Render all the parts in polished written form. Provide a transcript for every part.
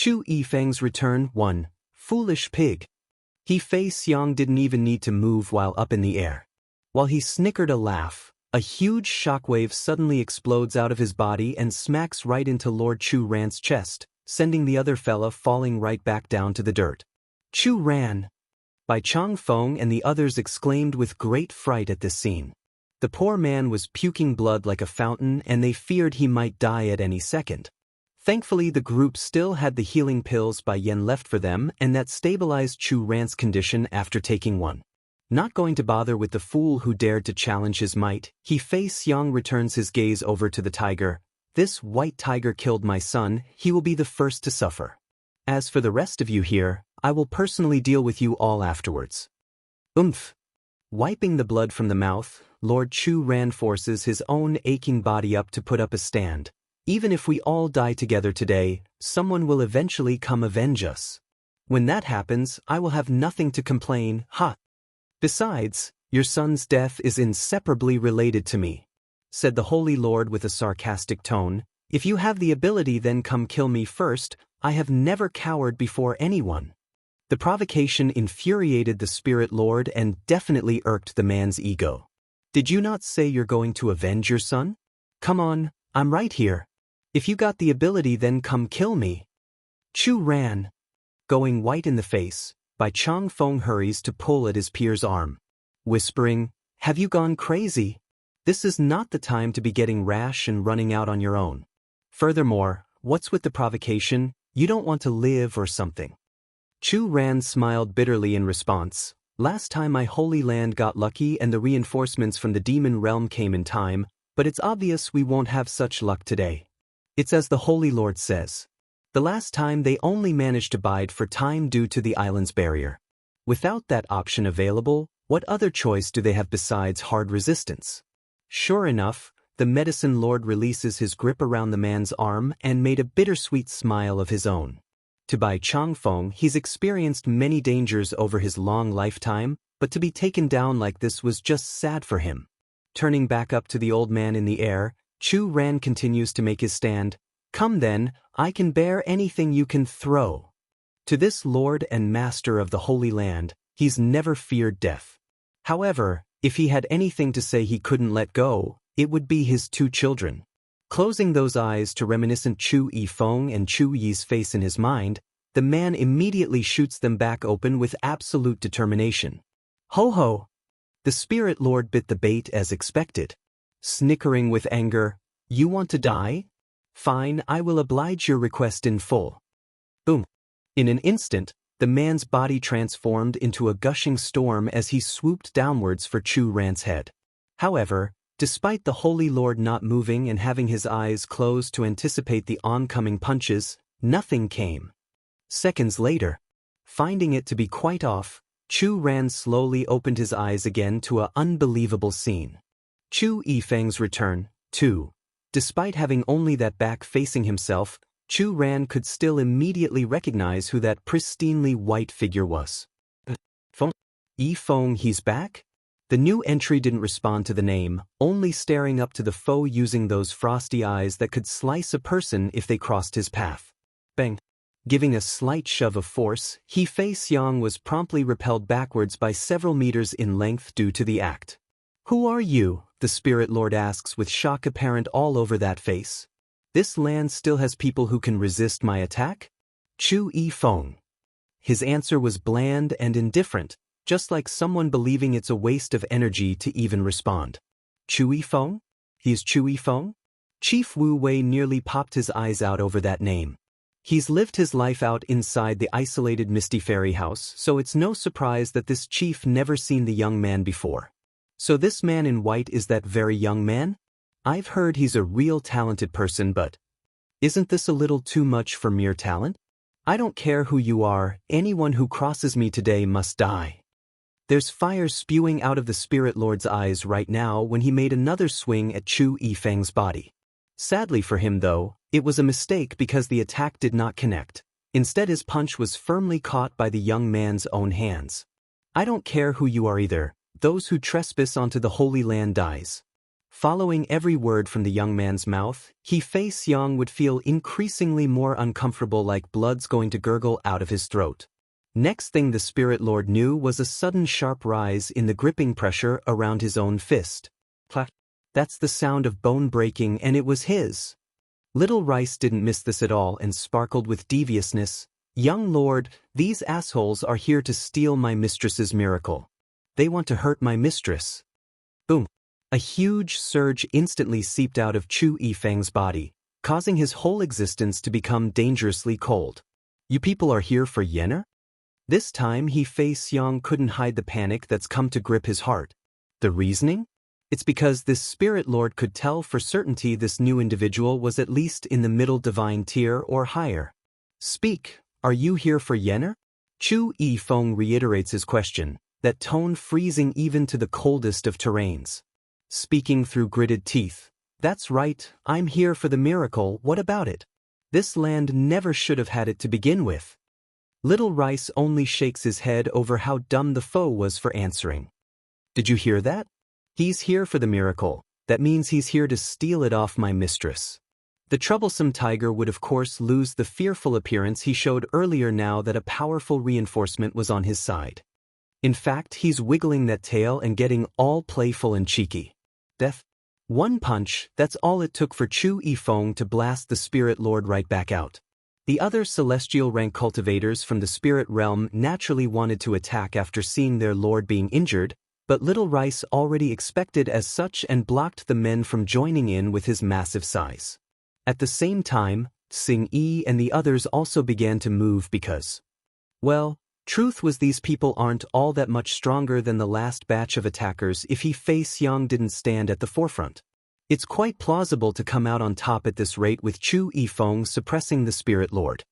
Chu Yifeng's return. 1. Foolish pig. He Fei Xiang didn't even need to move while up in the air. While he snickered a laugh, a huge shockwave suddenly explodes out of his body and smacks right into Lord Chu Ran's chest, sending the other fella falling right back down to the dirt. Chu Ran! Bai Chang Feng and the others exclaimed with great fright at this scene. The poor man was puking blood like a fountain and they feared he might die at any second. Thankfully the group still had the healing pills Bai Yan left for them and that stabilized Chu Ran's condition after taking one. Not going to bother with the fool who dared to challenge his might, He Fei Xiang returns his gaze over to the tiger. This white tiger killed my son, he will be the first to suffer. As for the rest of you here, I will personally deal with you all afterwards. Oomph! Wiping the blood from the mouth, Lord Chu Ran forces his own aching body up to put up a stand. Even if we all die together today, someone will eventually come avenge us. When that happens, I will have nothing to complain, ha! Besides, your son's death is inseparably related to me, said the Holy Lord with a sarcastic tone. If you have the ability, then come kill me first. I have never cowered before anyone. The provocation infuriated the Spirit Lord and definitely irked the man's ego. Did you not say you're going to avenge your son? Come on, I'm right here. If you got the ability, then come kill me. Chu Ran. Going white in the face, Bai Chang Feng hurries to pull at his peer's arm, whispering, "Have you gone crazy? This is not the time to be getting rash and running out on your own. Furthermore, what's with the provocation? You don't want to live or something?" Chu Ran smiled bitterly in response. Last time my holy land got lucky and the reinforcements from the demon realm came in time, but it's obvious we won't have such luck today. It's as the Holy Lord says. The last time they only managed to bide for time due to the island's barrier. Without that option available, what other choice do they have besides hard resistance? Sure enough, the Medicine Lord releases his grip around the man's arm and made a bittersweet smile of his own. To Bai Chang Feng, he's experienced many dangers over his long lifetime, but to be taken down like this was just sad for him. Turning back up to the old man in the air, Chu Ran continues to make his stand. Come then, I can bear anything you can throw. To this Lord and Master of the Holy Land, he's never feared death. However, if he had anything to say he couldn't let go, it would be his 2 children. Closing those eyes to reminiscent Chu Yifeng and Chu Yi's face in his mind, the man immediately shoots them back open with absolute determination. Ho ho! The Spirit Lord bit the bait as expected. Snickering with anger, "You want to die? Fine, I will oblige your request in full." Boom! In an instant, the man's body transformed into a gushing storm as he swooped downwards for Chu Ran's head. However, despite the Holy Lord not moving and having his eyes closed to anticipate the oncoming punches, nothing came. Seconds later, finding it to be quite off, Chu Ran slowly opened his eyes again to an unbelievable scene. Chu Yifeng's return, too. Despite having only that back facing himself, Chu Ran could still immediately recognize who that pristinely white figure was. Yifeng, he's back? The new entry didn't respond to the name, only staring up to the foe using those frosty eyes that could slice a person if they crossed his path. Bang! Giving a slight shove of force, He Fei Xiang was promptly repelled backwards by several meters in length due to the act. Who are you? The Spirit Lord asks with shock apparent all over that face. This land still has people who can resist my attack? Chu Yifeng. His answer was bland and indifferent, just like someone believing it's a waste of energy to even respond. Chu Yifeng? He's Chu Yifeng? Chief Wu Wei nearly popped his eyes out over that name. He's lived his life out inside the isolated Misty Fairy house, so it's no surprise that this chief never seen the young man before. So this man in white is that very young man? I've heard he's a real talented person, but isn't this a little too much for mere talent? I don't care who you are, anyone who crosses me today must die. There's fire spewing out of the Spirit Lord's eyes right now when he made another swing at Chu Yifeng's body. Sadly for him though, it was a mistake because the attack did not connect. Instead his punch was firmly caught by the young man's own hands. I don't care who you are either, those who trespass onto the Holy Land dies. Following every word from the young man's mouth, Fei Xiang would feel increasingly more uncomfortable, like blood's going to gurgle out of his throat. Next thing the Spirit Lord knew was a sudden sharp rise in the gripping pressure around his own fist. Clack. That's the sound of bone breaking, and it was his. Little Rice didn't miss this at all and sparkled with deviousness. Young lord, these assholes are here to steal my mistress's miracle. They want to hurt my mistress. Boom. A huge surge instantly seeped out of Chu Yifeng's body, causing his whole existence to become dangerously cold. You people are here for Yenner? This time Fei Xiang couldn't hide the panic that's come to grip his heart. The reasoning? It's because this Spirit Lord could tell for certainty this new individual was at least in the middle divine tier or higher. Speak, are you here for Yenner? Chu Yifeng reiterates his question, that tone freezing even to the coldest of terrains. Speaking through gritted teeth, that's right, I'm here for the miracle, what about it? This land never should have had it to begin with. Little Rice only shakes his head over how dumb the foe was for answering. Did you hear that? He's here for the miracle, that means he's here to steal it off my mistress. The troublesome tiger would of course lose the fearful appearance he showed earlier now that a powerful reinforcement was on his side. In fact, he's wiggling that tail and getting all playful and cheeky. Death. One punch, that's all it took for Chu Yifeng to blast the Spirit Lord right back out. The other celestial rank cultivators from the spirit realm naturally wanted to attack after seeing their lord being injured, but Little Rice already expected as such and blocked the men from joining in with his massive size. At the same time, Xing Yi and the others also began to move because, well, truth was these people aren't all that much stronger than the last batch of attackers if Fei Xiang didn't stand at the forefront. It's quite plausible to come out on top at this rate with Chu Yifeng suppressing the Spirit Lord.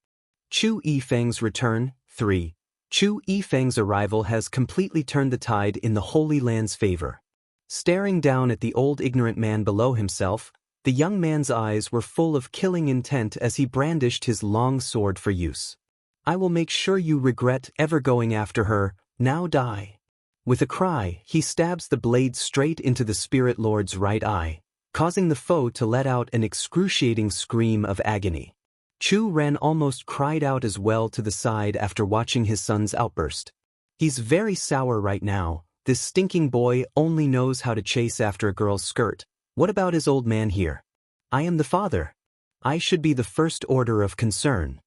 Chu Yifeng's return. 3. Chu Yifeng's arrival has completely turned the tide in the Holy Land's favor. Staring down at the old ignorant man below himself, the young man's eyes were full of killing intent as he brandished his long sword for use. I will make sure you regret ever going after her, now die. With a cry, he stabs the blade straight into the Spirit Lord's right eye, causing the foe to let out an excruciating scream of agony. Chu Ren almost cried out as well to the side after watching his son's outburst. He's very sour right now, this stinking boy only knows how to chase after a girl's skirt. What about his old man here? I am the father. I should be the first order of concern.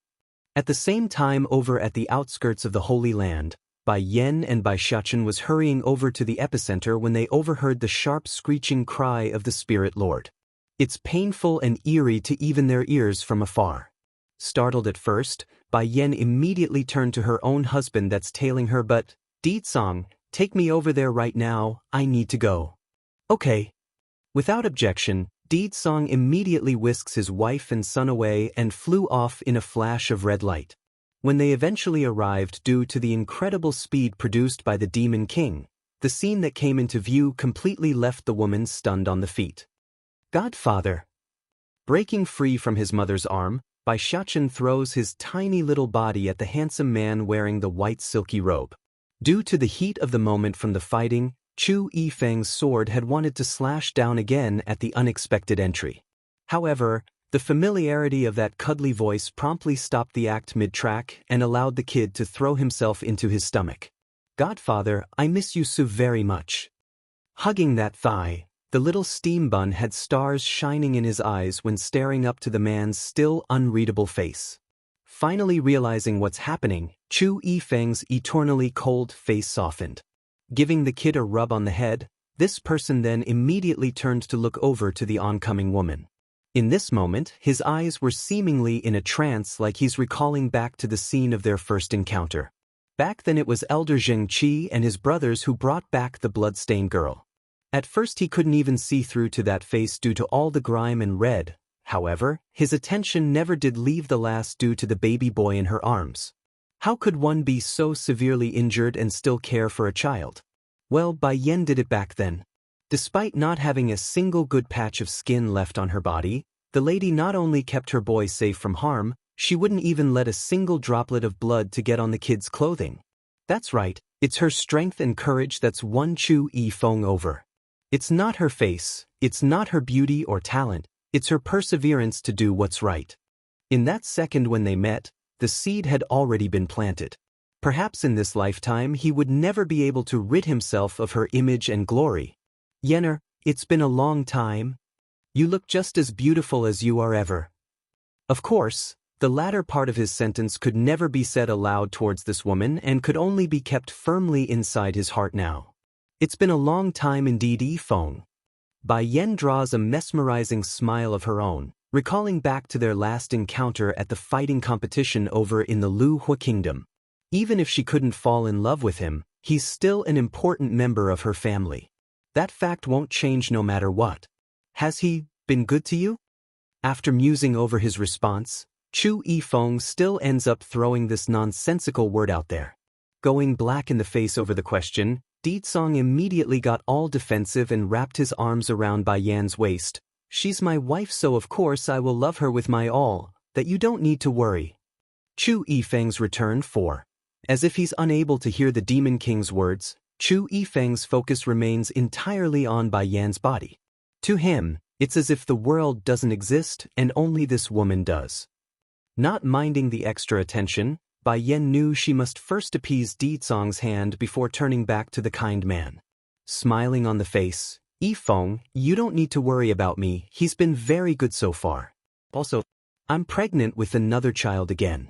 At the same time over at the outskirts of the Holy Land, Bai Yan and Bai Shachen was hurrying over to the epicenter when they overheard the sharp screeching cry of the Spirit Lord. It's painful and eerie to even their ears from afar. Startled at first, Bai Yan immediately turned to her own husband that's tailing her, but, Deedsong, take me over there right now, I need to go. Okay. Without objection, Deedsong immediately whisks his wife and son away and flew off in a flash of red light. When they eventually arrived due to the incredible speed produced by the Demon King, the scene that came into view completely left the woman stunned on the feet. Godfather. Breaking free from his mother's arm, Bai Shachen throws his tiny little body at the handsome man wearing the white silky robe. Due to the heat of the moment from the fighting, Chu Yifeng's sword had wanted to slash down again at the unexpected entry. However, the familiarity of that cuddly voice promptly stopped the act mid-track and allowed the kid to throw himself into his stomach. Godfather, I miss you so very much. Hugging that thigh, the little steam bun had stars shining in his eyes when staring up to the man's still unreadable face. Finally realizing what's happening, Chu Yifeng's eternally cold face softened. Giving the kid a rub on the head, this person then immediately turned to look over to the oncoming woman. In this moment, his eyes were seemingly in a trance, like he's recalling back to the scene of their first encounter. Back then it was Elder Zheng Qi and his brothers who brought back the blood-stained girl. At first he couldn't even see through to that face due to all the grime and red. However, his attention never did leave the lass due to the baby boy in her arms. How could one be so severely injured and still care for a child? Well, Bai Yan did it back then. Despite not having a single good patch of skin left on her body, the lady not only kept her boy safe from harm, she wouldn't even let a single droplet of blood to get on the kid's clothing. That's right, it's her strength and courage that's won Chu Yifeng over. It's not her face, it's not her beauty or talent, it's her perseverance to do what's right. In that second when they met, the seed had already been planted. Perhaps in this lifetime he would never be able to rid himself of her image and glory. Yenner, it's been a long time. You look just as beautiful as you are ever. Of course, the latter part of his sentence could never be said aloud towards this woman and could only be kept firmly inside his heart now. It's been a long time indeed, Yifeng. Bai Yan draws a mesmerizing smile of her own, recalling back to their last encounter at the fighting competition over in the Lu Hua Kingdom. Even if she couldn't fall in love with him, he's still an important member of her family. That fact won't change no matter what. Has he been good to you? After musing over his response, Chu Yifeng still ends up throwing this nonsensical word out there. Going black in the face over the question, Ditsong immediately got all defensive and wrapped his arms around Bai Yan's waist. She's my wife, so of course I will love her with my all, that you don't need to worry. Chu Yifeng's return 4. As if he's unable to hear the Demon King's words, Chu Yifeng's focus remains entirely on Bai Yan's body. To him, it's as if the world doesn't exist and only this woman does. Not minding the extra attention, Bai Yan knew she must first appease Ditsong's hand before turning back to the kind man. Smiling on the face, Yifeng, you don't need to worry about me, he's been very good so far. Also, I'm pregnant with another child again.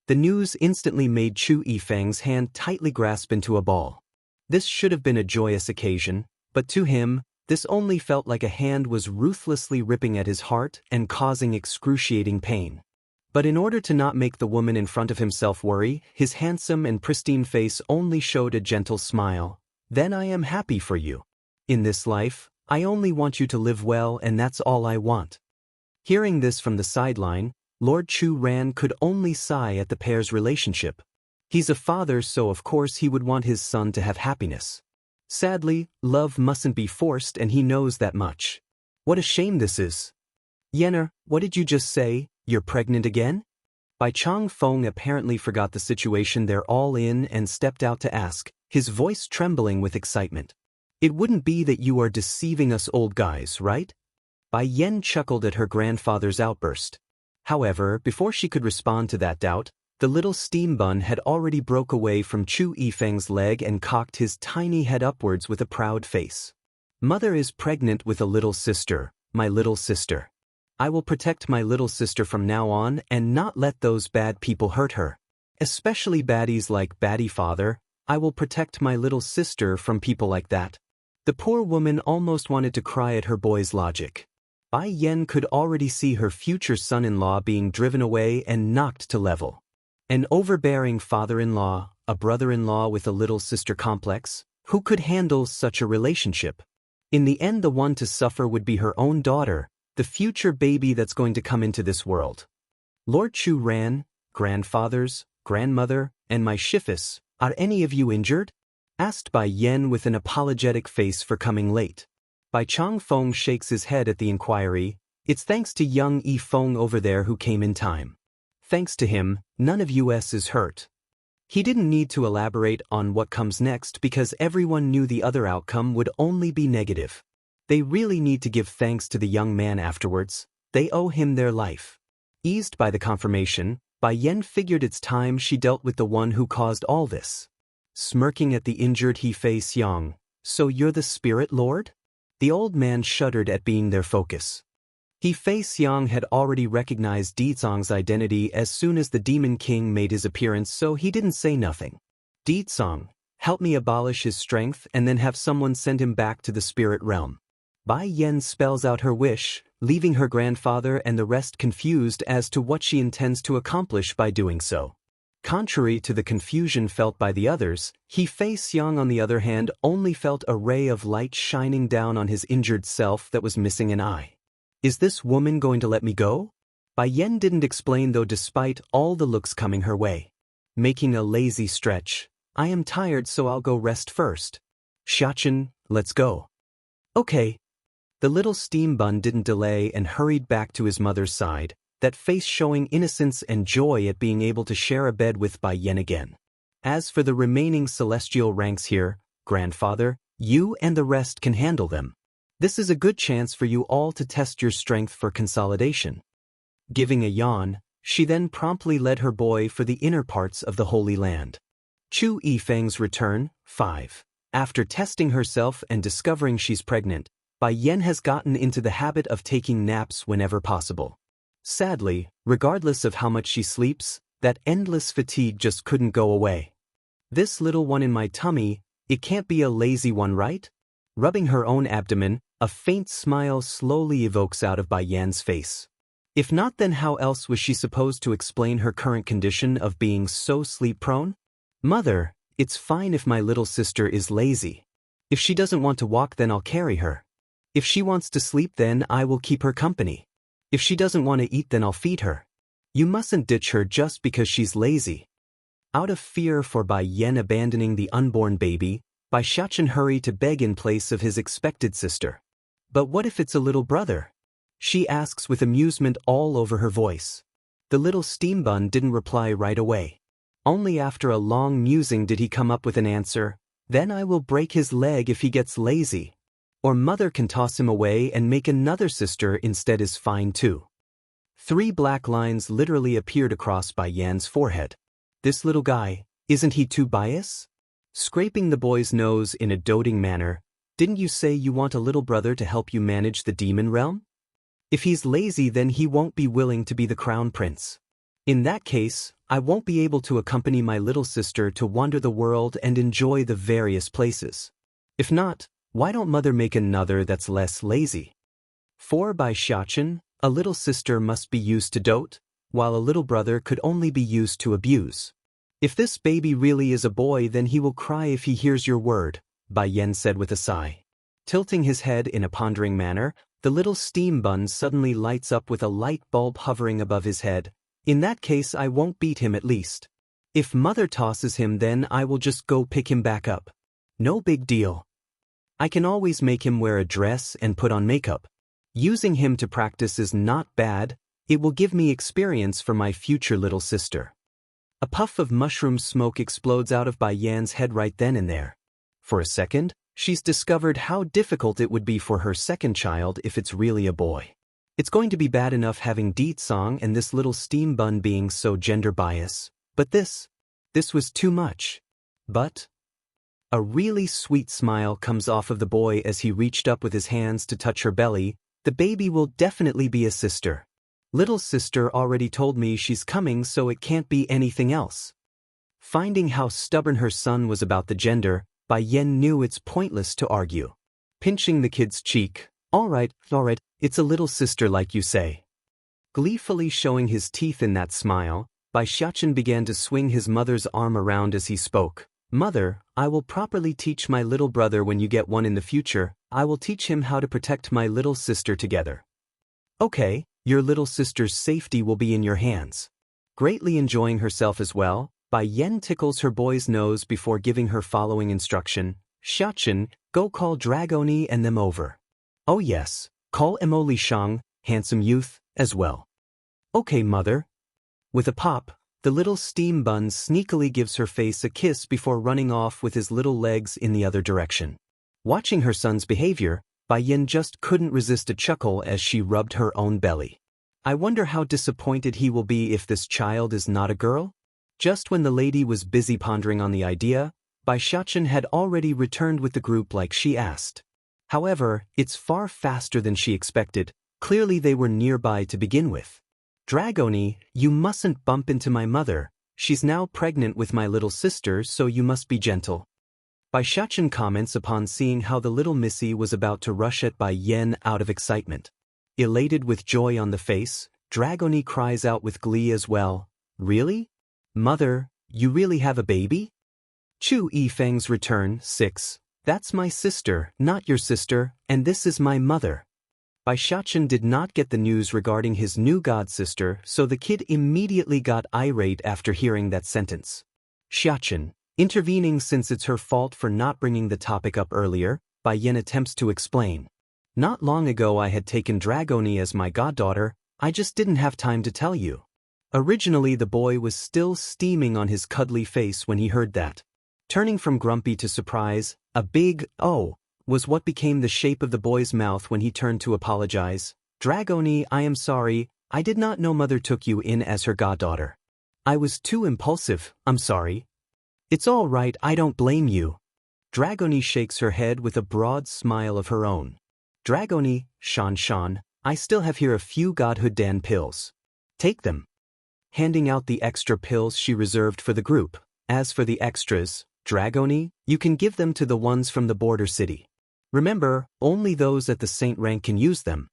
The news instantly made Chu Yifeng's hand tightly grasp into a ball. This should have been a joyous occasion, but to him, this only felt like a hand was ruthlessly ripping at his heart and causing excruciating pain. But in order to not make the woman in front of himself worry, his handsome and pristine face only showed a gentle smile. Then I am happy for you. In this life, I only want you to live well, and that's all I want. Hearing this from the sideline, Lord Chu Ran could only sigh at the pair's relationship. He's a father, so of course he would want his son to have happiness. Sadly, love mustn't be forced, and he knows that much. What a shame this is. Yenner, what did you just say? You're pregnant again? Bai Chang Feng apparently forgot the situation they're all in and stepped out to ask, his voice trembling with excitement. It wouldn't be that you are deceiving us old guys, right? Bai Yan chuckled at her grandfather's outburst. However, before she could respond to that doubt, the little steam bun had already broke away from Chu Yifeng's leg and cocked his tiny head upwards with a proud face. Mother is pregnant with a little sister, my little sister. I will protect my little sister from now on and not let those bad people hurt her. Especially baddies like Baddie Father, I will protect my little sister from people like that. The poor woman almost wanted to cry at her boy's logic. Bai Yan could already see her future son-in-law being driven away and knocked to level. An overbearing father-in-law, a brother-in-law with a little sister complex, who could handle such a relationship? In the end, the one to suffer would be her own daughter, the future baby that's going to come into this world. Lord Chu Ran, grandfathers, grandmother, and my Shifis, are any of you injured? Asked Bai Yan with an apologetic face for coming late. Bai Chang Feng shakes his head at the inquiry. It's thanks to young Yifeng over there who came in time. Thanks to him, none of us is hurt. He didn't need to elaborate on what comes next because everyone knew the other outcome would only be negative. They really need to give thanks to the young man afterwards. They owe him their life. Eased by the confirmation, Bai Yan figured it's time she dealt with the one who caused all this. Smirking at the injured He-Fei Xiang, so you're the spirit lord? The old man shuddered at being their focus. He-Fei Xiang had already recognized Ditsong's identity as soon as the Demon King made his appearance, so he didn't say nothing. Ditsong, help me abolish his strength and then have someone send him back to the spirit realm. Bai Yan spells out her wish, leaving her grandfather and the rest confused as to what she intends to accomplish by doing so. Contrary to the confusion felt by the others, He-Fei Xiang on the other hand only felt a ray of light shining down on his injured self that was missing an eye. Is this woman going to let me go? Bai Yan didn't explain though despite all the looks coming her way. Making a lazy stretch, I am tired so I'll go rest first. Xiachen, let's go. Okay. The little steam bun didn't delay and hurried back to his mother's side, that face showing innocence and joy at being able to share a bed with Bai Yan again. As for the remaining celestial ranks here, grandfather, You and the rest can handle them. This is a good chance for you all to test your strength for consolidation. Giving a yawn, she then promptly led her boy for the inner parts of the Holy Land. Chu Yifeng's return, 5. After testing herself and discovering she's pregnant, Bai Yan has gotten into the habit of taking naps whenever possible. Sadly, regardless of how much she sleeps, that endless fatigue just couldn't go away. This little one in my tummy, it can't be a lazy one, right? Rubbing her own abdomen, a faint smile slowly evokes out of Bai Yan's face. If not, then how else was she supposed to explain her current condition of being so sleep-prone? Mother, it's fine if my little sister is lazy. If she doesn't want to walk, then I'll carry her. If she wants to sleep, then I will keep her company. If she doesn't want to eat, then I'll feed her. You mustn't ditch her just because she's lazy. Out of fear for Bai Yan abandoning the unborn baby, Bai Xiachen hurried to beg in place of his expected sister. But what if it's a little brother? She asks with amusement all over her voice. The little steam bun didn't reply right away. Only after a long musing did he come up with an answer. Then I will break his leg if he gets lazy. Or mother can toss him away and make another sister instead is fine too. 3 black lines literally appeared across Bai Yan's forehead. This little guy, isn't he too biased? Scraping the boy's nose in a doting manner, didn't you say you want a little brother to help you manage the demon realm? If he's lazy, then he won't be willing to be the crown prince. In that case, I won't be able to accompany my little sister to wander the world and enjoy the various places. If not, why don't mother make another that's less lazy? For Bai Xiachen, a little sister must be used to dote, while a little brother could only be used to abuse. If this baby really is a boy, then he will cry if he hears your word, Bai Yan said with a sigh. Tilting his head in a pondering manner, the little steam bun suddenly lights up with a light bulb hovering above his head. In that case, I won't beat him at least. If mother tosses him, then I will just go pick him back up. No big deal. I can always make him wear a dress and put on makeup. Using him to practice is not bad. It will give me experience for my future little sister. A puff of mushroom smoke explodes out of Bai Yan's head right then and there. For a second, she's discovered how difficult it would be for her second child if it's really a boy. It's going to be bad enough having Deet Song and this little steam bun being so gender biased, but this was too much. But a really sweet smile comes off of the boy as he reached up with his hands to touch her belly. The baby will definitely be a sister. Little sister already told me she's coming, so it can't be anything else. Finding how stubborn her son was about the gender, Bai Yan knew it's pointless to argue. Pinching the kid's cheek, all right, it's a little sister like you say. Gleefully showing his teeth in that smile, Bai Xiachen began to swing his mother's arm around as he spoke. Mother, I will properly teach my little brother when you get one in the future. I will teach him how to protect my little sister together. Okay, your little sister's safety will be in your hands. Greatly enjoying herself as well, Bai Yan tickles her boy's nose before giving her following instruction. Xiachen, go call Dragoni and them over. Oh yes, call Emoli Shang, handsome youth, as well. Okay, mother. With a pop, the little steam bun sneakily gives her face a kiss before running off with his little legs in the other direction. Watching her son's behavior, Bai Yan just couldn't resist a chuckle as she rubbed her own belly. I wonder how disappointed he will be if this child is not a girl? Just when the lady was busy pondering on the idea, Bai Xiachen had already returned with the group like she asked. However, it's far faster than she expected. Clearly they were nearby to begin with. Dragoni, you mustn't bump into my mother. She's now pregnant with my little sister, so you must be gentle. Bai Xiachen comments upon seeing how the little missy was about to rush at Bai Yan out of excitement. Elated with joy on the face, Dragoni cries out with glee as well. Really? Mother, you really have a baby? Chu Yifeng's return, 6. That's my sister, not your sister, and this is my mother. Bai Xiachen did not get the news regarding his new god-sister, so the kid immediately got irate after hearing that sentence. Xiachen, intervening since it's her fault for not bringing the topic up earlier, Bai Yan attempts to explain. Not long ago I had taken Dragoni as my goddaughter, I just didn't have time to tell you. Originally the boy was still steaming on his cuddly face when he heard that. Turning from grumpy to surprise, a big "oh" was what became the shape of the boy's mouth when he turned to apologize. Dragoni, I am sorry, I did not know mother took you in as her goddaughter. I was too impulsive, I'm sorry. It's all right, I don't blame you. Dragoni shakes her head with a broad smile of her own. Dragoni, Xianxia, I still have here a few godhood Dan pills. Take them. Handing out the extra pills she reserved for the group. As for the extras, Dragoni, you can give them to the ones from the border city. Remember, only those at the saint rank can use them.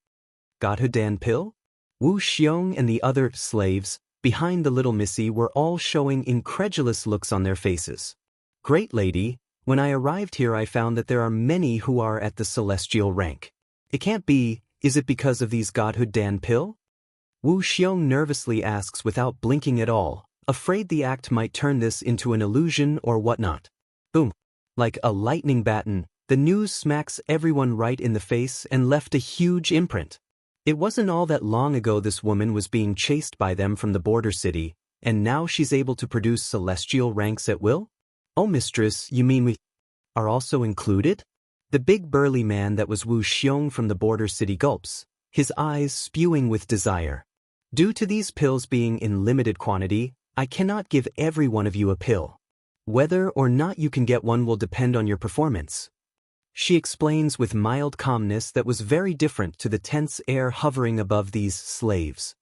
Godhood Dan pill? Wu Xiong and the other slaves behind the little missy were all showing incredulous looks on their faces. Great lady, when I arrived here I found that there are many who are at the celestial rank. It can't be, is it because of these godhood Dan pill? Wu Xiong nervously asks without blinking at all, afraid the act might turn this into an illusion or whatnot. Boom. Like a lightning baton, the news smacks everyone right in the face and left a huge imprint. It wasn't all that long ago this woman was being chased by them from the border city, and now she's able to produce celestial ranks at will? Oh mistress, you mean we are also included? The big burly man that was Wu Xiong from the border city gulps, his eyes spewing with desire. Due to these pills being in limited quantity, I cannot give every one of you a pill. Whether or not you can get one will depend on your performance. She explains with mild calmness that was very different to the tense air hovering above these slaves.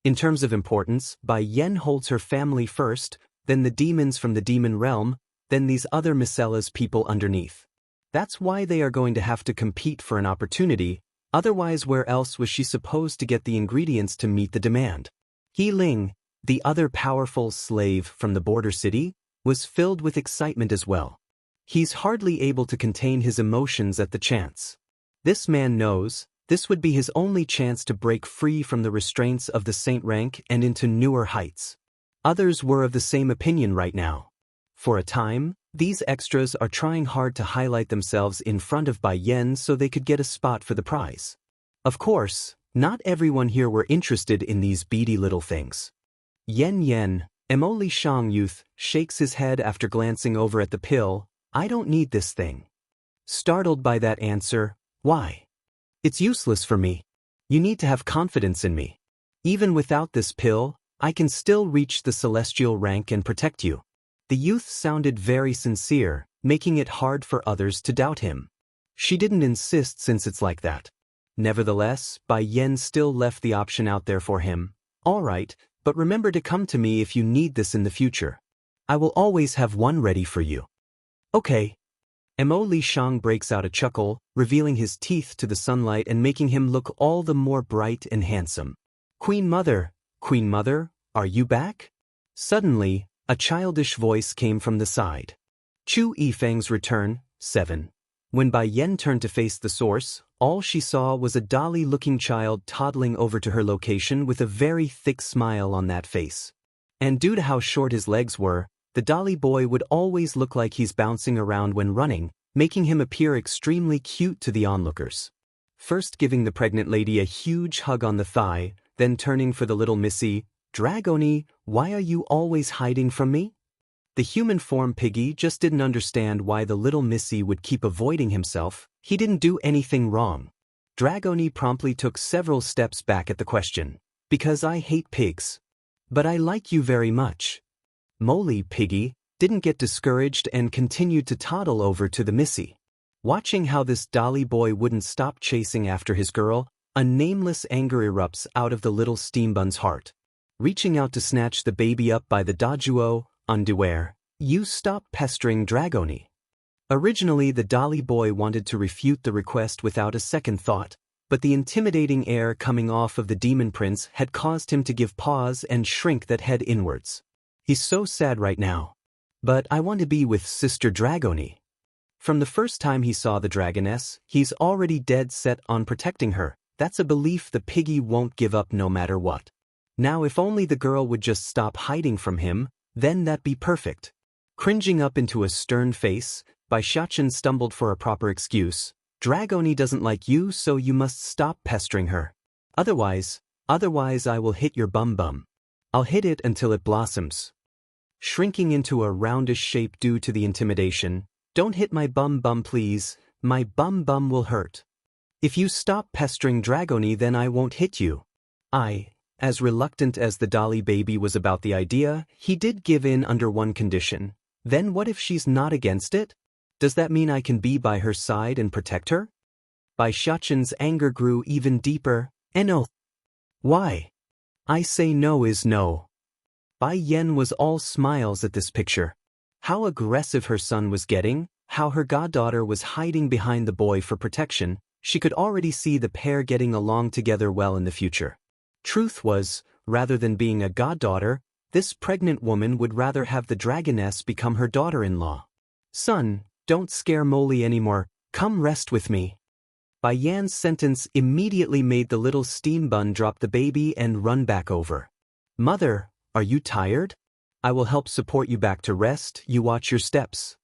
In terms of importance, Bai Yen holds her family first, then the demons from the demon realm, then these other Micella's people underneath. That's why they are going to have to compete for an opportunity, otherwise where else was she supposed to get the ingredients to meet the demand? He Ling, the other powerful slave from the border city, was filled with excitement as well. He's hardly able to contain his emotions at the chance. This man knows this would be his only chance to break free from the restraints of the saint rank and into newer heights. Others were of the same opinion right now. For a time, these extras are trying hard to highlight themselves in front of Bai Yen so they could get a spot for the prize. Of course, not everyone here were interested in these beady little things. Yen, Emoli Shang youth, shakes his head after glancing over at the pill. I don't need this thing. Startled by that answer, why? It's useless for me. You need to have confidence in me. Even without this pill, I can still reach the celestial rank and protect you. The youth sounded very sincere, making it hard for others to doubt him. She didn't insist since it's like that. Nevertheless, Bai Yen still left the option out there for him. All right, but remember to come to me if you need this in the future. I will always have one ready for you. Okay. Mo Li Shang breaks out a chuckle, revealing his teeth to the sunlight and making him look all the more bright and handsome. Queen Mother, are you back? Suddenly, a childish voice came from the side. Chu Yifeng's return, 7. When Bai Yen turned to face the source, all she saw was a dolly-looking child toddling over to her location with a very thick smile on that face. And due to how short his legs were, the dolly boy would always look like he's bouncing around when running, making him appear extremely cute to the onlookers. First giving the pregnant lady a huge hug on the thigh, then turning for the little missy, Dragoni, why are you always hiding from me? The human form piggy just didn't understand why the little missy would keep avoiding himself. He didn't do anything wrong. Dragoni promptly took several steps back at the question. Because I hate pigs. But I like you very much. Molly Piggy didn't get discouraged and continued to toddle over to the missy. Watching how this dolly boy wouldn't stop chasing after his girl, a nameless anger erupts out of the little steambun's heart. Reaching out to snatch the baby up by the dajuo, underwear, you stop pestering Dragoni. Originally the dolly boy wanted to refute the request without a second thought, but the intimidating air coming off of the demon prince had caused him to give pause and shrink that head inwards. He's so sad right now. But I want to be with Sister Dragoni. From the first time he saw the dragoness, he's already dead set on protecting her. That's a belief the piggy won't give up no matter what. Now if only the girl would just stop hiding from him, then that'd be perfect. Cringing up into a stern face, Bai Xiachen stumbled for a proper excuse. Dragoni doesn't like you, so you must stop pestering her. Otherwise I will hit your bum. I'll hit it until it blossoms. shrinking into a roundish shape due to the intimidation. "Don't hit my bum please, my bum will hurt. If you stop pestering Dragoni then I won't hit you." As reluctant as the dolly baby was about the idea, he did give in under one condition. "Then what if she's not against it? Does that mean I can be by her side and protect her?" Bai Xiaoqian's anger grew even deeper. "No. Why? I say no is no." Bai Yan was all smiles at this picture. How aggressive her son was getting, how her goddaughter was hiding behind the boy for protection. She could already see the pair getting along together well in the future. Truth was, rather than being a goddaughter, this pregnant woman would rather have the dragoness become her daughter-in-law. "Son, don't scare Molly anymore, come rest with me." Bai Yan's sentence immediately made the little steam bun drop the baby and run back over. "Mother, are you tired? I will help support you back to rest, you watch your steps."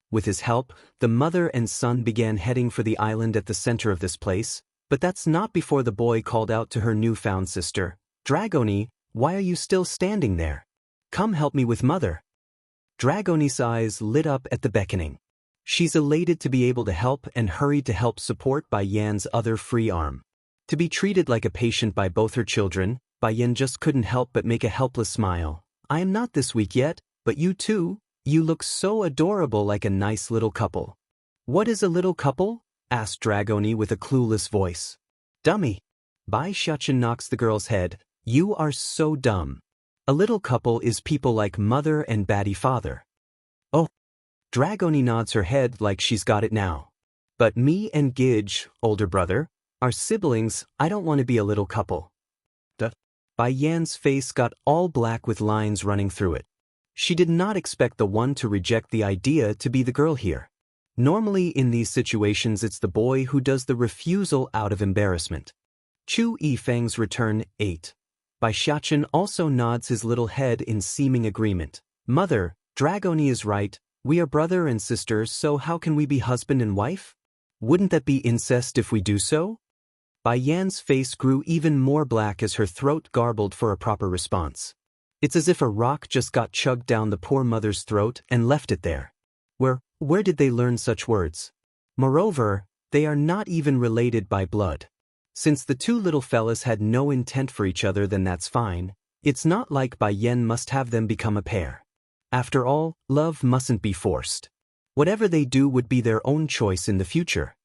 With his help, the mother and son began heading for the island at the center of this place, but that's not before the boy called out to her newfound sister, "Dragoni, why are you still standing there? Come help me with mother." Dragoni's eyes lit up at the beckoning. She's elated to be able to help and hurried to help support Bai Yan's other free arm. To be treated like a patient by both her children, Bai Yan just couldn't help but make a helpless smile. "I am not this weak yet, but you too, you look so adorable like a nice little couple." "What is a little couple?" asked Dragoni with a clueless voice. "Dummy." Bai Xiaoqian knocks the girl's head. "You are so dumb. A little couple is people like mother and baddie father." "Oh." Dragoni nods her head like she's got it now. "But me and Gidge, older brother, are siblings. I don't want to be a little couple." Duh. Bai Yan's face got all black with lines running through it. She did not expect the one to reject the idea to be the girl here. Normally in these situations it's the boy who does the refusal out of embarrassment. Chu Yifeng's return 8. Bai Xiaoqian also nods his little head in seeming agreement. "Mother, Dragoni is right, we are brother and sister, so how can we be husband and wife? Wouldn't that be incest if we do so?" Bai Yan's face grew even more black as her throat garbled for a proper response. It's as if a rock just got chugged down the poor mother's throat and left it there. Where did they learn such words? Moreover, they are not even related by blood. Since the two little fellas had no intent for each other, then that's fine. It's not like Bai Yan must have them become a pair. After all, love mustn't be forced. Whatever they do would be their own choice in the future.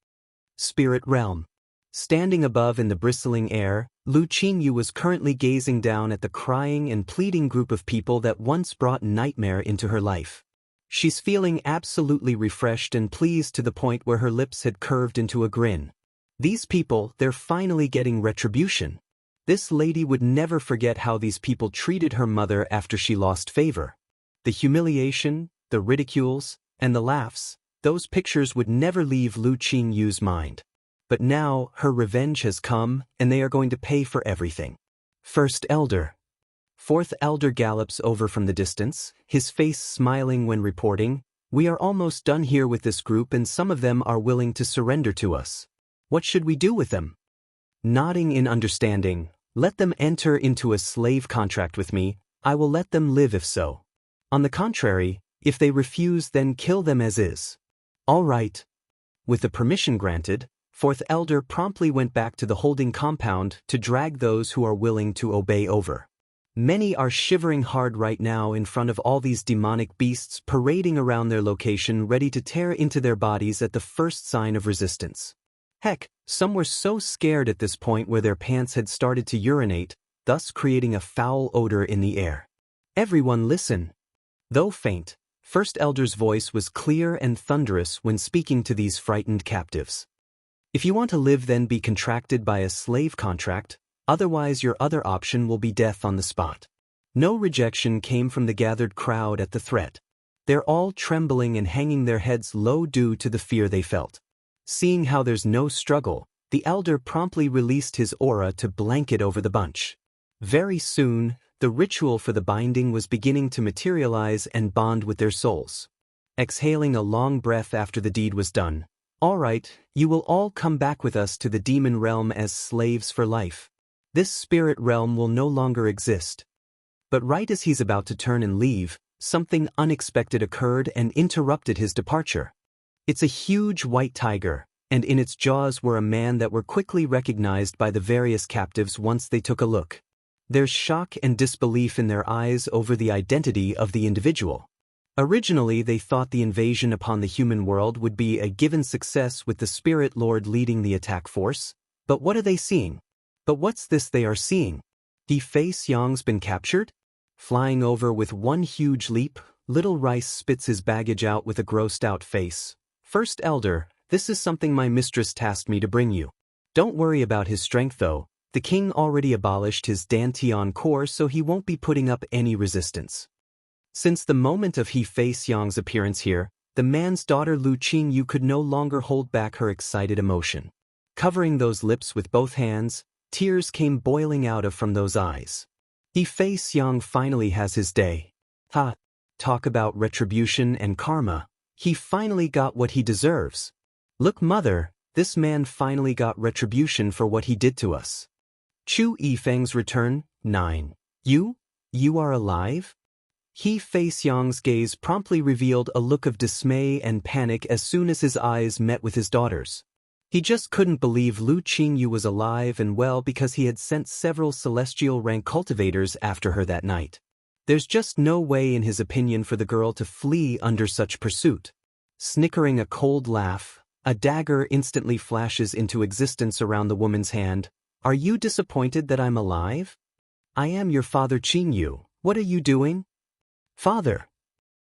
Spirit Realm. Standing above in the bristling air, Lu Qingyu was currently gazing down at the crying and pleading group of people that once brought nightmare into her life. She's feeling absolutely refreshed and pleased to the point where her lips had curved into a grin. These people, they're finally getting retribution. This lady would never forget how these people treated her mother after she lost favor. The humiliation, the ridicules, and the laughs, those pictures would never leave Lu Qingyu's mind. But now, her revenge has come, and they are going to pay for everything. First Elder. Fourth Elder gallops over from the distance, his face smiling when reporting, "We are almost done here with this group and some of them are willing to surrender to us. What should we do with them?" Nodding in understanding, "Let them enter into a slave contract with me, I will let them live if so. On the contrary, if they refuse then kill them as is." "All right." With the permission granted, Fourth Elder promptly went back to the holding compound to drag those who are willing to obey over. Many are shivering hard right now in front of all these demonic beasts parading around their location ready to tear into their bodies at the first sign of resistance. Heck, some were so scared at this point where their pants had started to urinate, thus creating a foul odor in the air. "Everyone listen." Though faint, First Elder's voice was clear and thunderous when speaking to these frightened captives. "If you want to live then be contracted by a slave contract, otherwise your other option will be death on the spot." No rejection came from the gathered crowd at the threat. They're all trembling and hanging their heads low due to the fear they felt. Seeing how there's no struggle, the elder promptly released his aura to blanket over the bunch. Very soon, the ritual for the binding was beginning to materialize and bond with their souls. Exhaling a long breath after the deed was done, "All right, you will all come back with us to the demon realm as slaves for life. This spirit realm will no longer exist." But right as he's about to turn and leave, something unexpected occurred and interrupted his departure. It's a huge white tiger, and in its jaws were a man that were quickly recognized by the various captives once they took a look. There's shock and disbelief in their eyes over the identity of the individual. Originally, they thought the invasion upon the human world would be a given success with the Spirit Lord leading the attack force. But what are they seeing? But what's this they are seeing? Fei Xiang's been captured? Flying over with one huge leap, Little Rice spits his baggage out with a grossed-out face. First Elder, this is something my mistress tasked me to bring you. Don't worry about his strength though. The king already abolished his Dantian core, so he won't be putting up any resistance. Since the moment of Fei Xiang's appearance here, the man's daughter Lu Qingyu could no longer hold back her excited emotion. Covering those lips with both hands, tears came boiling out from those eyes. Fei Xiang finally has his day. Ha! Talk about retribution and karma. He finally got what he deserves. Look, mother, this man finally got retribution for what he did to us. Chu Yifeng's return, 9. You are alive? Fei Xiang's gaze promptly revealed a look of dismay and panic as soon as his eyes met with his daughter's. He just couldn't believe Lu Qingyu was alive and well because he had sent several celestial rank cultivators after her that night. There's just no way in his opinion for the girl to flee under such pursuit. Snickering a cold laugh, a dagger instantly flashes into existence around the woman's hand. Are you disappointed that I'm alive? I am your father Qingyu. What are you doing? Father!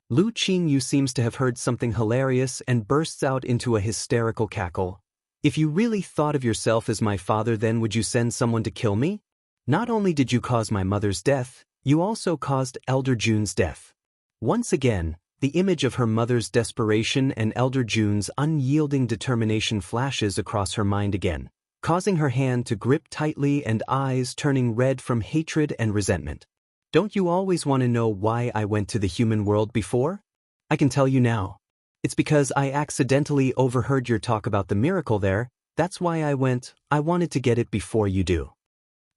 Lu Qingyu seems to have heard something hilarious and bursts out into a hysterical cackle. If you really thought of yourself as my father, then would you send someone to kill me? Not only did you cause my mother's death, you also caused Elder Jun's death. Once again, the image of her mother's desperation and Elder Jun's unyielding determination flashes across her mind again, causing her hand to grip tightly and eyes turning red from hatred and resentment. Don't you always want to know why I went to the human world before? I can tell you now. It's because I accidentally overheard your talk about the miracle there. That's why I went. I wanted to get it before you do.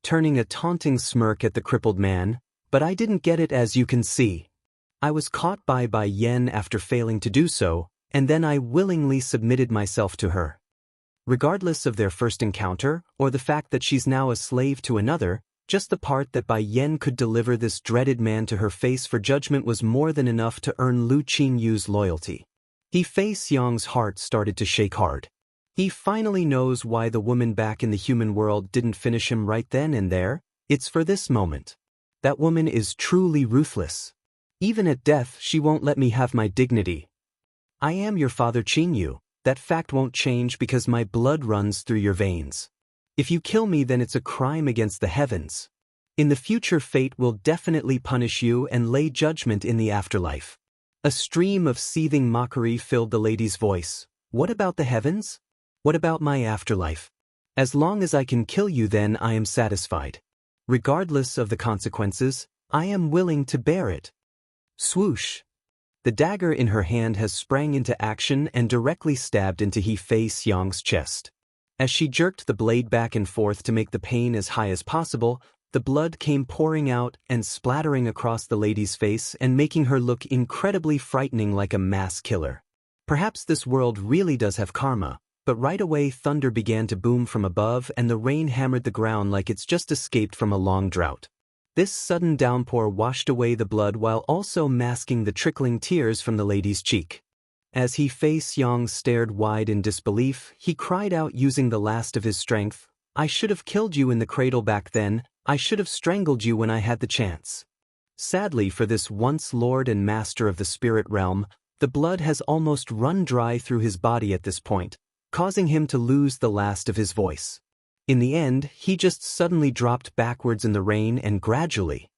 Turning a taunting smirk at the crippled man, but I didn't get it, as you can see. I was caught by Yen after failing to do so, and then I willingly submitted myself to her. Regardless of their first encounter, or the fact that she's now a slave to another, just the part that Yen could deliver this dreaded man to her face for judgment was more than enough to earn Lu Qingyu's loyalty. Fei Xiang's heart started to shake hard. He finally knows why the woman back in the human world didn't finish him right then and there. It's for this moment. That woman is truly ruthless. Even at death, she won't let me have my dignity. I am your father Qingyu. That fact won't change because my blood runs through your veins. If you kill me, then it's a crime against the heavens. In the future, fate will definitely punish you and lay judgment in the afterlife. A stream of seething mockery filled the lady's voice. What about the heavens? What about my afterlife? As long as I can kill you, then I am satisfied. Regardless of the consequences, I am willing to bear it. Swoosh! The dagger in her hand has sprang into action and directly stabbed into Fei Xiang's chest. As she jerked the blade back and forth to make the pain as high as possible, the blood came pouring out and splattering across the lady's face and making her look incredibly frightening, like a mass killer. Perhaps this world really does have karma, but right away thunder began to boom from above and the rain hammered the ground like it's just escaped from a long drought. This sudden downpour washed away the blood while also masking the trickling tears from the lady's cheek. As Fei Xiang stared wide in disbelief, he cried out using the last of his strength, I should have killed you in the cradle back then. I should have strangled you when I had the chance. Sadly for this once lord and master of the spirit realm, the blood has almost run dry through his body at this point, causing him to lose the last of his voice. In the end, he just suddenly dropped backwards in the rain and gradually,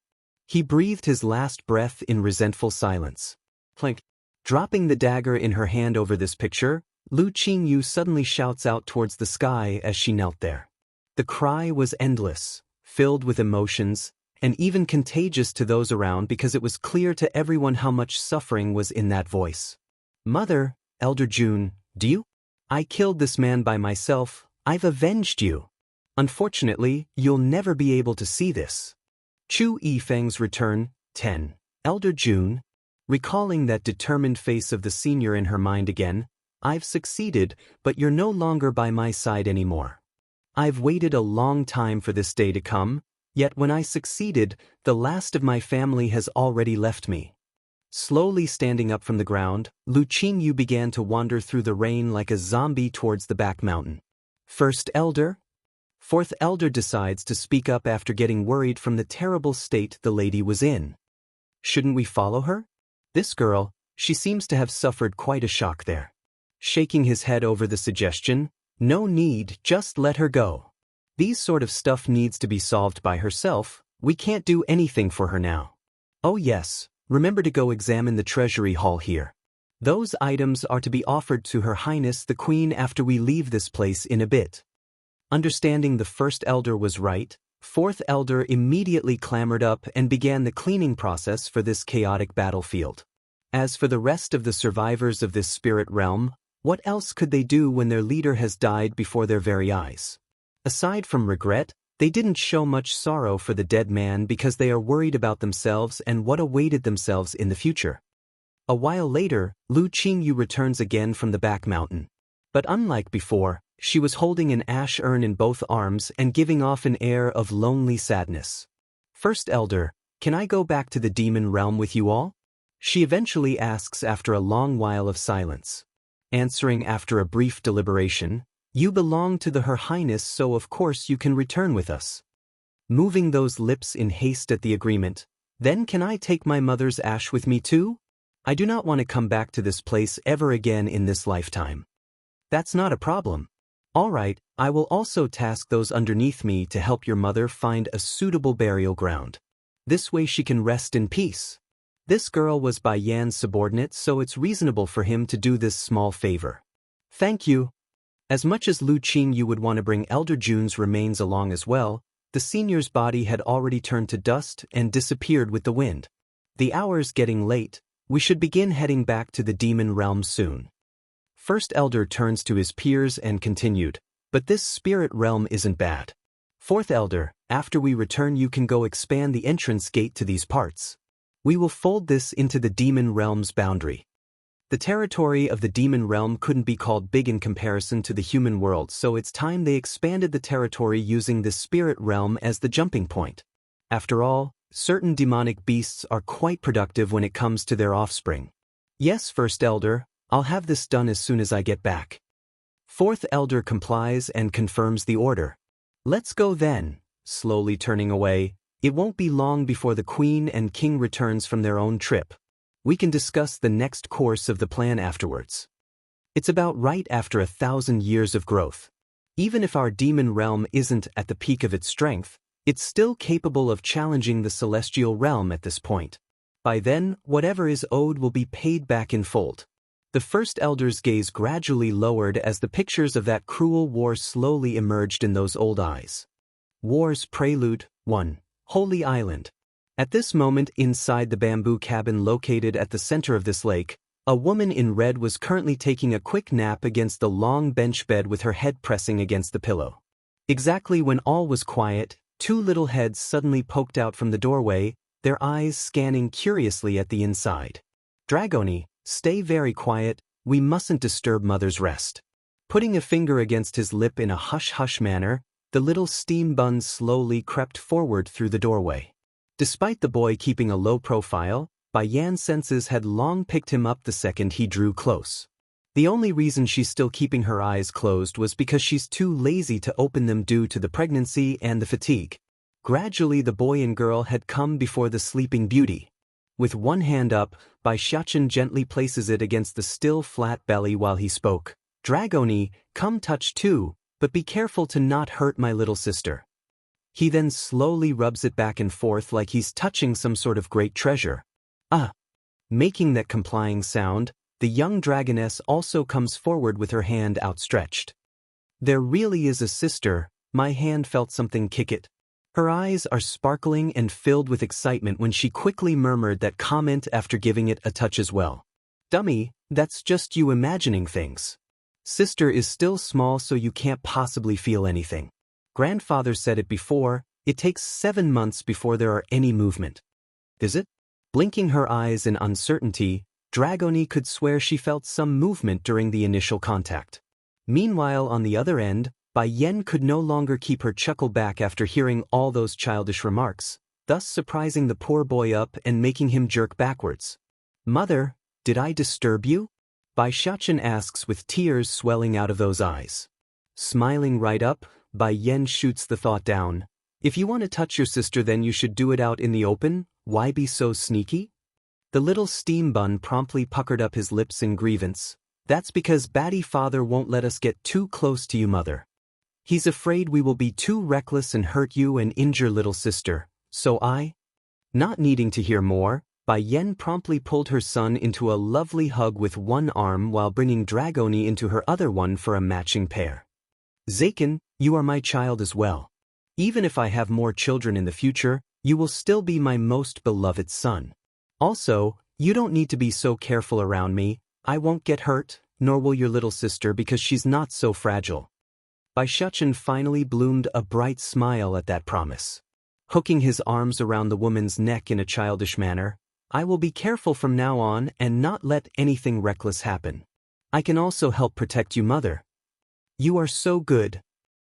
he breathed his last breath in resentful silence. Clink. Dropping the dagger in her hand over this picture, Lu Qingyu suddenly shouts out towards the sky as she knelt there. The cry was endless, filled with emotions, and even contagious to those around because it was clear to everyone how much suffering was in that voice. Mother, Elder Jun, do you? I killed this man by myself. I've avenged you. Unfortunately, you'll never be able to see this. Chu Yifeng's return, 10. Elder Jun, Recalling that determined face of the senior in her mind again, I've succeeded, but you're no longer by my side anymore. I've waited a long time for this day to come, yet when I succeeded, the last of my family has already left me. Slowly standing up from the ground, Lu Qingyu began to wander through the rain like a zombie towards the back mountain. First elder? Fourth elder decides to speak up after getting worried from the terrible state the lady was in. Shouldn't we follow her? This girl, she seems to have suffered quite a shock there. Shaking his head over the suggestion, no need, just let her go. These sort of stuff needs to be solved by herself, we can't do anything for her now. Oh yes, remember to go examine the treasury hall here. Those items are to be offered to Her Highness the Queen after we leave this place in a bit. Understanding the first elder was right, fourth elder immediately clambered up and began the cleaning process for this chaotic battlefield. As for the rest of the survivors of this spirit realm, what else could they do when their leader has died before their very eyes? Aside from regret, they didn't show much sorrow for the dead man because they are worried about themselves and what awaited themselves in the future. A while later, Lu Qingyu returns again from the back mountain. But unlike before, she was holding an ash urn in both arms and giving off an air of lonely sadness. First elder, can I go back to the demon realm with you all? She eventually asks after a long while of silence. Answering after a brief deliberation, you belong to the Her Highness, so of course you can return with us. Moving those lips in haste at the agreement, then can I take my mother's ash with me too? I do not want to come back to this place ever again in this lifetime. That's not a problem. All right, I will also task those underneath me to help your mother find a suitable burial ground. This way she can rest in peace. This girl was Bai Yan's subordinate, so it's reasonable for him to do this small favor. Thank you. As much as Lu Qingyu would want to bring Elder Jun's remains along as well, the senior's body had already turned to dust and disappeared with the wind. The hour's getting late, we should begin heading back to the demon realm soon. First elder turns to his peers and continued, but this spirit realm isn't bad. Fourth elder, after we return you can go expand the entrance gate to these parts. We will fold this into the demon realm's boundary. The territory of the demon realm couldn't be called big in comparison to the human world, so it's time they expanded the territory using the spirit realm as the jumping point. After all, certain demonic beasts are quite productive when it comes to their offspring. Yes, first elder, I'll have this done as soon as I get back. Fourth elder complies and confirms the order. Let's go then. Slowly turning away, it won't be long before the queen and king returns from their own trip. We can discuss the next course of the plan afterwards. It's about right after 1,000 years of growth. Even if our demon realm isn't at the peak of its strength, it's still capable of challenging the celestial realm at this point. By then, whatever is owed will be paid back in full. The first elder's gaze gradually lowered as the pictures of that cruel war slowly emerged in those old eyes. War's Prelude 1. Holy Island. At this moment, inside the bamboo cabin located at the center of this lake, a woman in red was currently taking a quick nap against the long bench bed with her head pressing against the pillow. Exactly when all was quiet, two little heads suddenly poked out from the doorway, their eyes scanning curiously at the inside. Dragoni, stay very quiet, we mustn't disturb mother's rest. Putting a finger against his lip in a hush-hush manner, the little steam bun slowly crept forward through the doorway. Despite the boy keeping a low profile, Bai Yan's senses had long picked him up the second he drew close. The only reason she's still keeping her eyes closed was because she's too lazy to open them due to the pregnancy and the fatigue. Gradually the boy and girl had come before the sleeping beauty. With one hand up, Bai Xiachen gently places it against the still flat belly while he spoke. Dragoni, come touch too, but be careful to not hurt my little sister. He then slowly rubs it back and forth like he's touching some sort of great treasure. Making that complying sound, the young dragoness also comes forward with her hand outstretched. There really is a sister, my hand felt something kick it. Her eyes are sparkling and filled with excitement when she quickly murmured that comment after giving it a touch as well. Dummy, that's just you imagining things. Sister is still small so you can't possibly feel anything. Grandfather said it before, it takes 7 months before there are any movement. Is it? Blinking her eyes in uncertainty, Dragoni could swear she felt some movement during the initial contact. Meanwhile, on the other end, Bai Yen could no longer keep her chuckle back after hearing all those childish remarks, thus surprising the poor boy up and making him jerk backwards. "Mother, did I disturb you?" Bai Xiachen asks with tears swelling out of those eyes. Smiling right up, Bai Yen shoots the thought down. "If you want to touch your sister, then you should do it out in the open. Why be so sneaky?" The little steam bun promptly puckered up his lips in grievance. "That's because Batty Father won't let us get too close to you, Mother. He's afraid we will be too reckless and hurt you and injure little sister, so I—" Not needing to hear more, Bai Yen promptly pulled her son into a lovely hug with one arm while bringing Dragoni into her other one for a matching pair. "Zaken, you are my child as well. Even if I have more children in the future, you will still be my most beloved son. Also, you don't need to be so careful around me. I won't get hurt, nor will your little sister because she's not so fragile." Bai Xiachen finally bloomed a bright smile at that promise. Hooking his arms around the woman's neck in a childish manner, "I will be careful from now on and not let anything reckless happen. I can also help protect you, Mother. You are so good."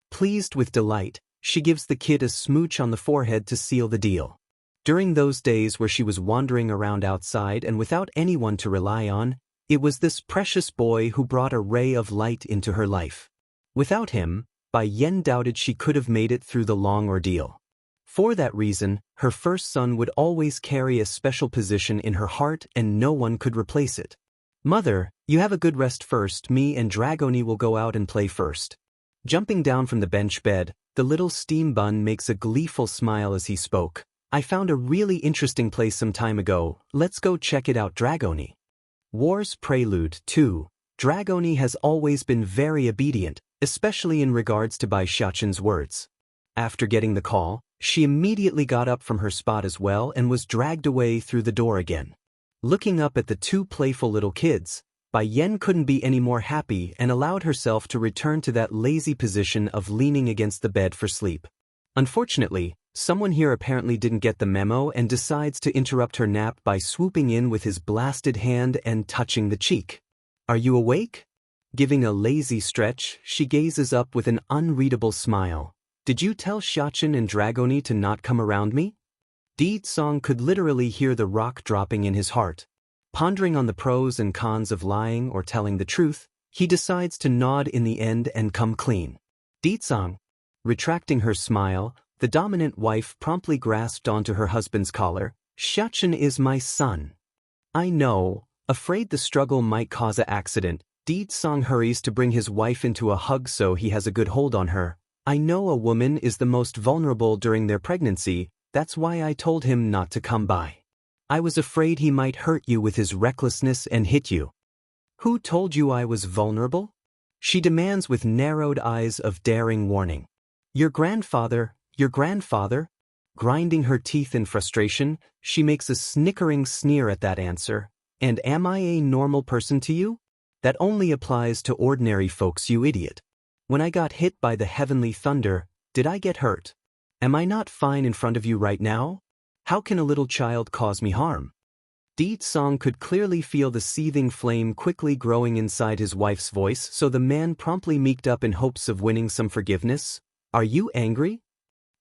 Pleased with delight, she gives the kid a smooch on the forehead to seal the deal. During those days where she was wandering around outside and without anyone to rely on, it was this precious boy who brought a ray of light into her life. Without him, Bai Yen doubted she could have made it through the long ordeal. For that reason, her first son would always carry a special position in her heart and no one could replace it. "Mother, you have a good rest first. Me and Dragoni will go out and play first." Jumping down from the bench bed, the little steam bun makes a gleeful smile as he spoke. "I found a really interesting place some time ago. Let's go check it out, Dragoni." War's Prelude 2. Dragoni has always been very obedient, especially in regards to Bai Xiachen's words. After getting the call, she immediately got up from her spot as well and was dragged away through the door again. Looking up at the two playful little kids, Bai Yen couldn't be any more happy and allowed herself to return to that lazy position of leaning against the bed for sleep. Unfortunately, someone here apparently didn't get the memo and decides to interrupt her nap by swooping in with his blasted hand and touching the cheek. "Are you awake?" Giving a lazy stretch, she gazes up with an unreadable smile. "Did you tell Xiachen and Dragoni to not come around me?" Di Tsong could literally hear the rock dropping in his heart. Pondering on the pros and cons of lying or telling the truth, he decides to nod in the end and come clean. Di Tsong. Retracting her smile, the dominant wife promptly grasped onto her husband's collar. "Xiachen is my son." "I know." Afraid the struggle might cause an accident, Di Tsong hurries to bring his wife into a hug so he has a good hold on her. "I know a woman is the most vulnerable during their pregnancy, that's why I told him not to come by. I was afraid he might hurt you with his recklessness and hit you." "Who told you I was vulnerable?" she demands with narrowed eyes of daring warning. Your grandfather." Grinding her teeth in frustration, she makes a snickering sneer at that answer. "And am I a normal person to you? That only applies to ordinary folks, you idiot. When I got hit by the heavenly thunder, did I get hurt? Am I not fine in front of you right now? How can a little child cause me harm?" Di Tsong could clearly feel the seething flame quickly growing inside his wife's voice, so the man promptly meeked up in hopes of winning some forgiveness. "Are you angry?"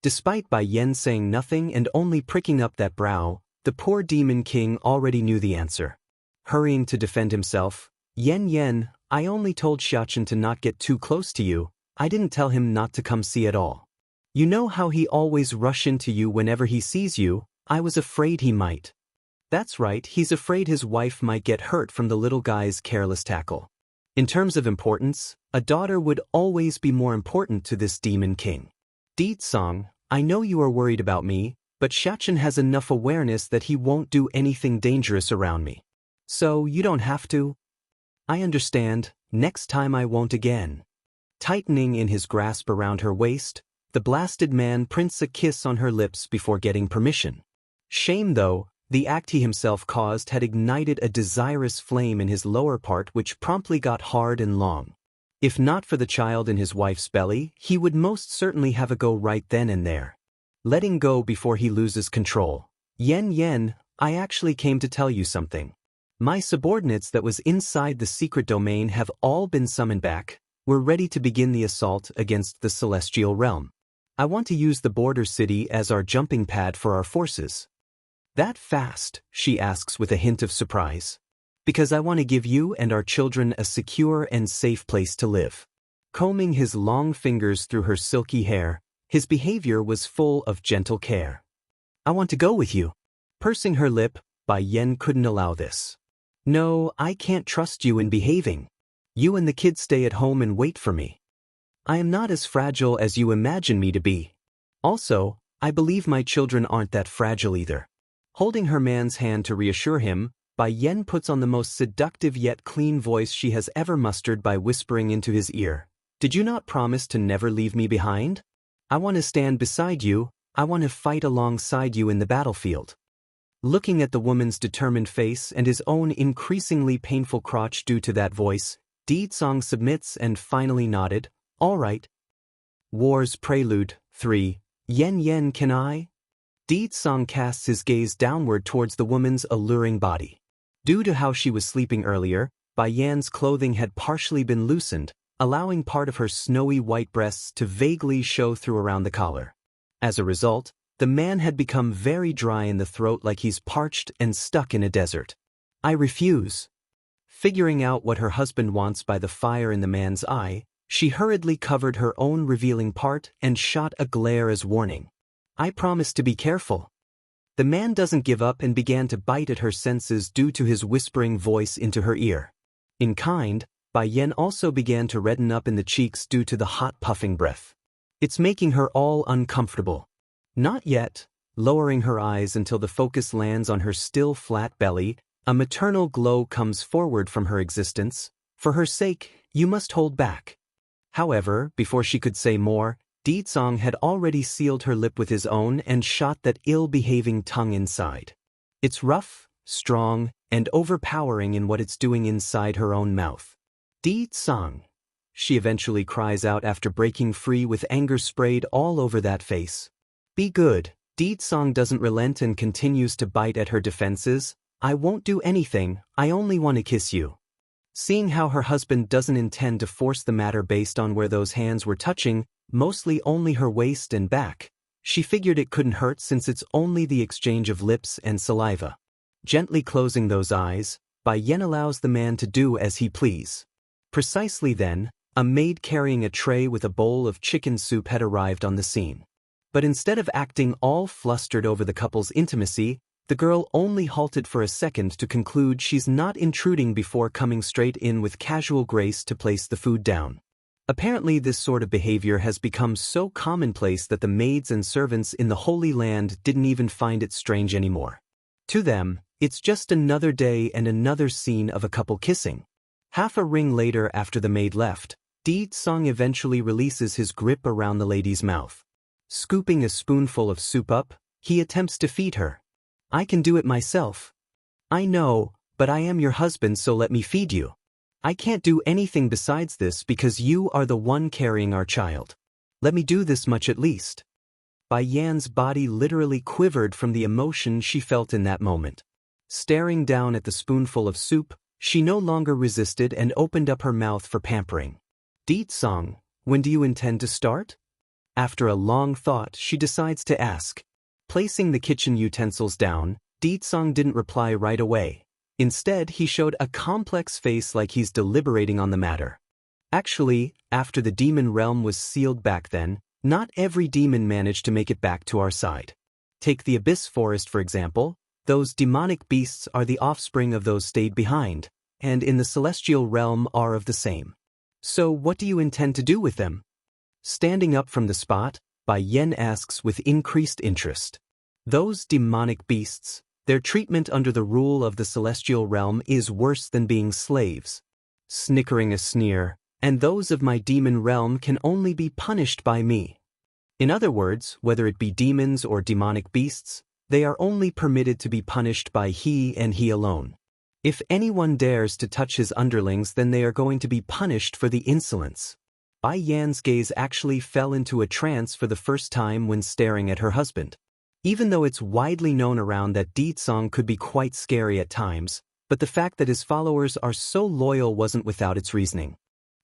Despite Bai Yen saying nothing and only pricking up that brow, the poor demon king already knew the answer. Hurrying to defend himself, Yen, I only told Xiachen to not get too close to you. I didn't tell him not to come see at all. You know how he always rush into you whenever he sees you. I was afraid he might." That's right, he's afraid his wife might get hurt from the little guy's careless tackle. In terms of importance, a daughter would always be more important to this demon king. "Di Tsong, I know you are worried about me, but Xiachen has enough awareness that he won't do anything dangerous around me. So you don't have to." "I understand, next time I won't again." Tightening in his grasp around her waist, the blasted man prints a kiss on her lips before getting permission. Shame though, the act he himself caused had ignited a desirous flame in his lower part which promptly got hard and long. If not for the child in his wife's belly, he would most certainly have a go right then and there. Letting go before he loses control. Yen, I actually came to tell you something. My subordinates that was inside the secret domain have all been summoned back. We're ready to begin the assault against the celestial realm. I want to use the border city as our jumping pad for our forces. That fast? She asks with a hint of surprise. Because I want to give you and our children a secure and safe place to live. Combing his long fingers through her silky hair, his behavior was full of gentle care. I want to go with you. Pursing her lip, Bai Yan couldn't allow this. No, I can't trust you in behaving. You and the kids stay at home and wait for me. I am not as fragile as you imagine me to be. Also, I believe my children aren't that fragile either. Holding her man's hand to reassure him, Bai Yan puts on the most seductive yet clean voice she has ever mustered by whispering into his ear. Did you not promise to never leave me behind? I want to stand beside you, I want to fight alongside you in the battlefield. Looking at the woman's determined face and his own increasingly painful crotch due to that voice, Daoist submits and finally nodded. All right. War's Prelude 3. Yen can I? Daoist casts his gaze downward towards the woman's alluring body. Due to how she was sleeping earlier, Bai Yan's clothing had partially been loosened, allowing part of her snowy white breasts to vaguely show through around the collar. As a result, the man had become very dry in the throat like he's parched and stuck in a desert. I refuse. Figuring out what her husband wants by the fire in the man's eye, she hurriedly covered her own revealing part and shot a glare as warning. I promise to be careful. The man doesn't give up and began to bite at her senses due to his whispering voice into her ear. In kind, Bai Yan also began to redden up in the cheeks due to the hot puffing breath. It's making her all uncomfortable. Not yet. Lowering her eyes until the focus lands on her still flat belly, a maternal glow comes forward from her existence. For her sake, you must hold back. However, before she could say more, Daoist had already sealed her lip with his own and shot that ill-behaving tongue inside. It's rough, strong, and overpowering in what it's doing inside her own mouth. Daoist, she eventually cries out after breaking free with anger sprayed all over that face. Be good. Daoist doesn't relent and continues to bite at her defenses. I won't do anything, I only want to kiss you. Seeing how her husband doesn't intend to force the matter based on where those hands were touching, mostly only her waist and back, she figured it couldn't hurt since it's only the exchange of lips and saliva. Gently closing those eyes, Bai Yan allows the man to do as he please. Precisely then, a maid carrying a tray with a bowl of chicken soup had arrived on the scene. But instead of acting all flustered over the couple's intimacy, the girl only halted for a second to conclude she's not intruding before coming straight in with casual grace to place the food down. Apparently this sort of behavior has become so commonplace that the maids and servants in the Holy Land didn't even find it strange anymore. To them, it's just another day and another scene of a couple kissing. Half a ring later after the maid left, Daoist eventually releases his grip around the lady's mouth. Scooping a spoonful of soup up, he attempts to feed her. I can do it myself. I know, but I am your husband, so let me feed you. I can't do anything besides this because you are the one carrying our child. Let me do this much at least. Bai Yan's body literally quivered from the emotion she felt in that moment. Staring down at the spoonful of soup, she no longer resisted and opened up her mouth for pampering. Daoist, when do you intend to start? After a long thought, she decides to ask. Placing the kitchen utensils down, Daoist didn't reply right away. Instead, he showed a complex face like he's deliberating on the matter. Actually, after the demon realm was sealed back then, not every demon managed to make it back to our side. Take the Abyss Forest for example. Those demonic beasts are the offspring of those stayed behind, and in the celestial realm are of the same. So what do you intend to do with them? Standing up from the spot, Bai Yan asks with increased interest. Those demonic beasts, their treatment under the rule of the celestial realm is worse than being slaves. Snickering a sneer, and those of my demon realm can only be punished by me. In other words, whether it be demons or demonic beasts, they are only permitted to be punished by he and he alone. If anyone dares to touch his underlings, then they are going to be punished for the insolence. Bai Yan's gaze actually fell into a trance for the first time when staring at her husband. Even though it's widely known around that Ditsong could be quite scary at times, but the fact that his followers are so loyal wasn't without its reasoning.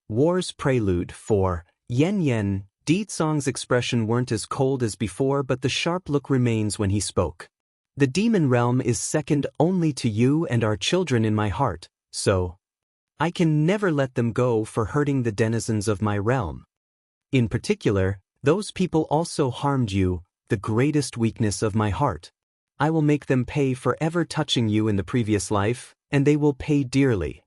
War's Prelude 4. Yen Yen, Ditsong's expression weren't as cold as before, but the sharp look remains when he spoke. The demon realm is second only to you and our children in my heart, so I can never let them go for hurting the denizens of my realm. In particular, those people also harmed you, the greatest weakness of my heart. I will make them pay for ever touching you in the previous life, and they will pay dearly.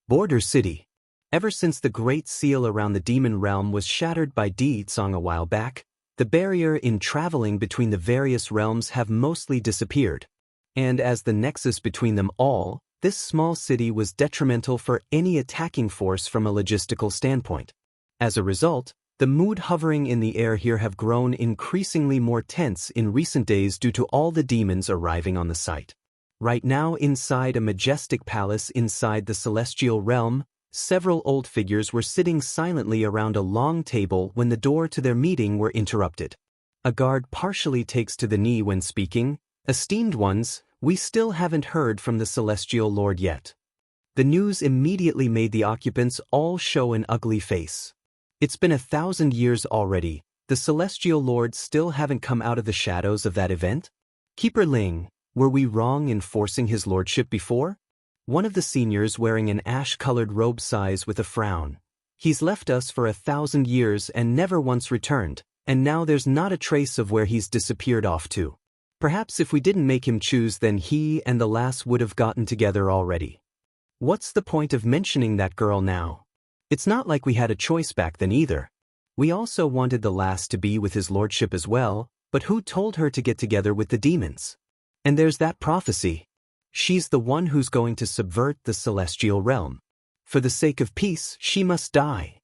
Border City. Ever since the Great Seal around the demon realm was shattered by Ditsong a while back, the barrier in traveling between the various realms have mostly disappeared. And as the nexus between them all, this small city was detrimental for any attacking force from a logistical standpoint. As a result, the mood hovering in the air here have grown increasingly more tense in recent days due to all the demons arriving on the site. Right now, inside a majestic palace inside the celestial realm, several old figures were sitting silently around a long table when the door to their meeting were interrupted. A guard partially takes to the knee when speaking. Esteemed ones, we still haven't heard from the celestial lord yet. The news immediately made the occupants all show an ugly face. It's been 1,000 years already. The celestial lords still haven't come out of the shadows of that event? Keeper Ling, were we wrong in forcing his lordship before? One of the seniors wearing an ash-colored robe sighs with a frown. He's left us for 1,000 years and never once returned, and now there's not a trace of where he's disappeared off to. Perhaps if we didn't make him choose, then he and the lass would have gotten together already. What's the point of mentioning that girl now? It's not like we had a choice back then either. We also wanted the lass to be with his lordship as well, but who told her to get together with the demons? And there's that prophecy. She's the one who's going to subvert the celestial realm. For the sake of peace, she must die.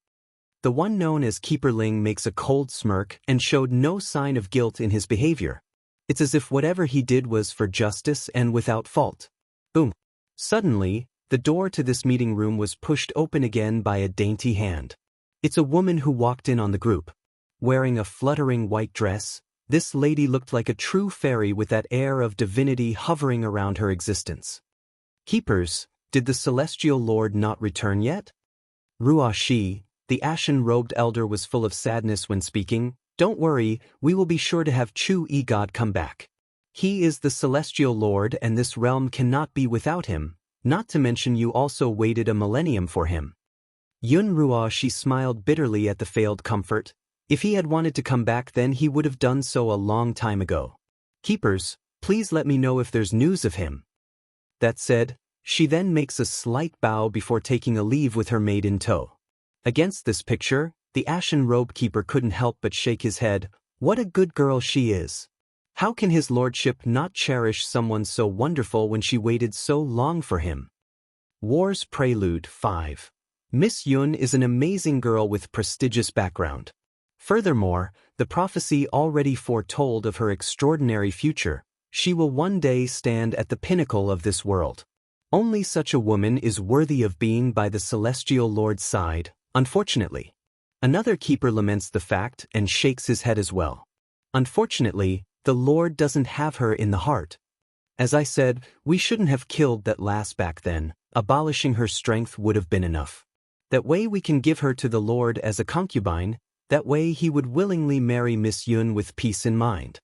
The one known as Keeper Ling makes a cold smirk and showed no sign of guilt in his behavior. It's as if whatever he did was for justice and without fault. Boom. Suddenly, the door to this meeting room was pushed open again by a dainty hand. It's a woman who walked in on the group. Wearing a fluttering white dress, this lady looked like a true fairy with that air of divinity hovering around her existence. Keepers, did the celestial lord not return yet? Ruo Shi, the ashen-robed elder, was full of sadness when speaking. Don't worry, we will be sure to have Chu Yi God come back. He is the celestial lord and this realm cannot be without him, not to mention you also waited a millennium for him. Yun Ruo Shi smiled bitterly at the failed comfort. If he had wanted to come back then he would have done so a long time ago. Keepers, please let me know if there's news of him. That said, she then makes a slight bow before taking a leave with her maid in tow. Against this picture, the ashen-robed keeper couldn't help but shake his head. What a good girl she is. How can his lordship not cherish someone so wonderful when she waited so long for him? War's Prelude 5. Miss Yun is an amazing girl with prestigious background. Furthermore, the prophecy already foretold of her extraordinary future. She will one day stand at the pinnacle of this world. Only such a woman is worthy of being by the celestial lord's side, unfortunately. Another keeper laments the fact and shakes his head as well. Unfortunately, the Lord doesn't have her in the heart. As I said, we shouldn't have killed that lass back then. Abolishing her strength would have been enough. That way we can give her to the Lord as a concubine. That way he would willingly marry Miss Yun with peace in mind.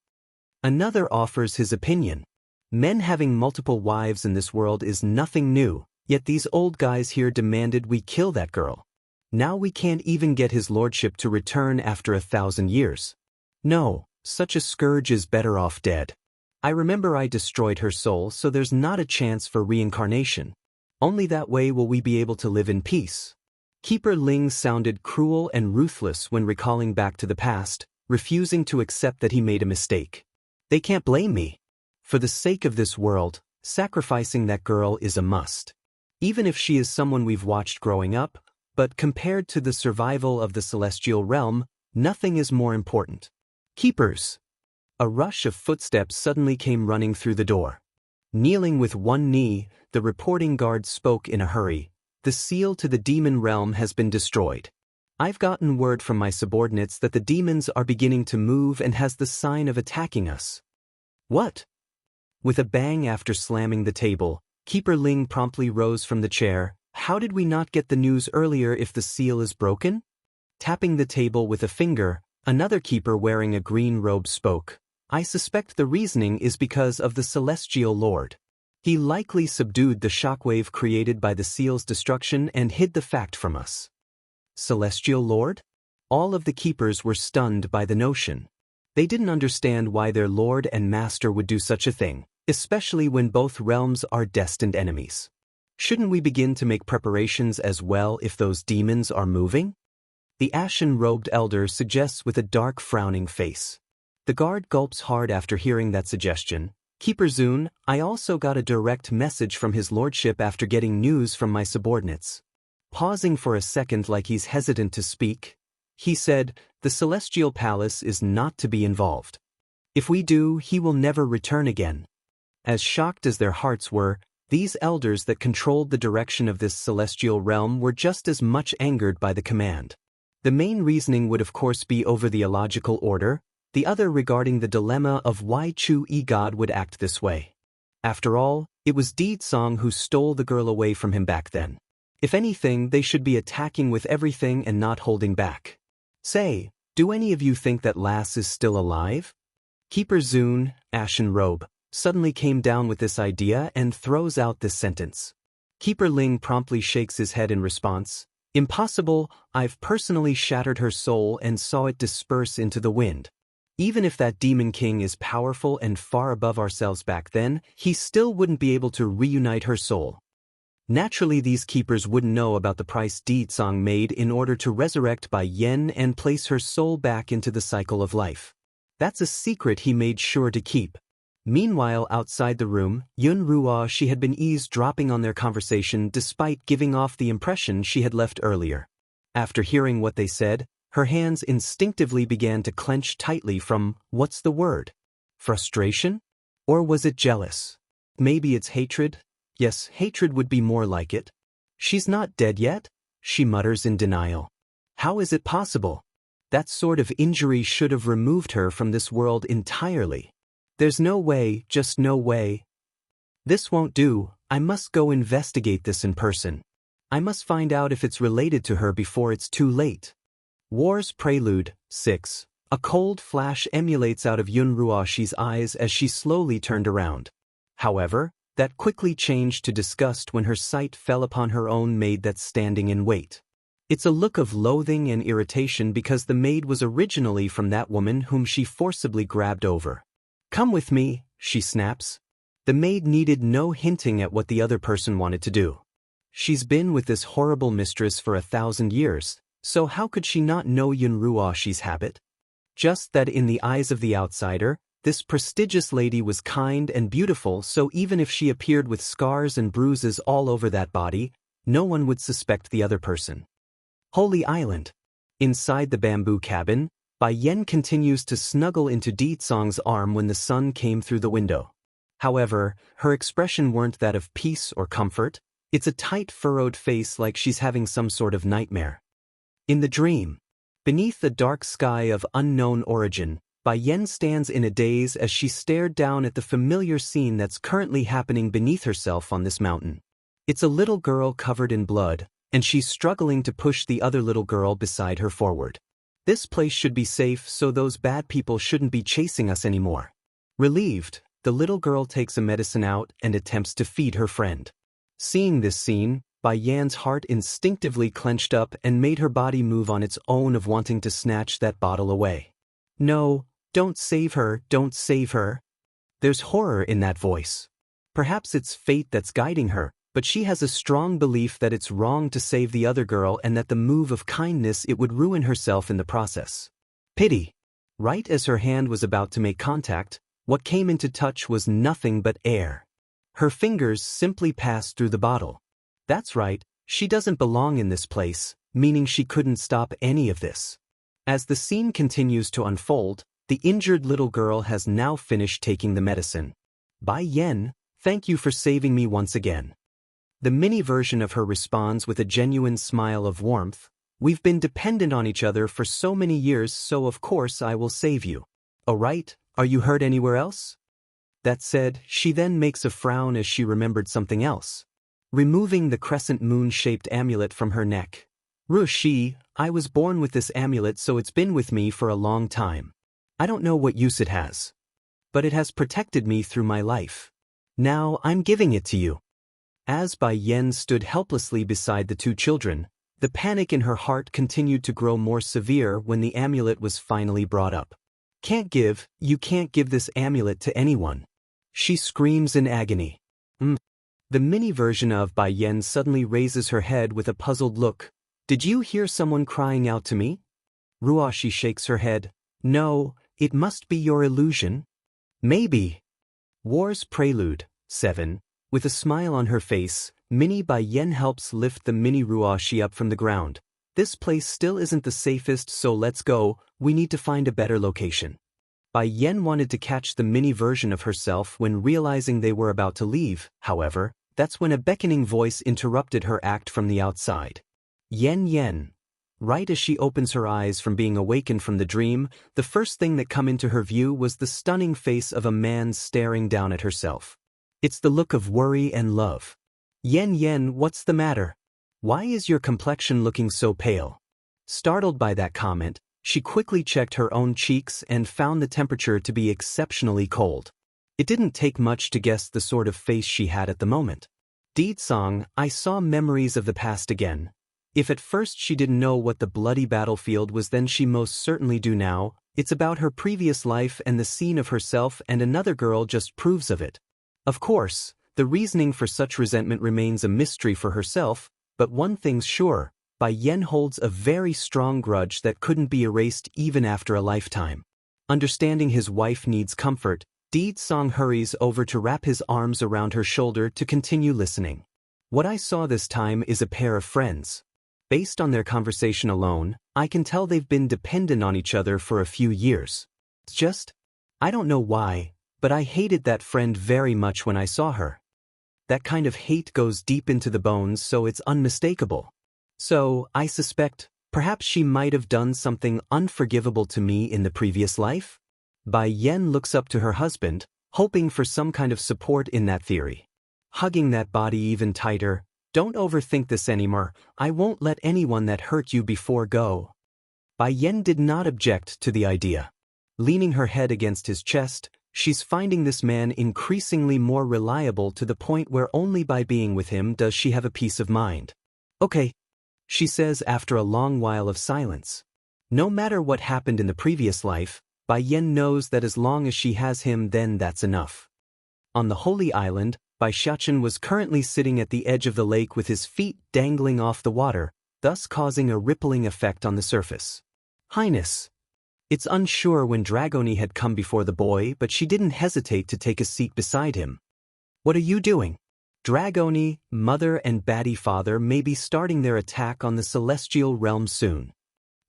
Another offers his opinion. Men having multiple wives in this world is nothing new, yet these old guys here demanded we kill that girl. Now we can't even get his lordship to return after 1,000 years. No, such a scourge is better off dead. I remember I destroyed her soul, so there's not a chance for reincarnation. Only that way will we be able to live in peace. Keeper Ling sounded cruel and ruthless when recalling back to the past, refusing to accept that he made a mistake. They can't blame me. For the sake of this world, sacrificing that girl is a must. Even if she is someone we've watched growing up, but compared to the survival of the celestial realm, nothing is more important. Keepers. A rush of footsteps suddenly came running through the door. Kneeling with one knee, the reporting guard spoke in a hurry. The seal to the demon realm has been destroyed. I've gotten word from my subordinates that the demons are beginning to move and has the sign of attacking us. What? With a bang after slamming the table, Keeper Ling promptly rose from the chair. How did we not get the news earlier if the seal is broken? Tapping the table with a finger, another keeper wearing a green robe spoke. I suspect the reasoning is because of the Celestial Lord. He likely subdued the shockwave created by the seal's destruction and hid the fact from us. Celestial Lord? All of the keepers were stunned by the notion. They didn't understand why their lord and master would do such a thing, especially when both realms are destined enemies. Shouldn't we begin to make preparations as well if those demons are moving? The ashen-robed elder suggests with a dark frowning face. The guard gulps hard after hearing that suggestion. Keeper Zun, I also got a direct message from his lordship after getting news from my subordinates. Pausing for a second like he's hesitant to speak, he said, the Celestial Palace is not to be involved. If we do, he will never return again. As shocked as their hearts were, these elders that controlled the direction of this celestial realm were just as much angered by the command. The main reasoning would of course be over the illogical order, the other regarding the dilemma of why Chu-Yi God would act this way. After all, it was Di Song who stole the girl away from him back then. If anything, they should be attacking with everything and not holding back. Say, do any of you think that lass is still alive? Keeper Zun, Ashen Robe, suddenly came down with this idea and throws out this sentence. Keeper Ling promptly shakes his head in response. Impossible, I've personally shattered her soul and saw it disperse into the wind. Even if that demon king is powerful and far above ourselves back then, he still wouldn't be able to reunite her soul. Naturally, these keepers wouldn't know about the price Di Song made in order to resurrect Bai Yen and place her soul back into the cycle of life. That's a secret he made sure to keep. Meanwhile, outside the room, Yun Ruo she had been eavesdropping on their conversation despite giving off the impression she had left earlier. After hearing what they said, her hands instinctively began to clench tightly from, what's the word? Frustration? Or was it jealous? Maybe it's hatred? Yes, hatred would be more like it. She's not dead yet? She mutters in denial. How is it possible? That sort of injury should have removed her from this world entirely. There's no way, just no way. This won't do, I must go investigate this in person. I must find out if it's related to her before it's too late. War's Prelude, 6. A cold flash emulates out of Yun Ruoshi's eyes as she slowly turned around. However, that quickly changed to disgust when her sight fell upon her own maid that's standing in wait. It's a look of loathing and irritation because the maid was originally from that woman whom she forcibly grabbed over. Come with me, she snaps. The maid needed no hinting at what the other person wanted to do. She's been with this horrible mistress for 1,000 years, so how could she not know Yun Ruoshi's habit? Just that in the eyes of the outsider, this prestigious lady was kind and beautiful, so even if she appeared with scars and bruises all over that body, no one would suspect the other person. Holy Island. Inside the bamboo cabin, Bai Yen continues to snuggle into Di Song's arm when the sun came through the window. However, her expression weren't that of peace or comfort, it's a tight furrowed face like she's having some sort of nightmare. In the dream, beneath the dark sky of unknown origin, Bai Yen stands in a daze as she stared down at the familiar scene that's currently happening beneath herself on this mountain. It's a little girl covered in blood, and she's struggling to push the other little girl beside her forward. This place should be safe, so those bad people shouldn't be chasing us anymore. Relieved, the little girl takes a medicine out and attempts to feed her friend. Seeing this scene, Bai Yan's heart instinctively clenched up and made her body move on its own of wanting to snatch that bottle away. No, don't save her, don't save her. There's horror in that voice. Perhaps it's fate that's guiding her, but she has a strong belief that it's wrong to save the other girl and that the move of kindness it would ruin herself in the process. Pity. Right as her hand was about to make contact, what came into touch was nothing but air. Her fingers simply passed through the bottle. That's right, she doesn't belong in this place, meaning she couldn't stop any of this. As the scene continues to unfold, the injured little girl has now finished taking the medicine. Bai Yen, thank you for saving me once again. The mini version of her responds with a genuine smile of warmth. We've been dependent on each other for so many years, so of course I will save you. Oh right, are you hurt anywhere else? That said, she then makes a frown as she remembered something else. Removing the crescent moon-shaped amulet from her neck. Rushi, I was born with this amulet, so it's been with me for a long time. I don't know what use it has, but it has protected me through my life. Now I'm giving it to you. As Bai Yen stood helplessly beside the two children, the panic in her heart continued to grow more severe when the amulet was finally brought up. You can't give this amulet to anyone. She screams in agony. The mini version of Bai Yen suddenly raises her head with a puzzled look. Did you hear someone crying out to me? Ruashi shakes her head. No, it must be your illusion. Maybe. War's Prelude, 7. With a smile on her face, Mini Bai Yen helps lift the mini Ruashi up from the ground. This place still isn't the safest, so let's go, we need to find a better location. Bai Yen wanted to catch the mini version of herself when realizing they were about to leave, however, that's when a beckoning voice interrupted her act from the outside. Yen. Right as she opens her eyes from being awakened from the dream, the first thing that come into her view was the stunning face of a man staring down at herself. It's the look of worry and love. Yen, what's the matter? Why is your complexion looking so pale? Startled by that comment, she quickly checked her own cheeks and found the temperature to be exceptionally cold. It didn't take much to guess the sort of face she had at the moment. Deedsong, I saw memories of the past again. If at first she didn't know what the bloody battlefield was, then she most certainly do now. It's about her previous life, and the scene of herself and another girl just proves of it. Of course, the reasoning for such resentment remains a mystery for herself, but one thing's sure, Bai Yen holds a very strong grudge that couldn't be erased even after a lifetime. Understanding his wife needs comfort, Deedsong hurries over to wrap his arms around her shoulder to continue listening. What I saw this time is a pair of friends. Based on their conversation alone, I can tell they've been dependent on each other for a few years. It's just, I don't know why, but I hated that friend very much when I saw her. That kind of hate goes deep into the bones, so it's unmistakable. So, I suspect, perhaps she might have done something unforgivable to me in the previous life? Bai Yen looks up to her husband, hoping for some kind of support in that theory. Hugging that body even tighter. Don't overthink this anymore, I won't let anyone that hurt you before go. Bai Yen did not object to the idea. Leaning her head against his chest, she's finding this man increasingly more reliable to the point where only by being with him does she have a peace of mind. Okay, she says after a long while of silence. No matter what happened in the previous life, Bai Yen knows that as long as she has him, then that's enough. On the Holy Island, Bai Xiachen was currently sitting at the edge of the lake with his feet dangling off the water, thus causing a rippling effect on the surface. Highness. It's unsure when Dragoni had come before the boy, but she didn't hesitate to take a seat beside him. What are you doing? Dragoni, Mother and Batty Father may be starting their attack on the celestial realm soon.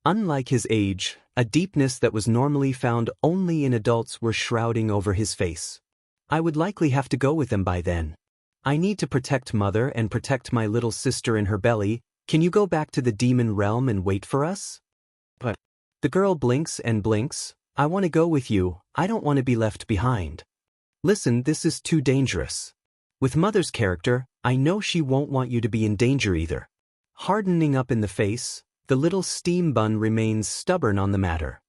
Unlike his age, a deepness that was normally found only in adults were shrouding over his face. I would likely have to go with them by then. I need to protect Mother and protect my little sister in her belly. Can you go back to the demon realm and wait for us? But the girl blinks and blinks. I want to go with you, I don't want to be left behind. Listen, this is too dangerous. With Mother's character, I know she won't want you to be in danger either. Hardening up in the face, the little steam bun remains stubborn on the matter.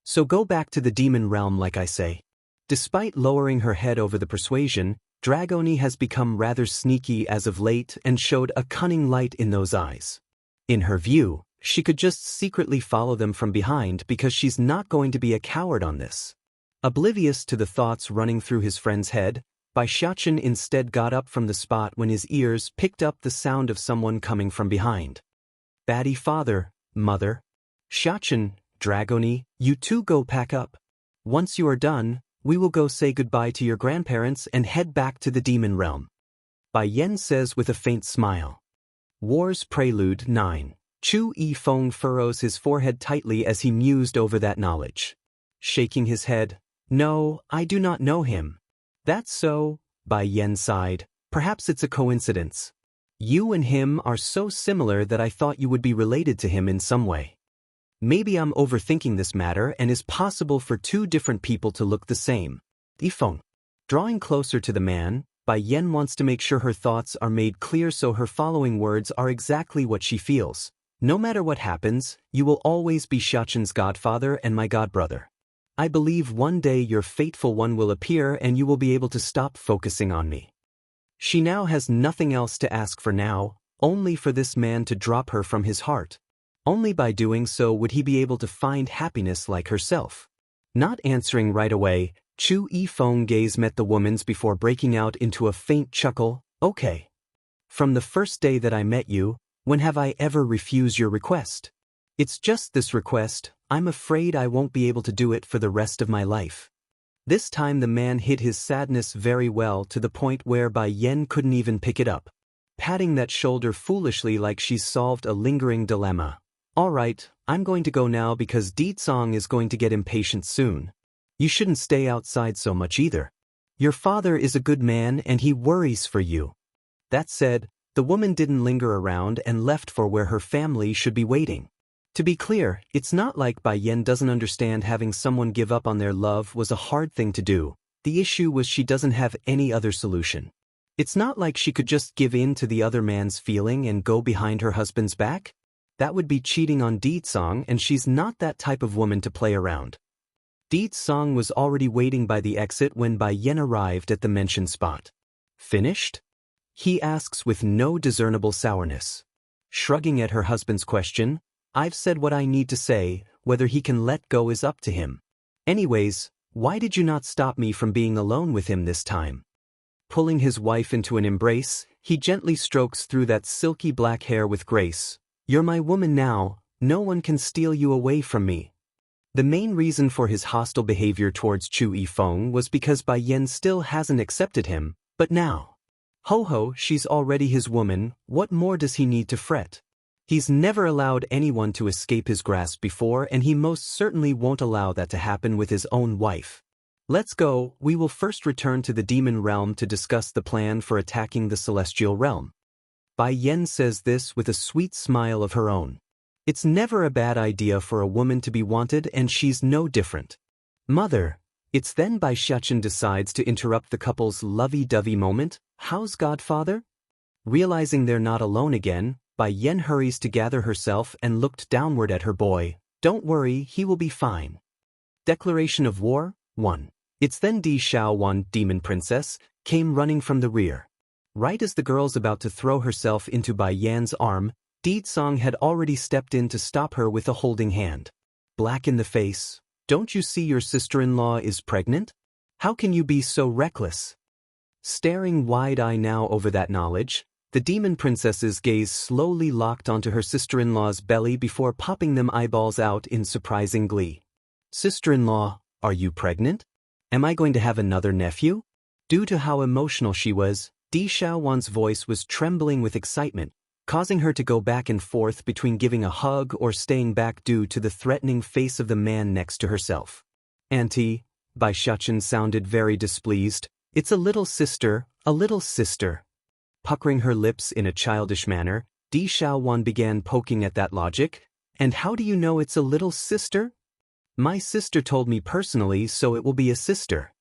So go back to the demon realm like I say. Despite lowering her head over the persuasion, Dragoni has become rather sneaky as of late and showed a cunning light in those eyes. In her view, she could just secretly follow them from behind because she's not going to be a coward on this. Oblivious to the thoughts running through his friend's head, Bai Xiachen instead got up from the spot when his ears picked up the sound of someone coming from behind. Batty Father, Mother. Xiachen, Dragoni, you two go pack up. Once you are done, we will go say goodbye to your grandparents and head back to the demon realm. Bai Yen says with a faint smile. War's Prelude 9. Chu Yifeng furrows his forehead tightly as he mused over that knowledge. Shaking his head. No, I do not know him. That's so, Bai Yen sighed. Perhaps it's a coincidence. You and him are so similar that I thought you would be related to him in some way. Maybe I'm overthinking this matter and it's possible for two different people to look the same. Yifeng. Drawing closer to the man, Bai Yan wants to make sure her thoughts are made clear, so her following words are exactly what she feels. No matter what happens, you will always be Xiaoqin's godfather and my godbrother. I believe one day your fateful one will appear and you will be able to stop focusing on me. She now has nothing else to ask for now, only for this man to drop her from his heart. Only by doing so would he be able to find happiness like herself. Not answering right away, Chu Yifeng's gaze met the woman's before breaking out into a faint chuckle. Okay. From the first day that I met you, when have I ever refused your request? It's just this request, I'm afraid I won't be able to do it for the rest of my life. This time the man hid his sadness very well, to the point where Bai Yan couldn't even pick it up, patting that shoulder foolishly like she's solved a lingering dilemma. Alright, I'm going to go now because Ditsong is going to get impatient soon. You shouldn't stay outside so much either. Your father is a good man and he worries for you. That said, the woman didn't linger around and left for where her family should be waiting. To be clear, it's not like Bai Yan doesn't understand having someone give up on their love was a hard thing to do. The issue was she doesn't have any other solution. It's not like she could just give in to the other man's feeling and go behind her husband's back. That would be cheating on Ditsong, and she's not that type of woman to play around. Ditsong was already waiting by the exit when Bai Yan arrived at the mentioned spot. Finished? He asks with no discernible sourness. Shrugging at her husband's question, I've said what I need to say, whether he can let go is up to him. Anyways, why did you not stop me from being alone with him this time? Pulling his wife into an embrace, he gently strokes through that silky black hair with grace. You're my woman now, no one can steal you away from me. The main reason for his hostile behavior towards Chu Yifeng was because Bai Yan still hasn't accepted him, but now. Ho, she's already his woman, what more does he need to fret? He's never allowed anyone to escape his grasp before, and he most certainly won't allow that to happen with his own wife. Let's go, we will first return to the demon realm to discuss the plan for attacking the celestial realm. Bai Yan says this with a sweet smile of her own. It's never a bad idea for a woman to be wanted, and she's no different. Mother, it's then Bai Xiaoqin decides to interrupt the couple's lovey-dovey moment. How's godfather? Realizing they're not alone again, Bai Yan hurries to gather herself and looked downward at her boy. Don't worry, he will be fine. Declaration of War 1. It's then Di Xiaowan, demon princess, came running from the rear. Right as the girl's about to throw herself into Bai Yan's arm, Ditsong had already stepped in to stop her with a holding hand. Black in the face, don't you see your sister-in-law is pregnant? How can you be so reckless? Staring wide-eyed now over that knowledge, the demon princess's gaze slowly locked onto her sister-in-law's belly before popping them eyeballs out in surprising glee. Sister-in-law, are you pregnant? Am I going to have another nephew? Due to how emotional she was, Di Xiaowan's voice was trembling with excitement, causing her to go back and forth between giving a hug or staying back due to the threatening face of the man next to herself. Auntie, Bai Xiaoqin sounded very displeased. It's a little sister, a little sister. Puckering her lips in a childish manner, Di Xiaowan began poking at that logic. And how do you know it's a little sister? My sister told me personally, so it will be a sister.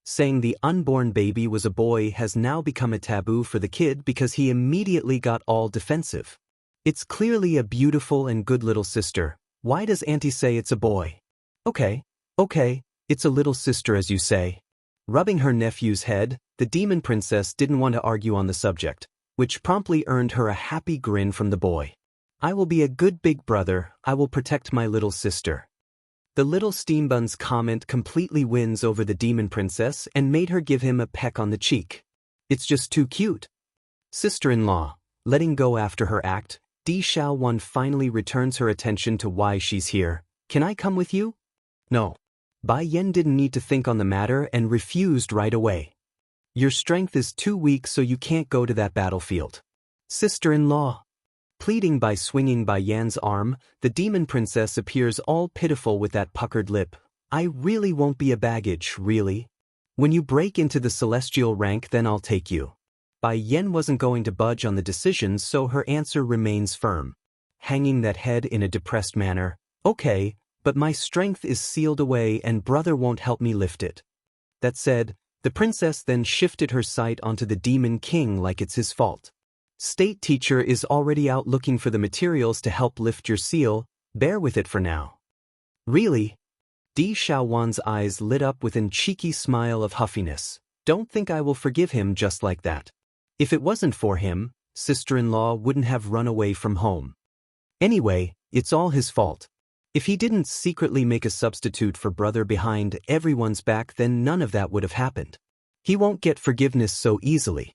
Saying the unborn baby was a boy has now become a taboo for the kid because he immediately got all defensive. It's clearly a beautiful and good little sister. Why does Auntie say it's a boy? Okay, it's a little sister as you say. Rubbing her nephew's head, the demon princess didn't want to argue on the subject, which promptly earned her a happy grin from the boy. I will be a good big brother, I will protect my little sister. The little steambun's comment completely wins over the demon princess and made her give him a peck on the cheek. It's just too cute. Sister-in-law, letting go after her act, Di Xiaowan finally returns her attention to why she's here. Can I come with you? No. Bai Yan didn't need to think on the matter and refused right away. Your strength is too weak, so you can't go to that battlefield. Sister-in-law. Pleading by swinging Bai Yan's arm, the demon princess appears all pitiful with that puckered lip. I really won't be a baggage, really. When you break into the celestial rank, then I'll take you. Bai Yan wasn't going to budge on the decision, so her answer remains firm. Hanging that head in a depressed manner. Okay, but my strength is sealed away and brother won't help me lift it. That said, The princess then shifted her sight onto the demon king like it's his fault. State teacher is already out looking for the materials to help lift your seal, bear with it for now. Really? Di Xiaowan's eyes lit up with a cheeky smile of huffiness. Don't think I will forgive him just like that. If it wasn't for him, sister-in-law wouldn't have run away from home. Anyway, it's all his fault. If he didn't secretly make a substitute for brother behind everyone's back, then none of that would have happened. He won't get forgiveness so easily.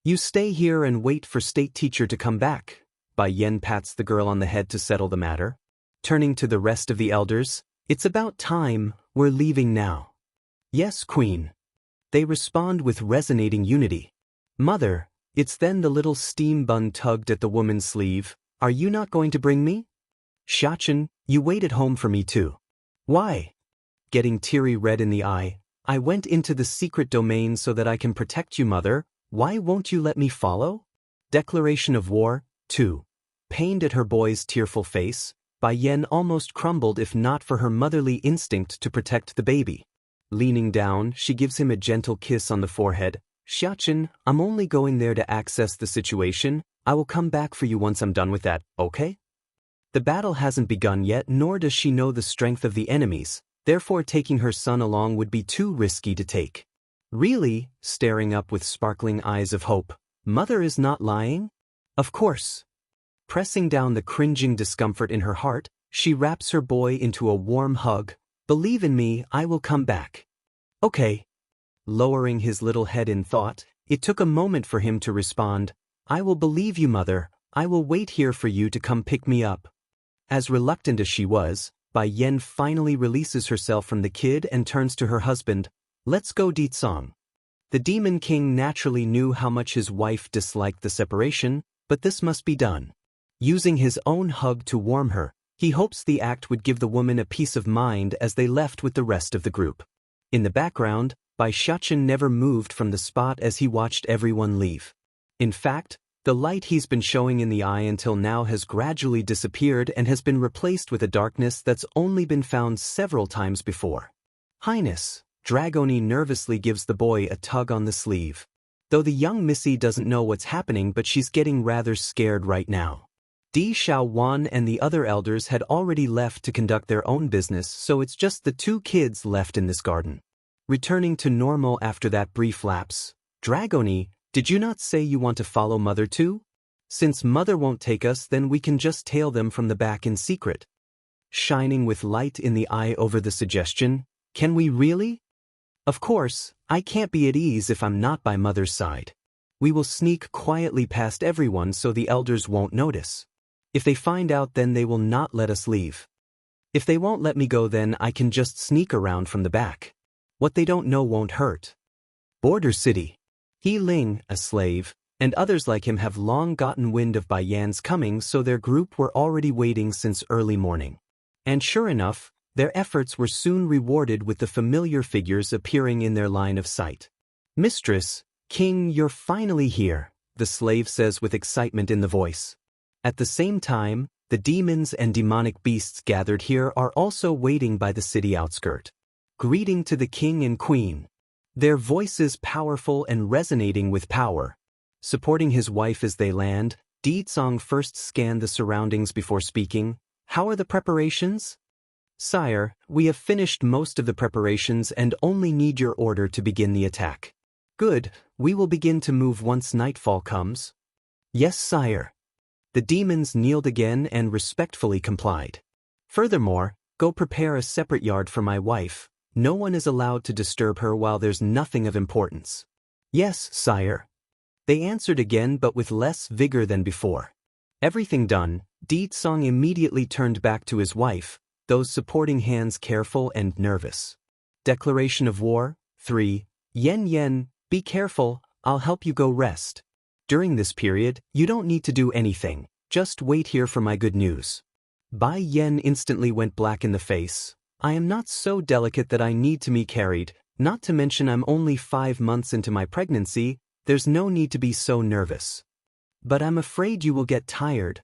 You stay here and wait for state teacher to come back. Bai Yan pats the girl on the head to settle the matter. Turning to the rest of the elders, it's about time, we're leaving now. Yes, Queen. They respond with resonating unity. Mother, it's then the little steam bun tugged at the woman's sleeve. Are you not going to bring me? Xianxia, you wait at home for me too. Why? Getting teary red in the eye, I went into the secret domain so that I can protect you, mother. Why won't you let me follow? Declaration of war, 2. Pained at her boy's tearful face, Bai Yan almost crumbled if not for her motherly instinct to protect the baby. Leaning down, she gives him a gentle kiss on the forehead. Xianxia, I'm only going there to access the situation. I will come back for you once I'm done with that, okay? The battle hasn't begun yet, nor does she know the strength of the enemies, therefore taking her son along would be too risky to take. Really? Staring up with sparkling eyes of hope. Mother is not lying? Of course. Pressing down the cringing discomfort in her heart, she wraps her boy into a warm hug. Believe in me, I will come back. Okay. Lowering his little head in thought, it took a moment for him to respond. I will believe you, mother. I will wait here for you to come pick me up. As reluctant as she was, Bai Yan finally releases herself from the kid and turns to her husband. Let's go, Ditsong. The Demon King naturally knew how much his wife disliked the separation, but this must be done. Using his own hug to warm her, he hopes the act would give the woman a peace of mind as they left with the rest of the group. In the background, Bai Xianxia never moved from the spot as he watched everyone leave. In fact, the light he's been showing in the eye until now has gradually disappeared and has been replaced with a darkness that's only been found several times before. Highness, Dragoni nervously gives the boy a tug on the sleeve. Though the young Missy doesn't know what's happening, but she's getting rather scared right now. Di Xiaowan and the other elders had already left to conduct their own business, so it's just the 2 kids left in this garden. Returning to normal after that brief lapse, Dragoni, did you not say you want to follow Mother too? Since Mother won't take us, then we can just tail them from the back in secret. Shining with light in the eye over the suggestion, can we really? Of course, I can't be at ease if I'm not by Mother's side. We will sneak quietly past everyone so the elders won't notice. If they find out, then they will not let us leave. If they won't let me go, then I can just sneak around from the back. What they don't know won't hurt. Border City. He Ling, a slave, and others like him have long gotten wind of Bai Yan's coming, so their group were already waiting since early morning. And sure enough, their efforts were soon rewarded with the familiar figures appearing in their line of sight. Mistress, King, you're finally here, the slave says with excitement in the voice. At the same time, the demons and demonic beasts gathered here are also waiting by the city outskirt. Greeting to the king and queen. Their voices powerful and resonating with power. Supporting his wife as they land, Di Tsong first scanned the surroundings before speaking. How are the preparations? Sire, we have finished most of the preparations and only need your order to begin the attack. Good, we will begin to move once nightfall comes. Yes, sire. The demons kneeled again and respectfully complied. Furthermore, go prepare a separate yard for my wife. No one is allowed to disturb her while there's nothing of importance. Yes, sire. They answered again, but with less vigor than before. Everything done, Di Tsong immediately turned back to his wife, those supporting hands careful and nervous. Declaration of war, 3. Yen, be careful, I'll help you go rest. During this period, you don't need to do anything, just wait here for my good news. Bai Yan instantly went black in the face. I am not so delicate that I need to be carried, not to mention I'm only 5 months into my pregnancy, there's no need to be so nervous. But I'm afraid you will get tired.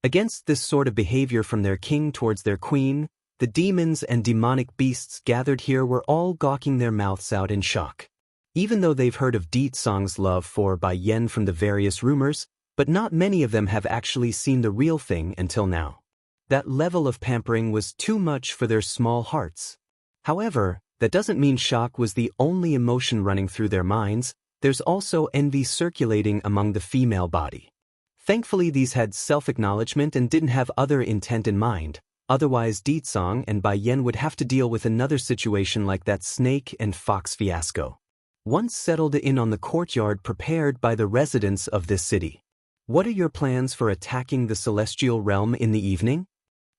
Against this sort of behavior from their king towards their queen, the demons and demonic beasts gathered here were all gawking their mouths out in shock. Even though they've heard of Di Tsong's love for Bai Yan from the various rumors, but not many of them have actually seen the real thing until now. That level of pampering was too much for their small hearts. However, that doesn't mean shock was the only emotion running through their minds. There's also envy circulating among the female body. Thankfully, these had self-acknowledgement and didn't have other intent in mind. Otherwise, Di Tsong and Bai Yan would have to deal with another situation like that snake and fox fiasco. Once settled in on the courtyard prepared by the residents of this city. What are your plans for attacking the celestial realm in the evening?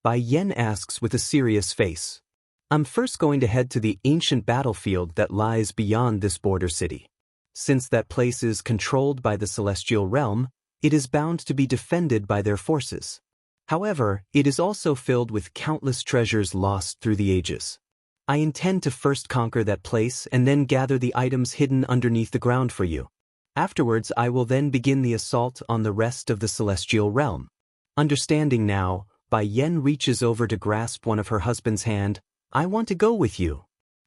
Bai Yan asks with a serious face. I'm first going to head to the ancient battlefield that lies beyond this border city. Since that place is controlled by the celestial realm, it is bound to be defended by their forces. However, it is also filled with countless treasures lost through the ages. I intend to first conquer that place and then gather the items hidden underneath the ground for you. Afterwards, I will then begin the assault on the rest of the celestial realm. Understanding now, Bai Yan reaches over to grasp one of her husband's hand. I want to go with you.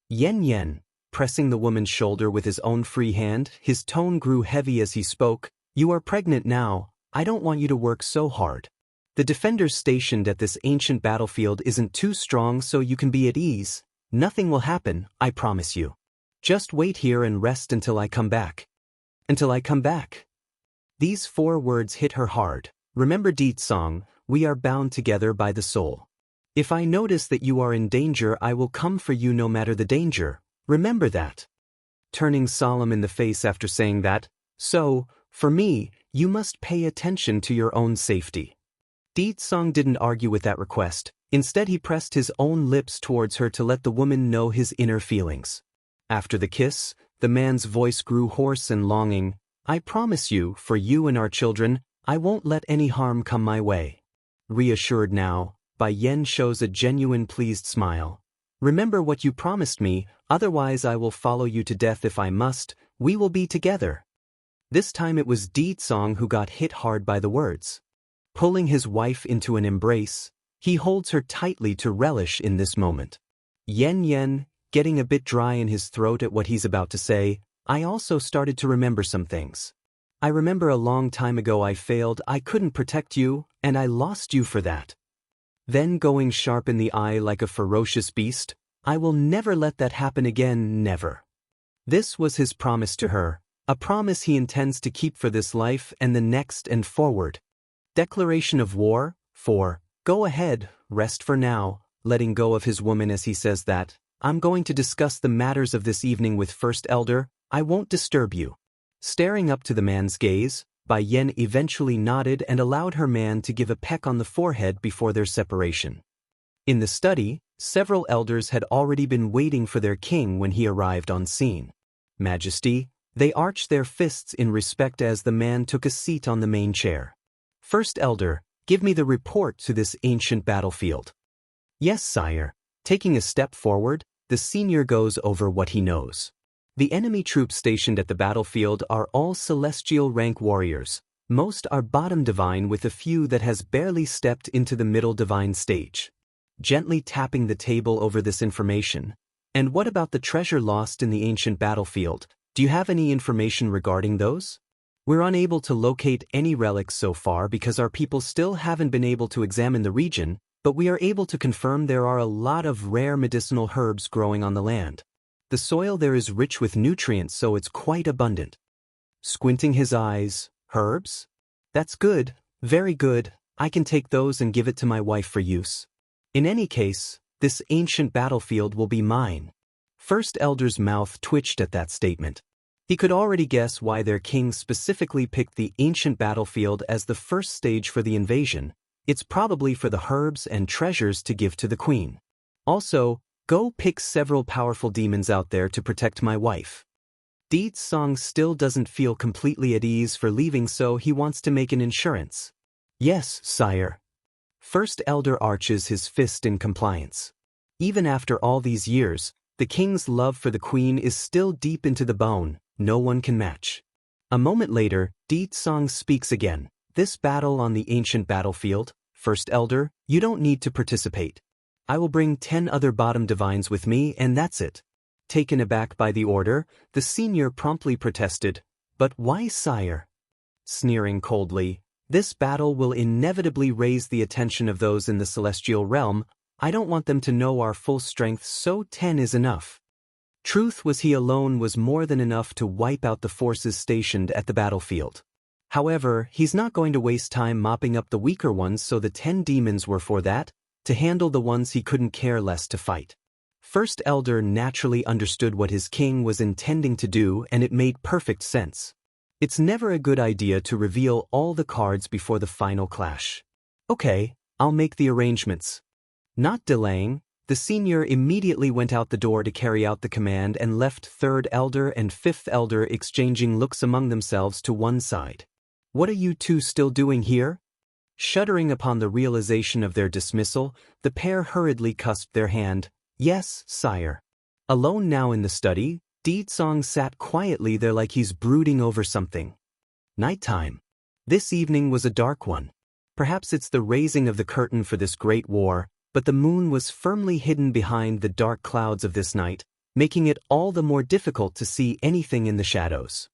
Yen, pressing the woman's shoulder with his own free hand, his tone grew heavy as he spoke. You are pregnant now. I don't want you to work so hard. The defenders stationed at this ancient battlefield isn't too strong, so you can be at ease. Nothing will happen, I promise you. Just wait here and rest until I come back. Until I come back. These 4 words hit her hard. Remember, Di Tsong, we are bound together by the soul. If I notice that you are in danger, I will come for you no matter the danger. Remember that. Turning solemn in the face after saying that, so, for me, you must pay attention to your own safety. Di Tsong didn't argue with that request. Instead, he pressed his own lips towards her to let the woman know his inner feelings. After the kiss, the man's voice grew hoarse and longing. I promise you, for you and our children, I won't let any harm come my way. Reassured now, Bai Yan shows a genuine pleased smile. Remember what you promised me, otherwise I will follow you to death if I must. We will be together. This time it was Di Tsong who got hit hard by the words. Pulling his wife into an embrace, he holds her tightly to relish in this moment. Yen, getting a bit dry in his throat at what he's about to say, I also started to remember some things. I remember a long time ago I failed, I couldn't protect you, and I lost you for that. Then going sharp in the eye like a ferocious beast, I will never let that happen again, never. This was his promise to her, a promise he intends to keep for this life and the next and forward. Declaration of war, 4. Go ahead, rest for now, letting go of his woman as he says that. I'm going to discuss the matters of this evening with First Elder, I won't disturb you. Staring up to the man's gaze, Bai Yan eventually nodded and allowed her man to give a peck on the forehead before their separation. In the study, several elders had already been waiting for their king when he arrived on scene. Majesty, they arched their fists in respect as the man took a seat on the main chair. First Elder, give me the report to this ancient battlefield. Yes, sire. Taking a step forward, the senior goes over what he knows. The enemy troops stationed at the battlefield are all celestial rank warriors. Most are bottom divine with a few that has barely stepped into the middle divine stage. Gently tapping the table over this information. And what about the treasure lost in the ancient battlefield? Do you have any information regarding those? We're unable to locate any relics so far because our people still haven't been able to examine the region, but we are able to confirm there are a lot of rare medicinal herbs growing on the land. The soil there is rich with nutrients, so it's quite abundant. Squinting his eyes, herbs? That's good, very good. I can take those and give it to my wife for use. In any case, this ancient battlefield will be mine. First Elder's mouth twitched at that statement. He could already guess why their king specifically picked the ancient battlefield as the first stage for the invasion. It's probably for the herbs and treasures to give to the queen. Also, go pick several powerful demons out there to protect my wife. Di Tsong still doesn't feel completely at ease for leaving, so he wants to make an insurance. Yes, sire. First Elder arches his fist in compliance. Even after all these years, the king's love for the queen is still deep into the bone. No one can match. A moment later, Di Tsong speaks again. This battle on the ancient battlefield, First Elder, you don't need to participate. I will bring 10 other bottom divines with me and that's it. Taken aback by the order, the senior promptly protested, "But why, sire?" Sneering coldly, "This battle will inevitably raise the attention of those in the celestial realm. I don't want them to know our full strength, so 10 is enough." Truth was he alone was more than enough to wipe out the forces stationed at the battlefield. However, he's not going to waste time mopping up the weaker ones, so the 10 demons were for that, to handle the ones he couldn't care less to fight. First Elder naturally understood what his king was intending to do, and it made perfect sense. It's never a good idea to reveal all the cards before the final clash. "Okay, I'll make the arrangements." Not delaying, the senior immediately went out the door to carry out the command and left Third Elder and Fifth Elder exchanging looks among themselves to one side. "What are you two still doing here?" Shuddering upon the realization of their dismissal, the pair hurriedly cusped their hand. "Yes, sire." Alone now in the study, Deedsong sat quietly there like he's brooding over something. Nighttime. This evening was a dark one. Perhaps it's the raising of the curtain for this great war, but the moon was firmly hidden behind the dark clouds of this night, making it all the more difficult to see anything in the shadows.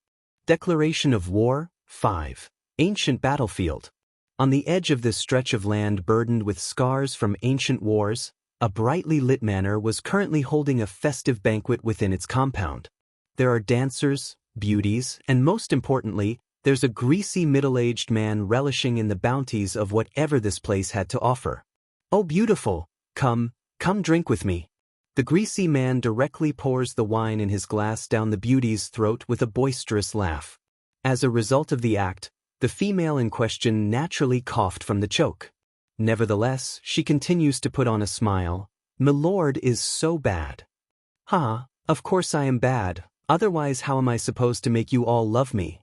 Declaration of War, 5. Ancient Battlefield. On the edge of this stretch of land burdened with scars from ancient wars, a brightly lit manor was currently holding a festive banquet within its compound. There are dancers, beauties, and most importantly, there's a greasy middle-aged man relishing in the bounties of whatever this place had to offer. "Oh beautiful, come drink with me." The greasy man directly pours the wine in his glass down the beauty's throat with a boisterous laugh. As a result of the act, the female in question naturally coughed from the choke. Nevertheless, she continues to put on a smile. "Milord is so bad." "Ha, of course I am bad, otherwise how am I supposed to make you all love me?"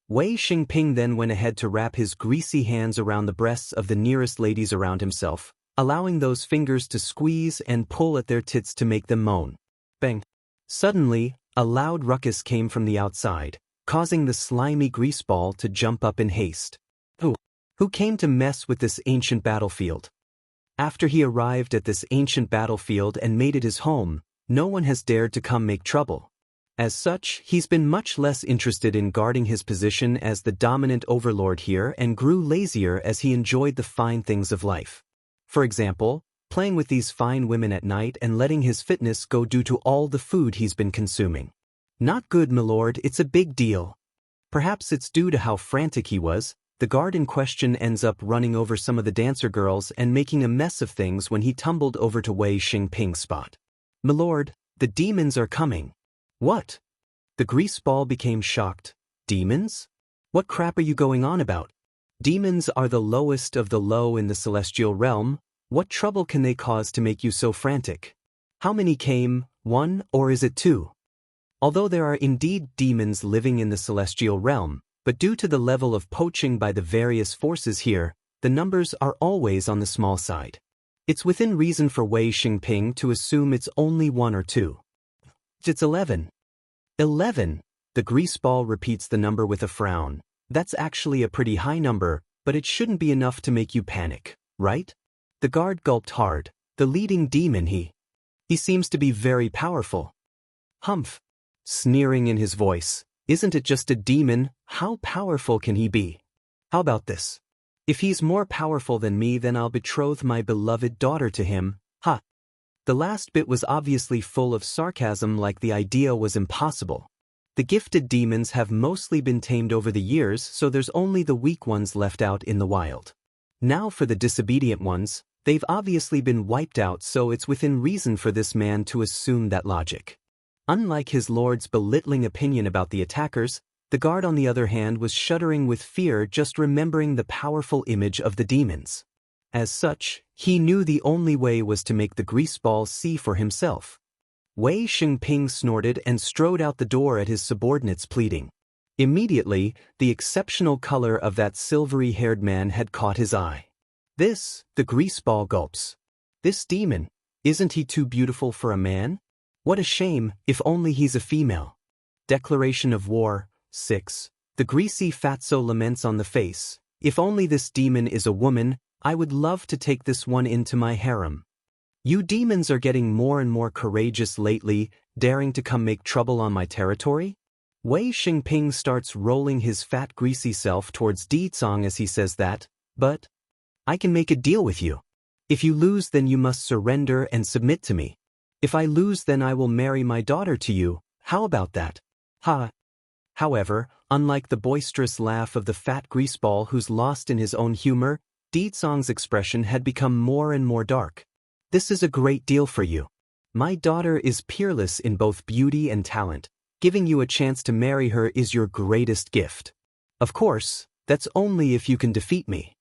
Wei Xingping then went ahead to wrap his greasy hands around the breasts of the nearest ladies around himself, allowing those fingers to squeeze and pull at their tits to make them moan. Bang! Suddenly, a loud ruckus came from the outside, causing the slimy greaseball to jump up in haste. Who came to mess with this ancient battlefield? After he arrived at this ancient battlefield and made it his home, no one has dared to come make trouble. As such, he's been much less interested in guarding his position as the dominant overlord here and grew lazier as he enjoyed the fine things of life. For example, playing with these fine women at night and letting his fitness go due to all the food he's been consuming. Not good, milord, it's a big deal. Perhaps it's due to how frantic he was. The guard in question ends up running over some of the dancer girls and making a mess of things when he tumbled over to Wei Xingping's spot. "Milord, the demons are coming." "What?" The greaseball became shocked. "Demons? What crap are you going on about? Demons are the lowest of the low in the celestial realm. What trouble can they cause to make you so frantic? How many came, 1 or is it 2? Although there are indeed demons living in the celestial realm, but due to the level of poaching by the various forces here, the numbers are always on the small side. It's within reason for Wei Xingping to assume it's only 1 or 2. It's 11. 11. The greaseball repeats the number with a frown. That's actually a pretty high number, but it shouldn't be enough to make you panic, right? The guard gulped hard. The leading demon he seems to be very powerful. Humph. Sneering in his voice. Isn't it just a demon? How powerful can he be? How about this? If he's more powerful than me, then I'll betroth my beloved daughter to him. Ha! The last bit was obviously full of sarcasm, like the idea was impossible. The gifted demons have mostly been tamed over the years, so there's only the weak ones left out in the wild. Now for the disobedient ones, they've obviously been wiped out, so it's within reason for this man to assume that logic. Unlike his lord's belittling opinion about the attackers, the guard on the other hand was shuddering with fear just remembering the powerful image of the demons. As such, he knew the only way was to make the greaseball see for himself. Wei Xingping snorted and strode out the door at his subordinates pleading. Immediately, the exceptional color of that silvery-haired man had caught his eye. "This," the greaseball gulps. "This demon, isn't he too beautiful for a man? What a shame, if only he's a female." Declaration of War, 6. The greasy fatso laments on the face. "If only this demon is a woman, I would love to take this one into my harem." You demons are getting more and more courageous lately, daring to come make trouble on my territory? Wei Xingping starts rolling his fat greasy self towards Dicong as he says that, but I can make a deal with you. If you lose, then you must surrender and submit to me. If I lose, then I will marry my daughter to you. How about that? Ha! However, unlike the boisterous laugh of the fat greaseball who's lost in his own humor, Dicong's expression had become more and more dark. This is a great deal for you. My daughter is peerless in both beauty and talent. Giving you a chance to marry her is your greatest gift. Of course, that's only if you can defeat me.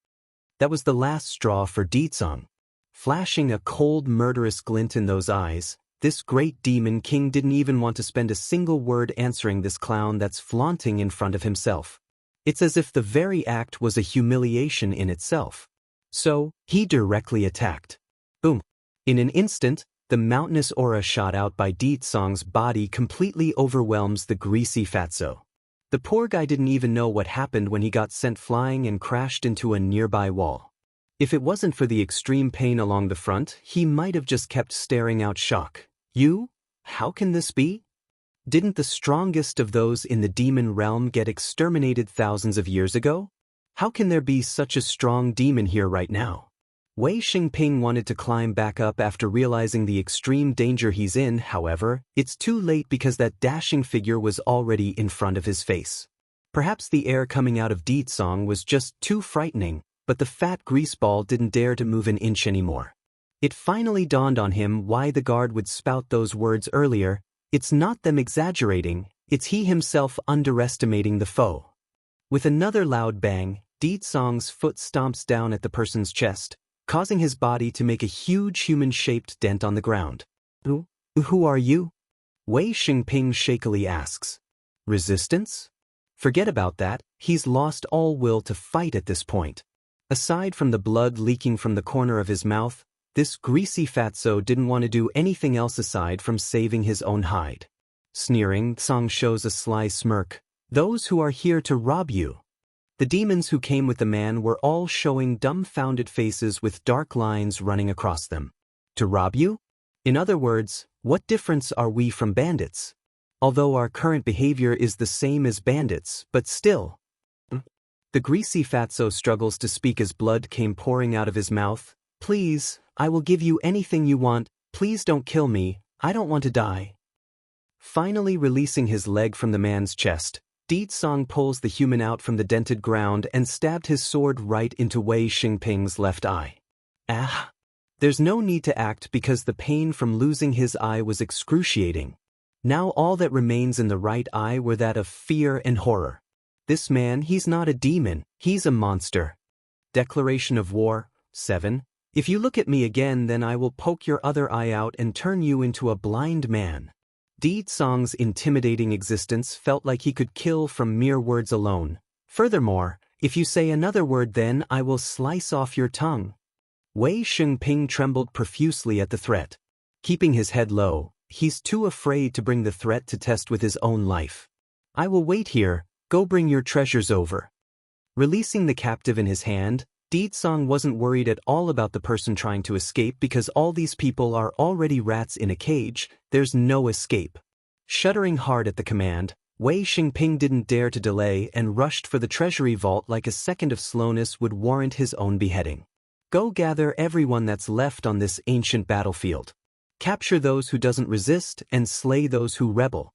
That was the last straw for Dicong. Flashing a cold, murderous glint in those eyes, this great demon king didn't even want to spend a single word answering this clown that's flaunting in front of himself. It's as if the very act was a humiliation in itself. So, he directly attacked. Boom. In an instant, the mountainous aura shot out by Dicong's body completely overwhelms the greasy fatso. The poor guy didn't even know what happened when he got sent flying and crashed into a nearby wall. If it wasn't for the extreme pain along the front, he might have just kept staring out shock. You? How can this be? Didn't the strongest of those in the demon realm get exterminated thousands of years ago? How can there be such a strong demon here right now? Wei Xingping wanted to climb back up after realizing the extreme danger he's in. However, it's too late because that dashing figure was already in front of his face. Perhaps the air coming out of Dicong was just too frightening, but the fat greaseball didn't dare to move an inch anymore. It finally dawned on him why the guard would spout those words earlier. It's not them exaggerating, it's he himself underestimating the foe. With another loud bang, Dicong's foot stomps down at the person's chest, causing his body to make a huge human-shaped dent on the ground. Who are you? Wei Xingping shakily asks. Resistance? Forget about that, he's lost all will to fight at this point. Aside from the blood leaking from the corner of his mouth, this greasy fatso didn't want to do anything else aside from saving his own hide. Sneering, Song shows a sly smirk. Those who are here to rob you. The demons who came with the man were all showing dumbfounded faces with dark lines running across them. To rob you? In other words, what difference are we from bandits? Although our current behavior is the same as bandits, but still. The greasy fatso struggles to speak as blood came pouring out of his mouth. Please, I will give you anything you want, please don't kill me, I don't want to die. Finally releasing his leg from the man's chest, Dicong pulls the human out from the dented ground and stabbed his sword right into Wei Xingping's left eye. Ah! There's no need to act because the pain from losing his eye was excruciating. Now all that remains in the right eye were that of fear and horror. This man, he's not a demon, he's a monster. Declaration of War, 7. If you look at me again, then I will poke your other eye out and turn you into a blind man. Dicong's intimidating existence felt like he could kill from mere words alone. Furthermore, if you say another word, then I will slice off your tongue. Wei Xingping trembled profusely at the threat. Keeping his head low, he's too afraid to bring the threat to test with his own life. I will wait here, go bring your treasures over. Releasing the captive in his hand, Dicong wasn't worried at all about the person trying to escape because all these people are already rats in a cage, there's no escape. Shuddering hard at the command, Wei Xingping didn't dare to delay and rushed for the treasury vault like a second of slowness would warrant his own beheading. Go gather everyone that's left on this ancient battlefield. Capture those who doesn't resist and slay those who rebel.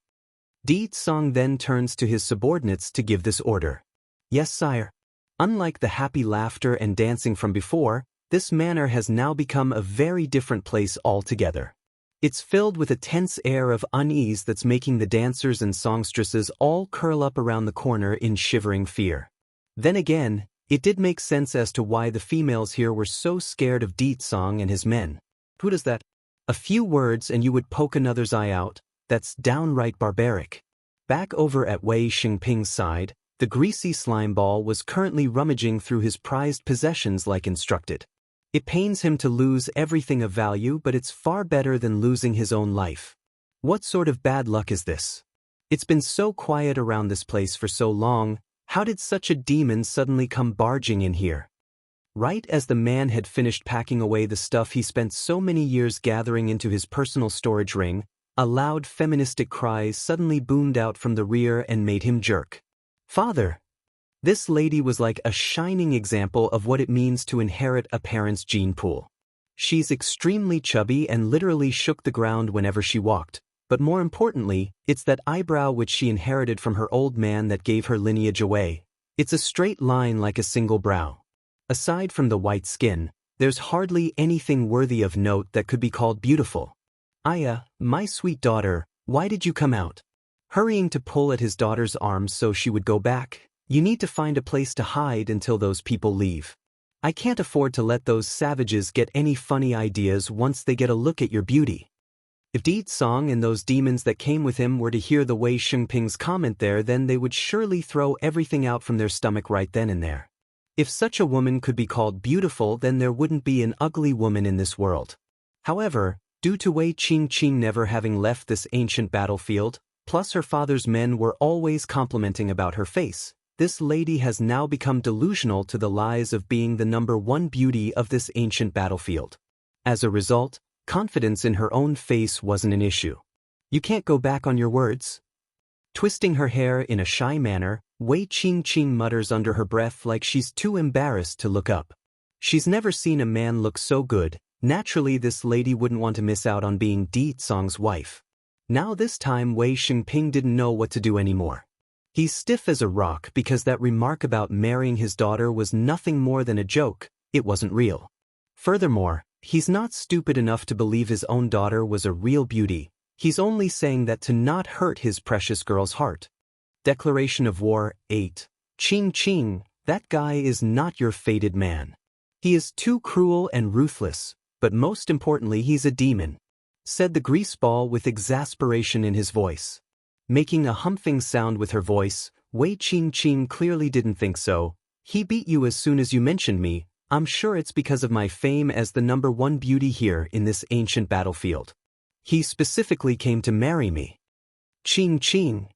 Dicong then turns to his subordinates to give this order. Yes, sire. Unlike the happy laughter and dancing from before, this manor has now become a very different place altogether. It's filled with a tense air of unease that's making the dancers and songstresses all curl up around the corner in shivering fear. Then again, it did make sense as to why the females here were so scared of Dicong and his men. Who does that? A few words and you would poke another's eye out, that's downright barbaric. Back over at Wei Xingping's side, the greasy slime ball was currently rummaging through his prized possessions like instructed. It pains him to lose everything of value, but it's far better than losing his own life. What sort of bad luck is this? It's been so quiet around this place for so long, how did such a demon suddenly come barging in here? Right as the man had finished packing away the stuff he spent so many years gathering into his personal storage ring, A loud feministic cry suddenly boomed out from the rear and made him jerk. "Father!" This lady was like a shining example of what it means to inherit a parent's gene pool. She's extremely chubby and literally shook the ground whenever she walked, but more importantly, it's that eyebrow which she inherited from her old man that gave her lineage away. It's a straight line like a single brow. Aside from the white skin, there's hardly anything worthy of note that could be called beautiful. "Aya, my sweet daughter, why did you come out?" Hurrying to pull at his daughter's arms so she would go back. "You need to find a place to hide until those people leave. I can't afford to let those savages get any funny ideas once they get a look at your beauty." If Di Song and those demons that came with him were to hear the Wei Shengping's comment there, then they would surely throw everything out from their stomach right then and there. If such a woman could be called beautiful, then there wouldn't be an ugly woman in this world. However, due to Wei Qingqing never having left this ancient battlefield, plus her father's men were always complimenting about her face, this lady has now become delusional to the lies of being the #1 beauty of this ancient battlefield. As a result, confidence in her own face wasn't an issue. "You can't go back on your words?" Twisting her hair in a shy manner, Wei Qingqing mutters under her breath like she's too embarrassed to look up. She's never seen a man look so good. Naturally, this lady wouldn't want to miss out on being Di Song's wife. Now this time Wei Shengping didn't know what to do anymore. He's stiff as a rock because that remark about marrying his daughter was nothing more than a joke. It wasn't real. Furthermore, he's not stupid enough to believe his own daughter was a real beauty. He's only saying that to not hurt his precious girl's heart. Declaration of War 8. Qing, that guy is not your fated man. He is too cruel and ruthless, but most importantly he's a demon, said the greaseball with exasperation in his voice. Making a humping sound with her voice, Wei Qingqing clearly didn't think so. "He beat you as soon as you mentioned me. I'm sure it's because of my fame as the #1 beauty here in this ancient battlefield. He specifically came to marry me." "Qing,"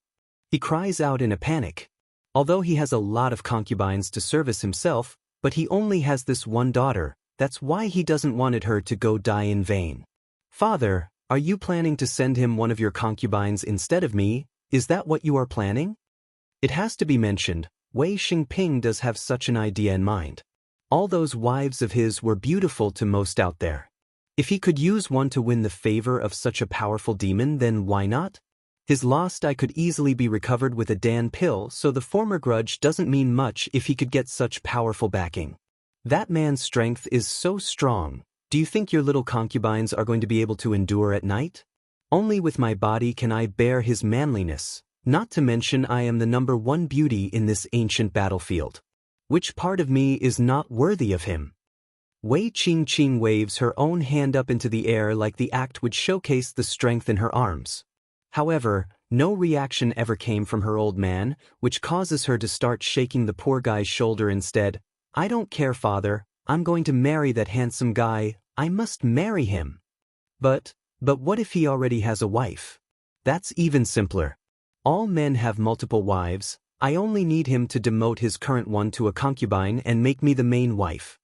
he cries out in a panic. Although he has a lot of concubines to service himself, but he only has this one daughter. That's why he doesn't want her to go die in vain. "Father, are you planning to send him one of your concubines instead of me? Is that what you are planning?" It has to be mentioned, Wei Shengping does have such an idea in mind. All those wives of his were beautiful to most out there. If he could use one to win the favor of such a powerful demon, then why not? His lost eye could easily be recovered with a Dan pill, so the former grudge doesn't mean much if he could get such powerful backing. That man's strength is so strong. Do you think your little concubines are going to be able to endure at night? Only with my body can I bear his manliness, not to mention I am the #1 beauty in this ancient battlefield. Which part of me is not worthy of him? Wei Qingqing waves her own hand up into the air like the act would showcase the strength in her arms. However, no reaction ever came from her old man, which causes her to start shaking the poor guy's shoulder instead. "I don't care, father. I'm going to marry that handsome guy. I must marry him." But what if he already has a wife? That's even simpler. All men have multiple wives. I only need him to demote his current one to a concubine and make me the main wife.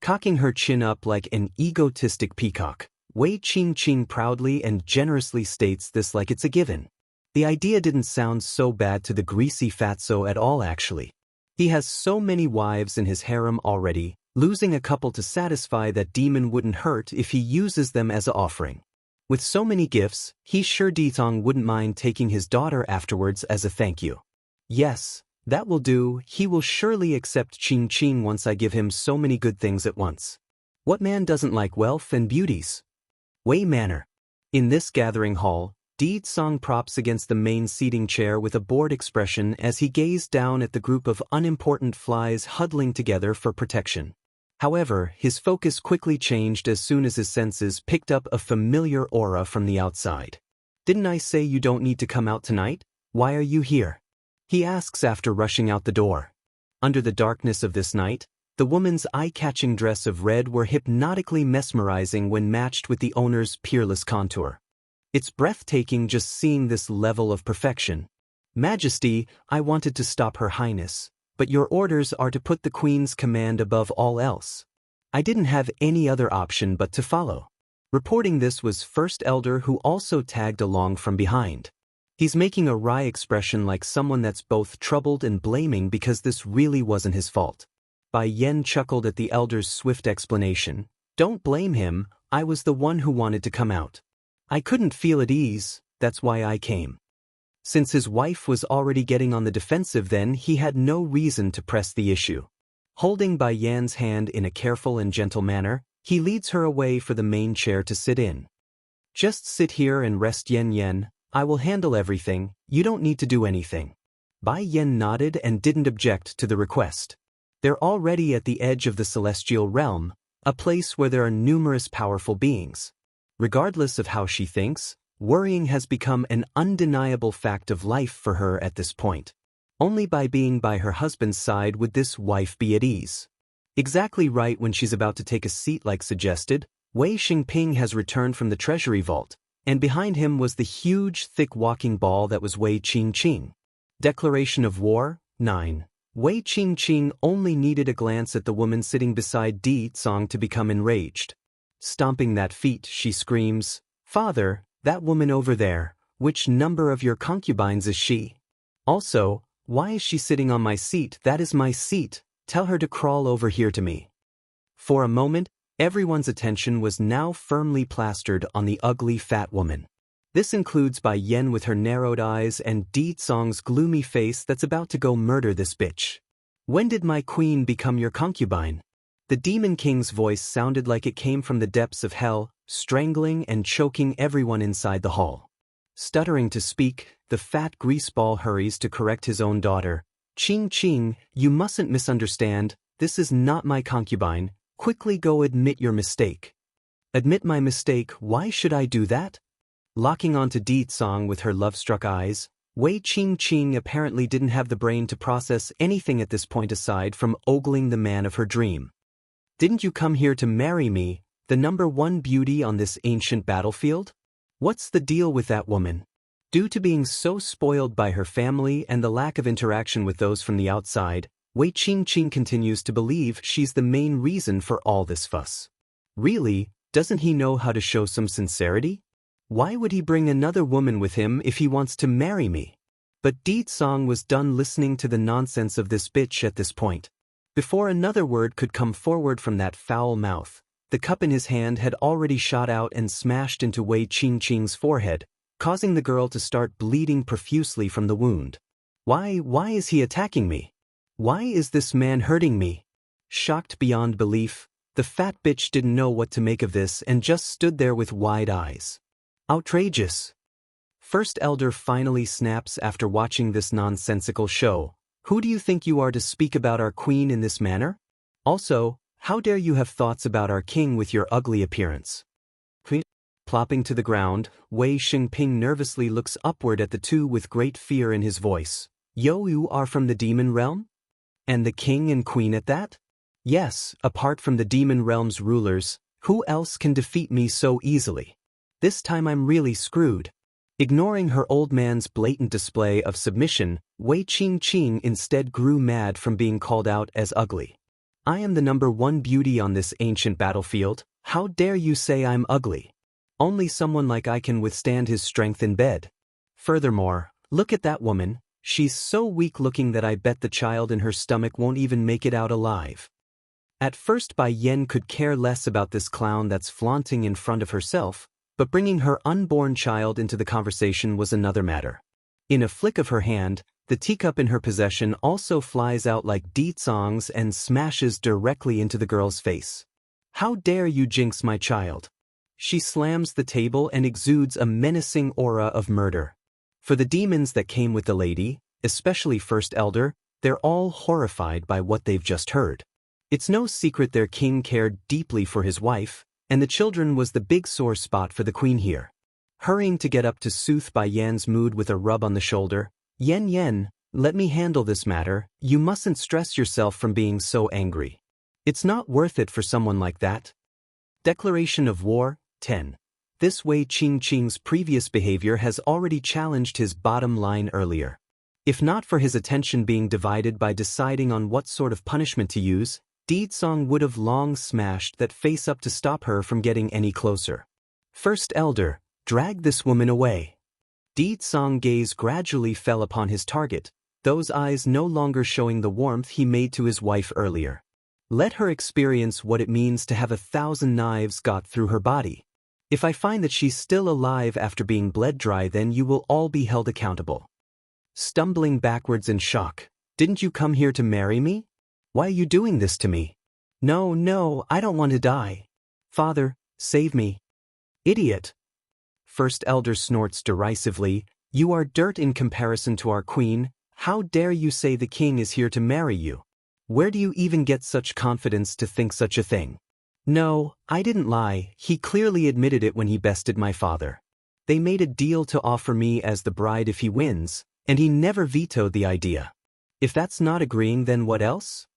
Cocking her chin up like an egotistic peacock, Wei Qingqing proudly and generously states this like it's a given. The idea didn't sound so bad to the greasy fatso at all actually. He has so many wives in his harem already. Losing a couple to satisfy that demon wouldn't hurt if he uses them as an offering. With so many gifts, he's sure Ditong wouldn't mind taking his daughter afterwards as a thank you. Yes, that will do. He will surely accept Qing once I give him so many good things at once. What man doesn't like wealth and beauties? Wei Manor. In this gathering hall, Di Song props against the main seating chair with a bored expression as he gazed down at the group of unimportant flies huddling together for protection. However, his focus quickly changed as soon as his senses picked up a familiar aura from the outside. "Didn't I say you don't need to come out tonight? Why are you here?" he asks after rushing out the door. Under the darkness of this night, the woman's eye-catching dress of red were hypnotically mesmerizing when matched with the owner's peerless contour. It's breathtaking just seeing this level of perfection. "Majesty, I wanted to stop Her Highness, but your orders are to put the Queen's command above all else. I didn't have any other option but to follow." Reporting this was First Elder, who also tagged along from behind. He's making a wry expression like someone that's both troubled and blaming because this really wasn't his fault. Bai Yen chuckled at the elder's swift explanation. Don't blame him, I was the one who wanted to come out. I couldn't feel at ease, that's why I came. Since his wife was already getting on the defensive, then he had no reason to press the issue. Holding Bai Yan's hand in a careful and gentle manner, he leads her away for the main chair to sit in. Just sit here and rest, Yen Yen, I will handle everything, you don't need to do anything. Bai Yen nodded and didn't object to the request. They're already at the edge of the celestial realm, a place where there are numerous powerful beings. Regardless of how she thinks, worrying has become an undeniable fact of life for her at this point. Only by being by her husband's side would this wife be at ease. Exactly right when she's about to take a seat like suggested, Wei Xingping has returned from the treasury vault, and behind him was the huge, thick walking ball that was Wei Qingqing. Declaration of War, 9. Wei Qingqing only needed a glance at the woman sitting beside Di Tsong to become enraged. Stomping that feet, she screams, Father, that woman over there, which number of your concubines is she? Also, why is she sitting on my seat? That is my seat. Tell her to crawl over here to me. For a moment, everyone's attention was now firmly plastered on the ugly fat woman. This includes Bai Yen with her narrowed eyes and Di Tsong's gloomy face that's about to go murder this bitch. When did my queen become your concubine? The Demon King's voice sounded like it came from the depths of hell, strangling and choking everyone inside the hall. Stuttering to speak, the fat greaseball hurries to correct his own daughter. Qing, you mustn't misunderstand, this is not my concubine, quickly go admit your mistake. Admit my mistake, why should I do that? Locking onto Di Tsong with her love-struck eyes, Wei Qingqing apparently didn't have the brain to process anything at this point aside from ogling the man of her dream. Didn't you come here to marry me, the #1 beauty on this ancient battlefield? What's the deal with that woman? Due to being so spoiled by her family and the lack of interaction with those from the outside, Wei Qingqing continues to believe she's the main reason for all this fuss. Really, doesn't he know how to show some sincerity? Why would he bring another woman with him if he wants to marry me? But Di Tsong was done listening to the nonsense of this bitch at this point. Before another word could come forward from that foul mouth, the cup in his hand had already shot out and smashed into Wei Qingqing's forehead, causing the girl to start bleeding profusely from the wound. Why is he attacking me? Why is this man hurting me? Shocked beyond belief, the fat bitch didn't know what to make of this and just stood there with wide eyes. Outrageous. First Elder finally snaps after watching this nonsensical show. Who do you think you are to speak about our queen in this manner? Also, how dare you have thoughts about our king with your ugly appearance? Plopping to the ground, Wei Xingping nervously looks upward at the two with great fear in his voice. You are from the demon realm? And the king and queen at that? Yes, apart from the demon realm's rulers, who else can defeat me so easily? This time I'm really screwed. Ignoring her old man's blatant display of submission, Wei Qingqing instead grew mad from being called out as ugly. I am the #1 beauty on this ancient battlefield, how dare you say I'm ugly? Only someone like I can withstand his strength in bed. Furthermore, look at that woman, she's so weak-looking that I bet the child in her stomach won't even make it out alive. At first Bai Yen could care less about this clown that's flaunting in front of herself, but bringing her unborn child into the conversation was another matter. In a flick of her hand, the teacup in her possession also flies out like Di Tsong's and smashes directly into the girl's face. How dare you jinx my child? She slams the table and exudes a menacing aura of murder. For the demons that came with the lady, especially First Elder, they're all horrified by what they've just heard. It's no secret their king cared deeply for his wife, and the children was the big sore spot for the queen here. Hurrying to get up to soothe Bai Yan's mood with a rub on the shoulder, Yen, let me handle this matter, you mustn't stress yourself from being so angry. It's not worth it for someone like that. Declaration of War, 10. This Wei Qingqing's previous behavior has already challenged his bottom line earlier. If not for his attention being divided by deciding on what sort of punishment to use, Di Tsong would have long smashed that face up to stop her from getting any closer. First elder, drag this woman away. Di Tsong's gaze gradually fell upon his target, those eyes no longer showing the warmth he made to his wife earlier. Let her experience what it means to have 1,000 knives got through her body. If I find that she's still alive after being bled dry, then you will all be held accountable. Stumbling backwards in shock, didn't you come here to marry me? Why are you doing this to me? No, I don't want to die. Father, save me. Idiot. First elder snorts derisively, you are dirt in comparison to our queen. How dare you say the king is here to marry you? Where do you even get such confidence to think such a thing? No, I didn't lie, he clearly admitted it when he bested my father. They made a deal to offer me as the bride if he wins, and he never vetoed the idea. If that's not agreeing, then what else?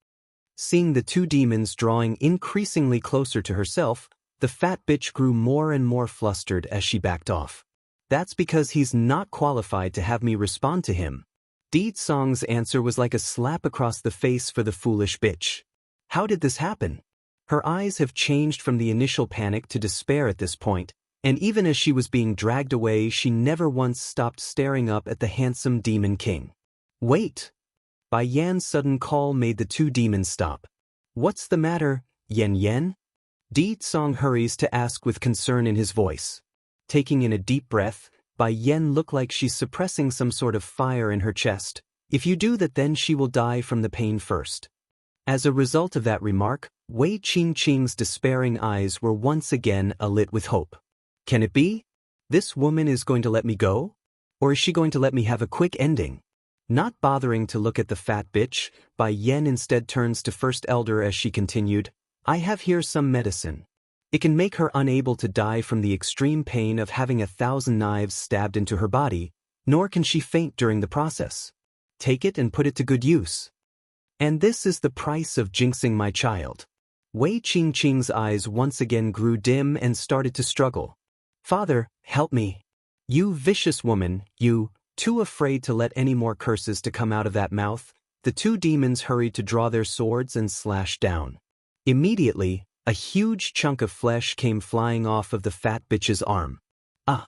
Seeing the two demons drawing increasingly closer to herself, the fat bitch grew more and more flustered as she backed off. That's because he's not qualified to have me respond to him. Di Tsong's answer was like a slap across the face for the foolish bitch. How did this happen? Her eyes have changed from the initial panic to despair at this point, and even as she was being dragged away, she never once stopped staring up at the handsome demon king. Wait! Bai Yan's sudden call made the two demons stop. What's the matter, Yen? Di Tsong hurries to ask with concern in his voice. Taking in a deep breath, Bai Yan looked like she's suppressing some sort of fire in her chest. If you do that, then she will die from the pain first. As a result of that remark, Wei Qingqing's despairing eyes were once again alit with hope. Can it be? This woman is going to let me go? Or is she going to let me have a quick ending? Not bothering to look at the fat bitch, Bai Yan instead turns to First Elder as she continued, I have here some medicine. It can make her unable to die from the extreme pain of having 1,000 knives stabbed into her body, nor can she faint during the process. Take it and put it to good use. And this is the price of jinxing my child. Wei Qingqing's eyes once again grew dim and started to struggle. Father, help me. You vicious woman, you, too afraid to let any more curses to come out of that mouth, the two demons hurried to draw their swords and slash down. Immediately, a huge chunk of flesh came flying off of the fat bitch's arm. Ah!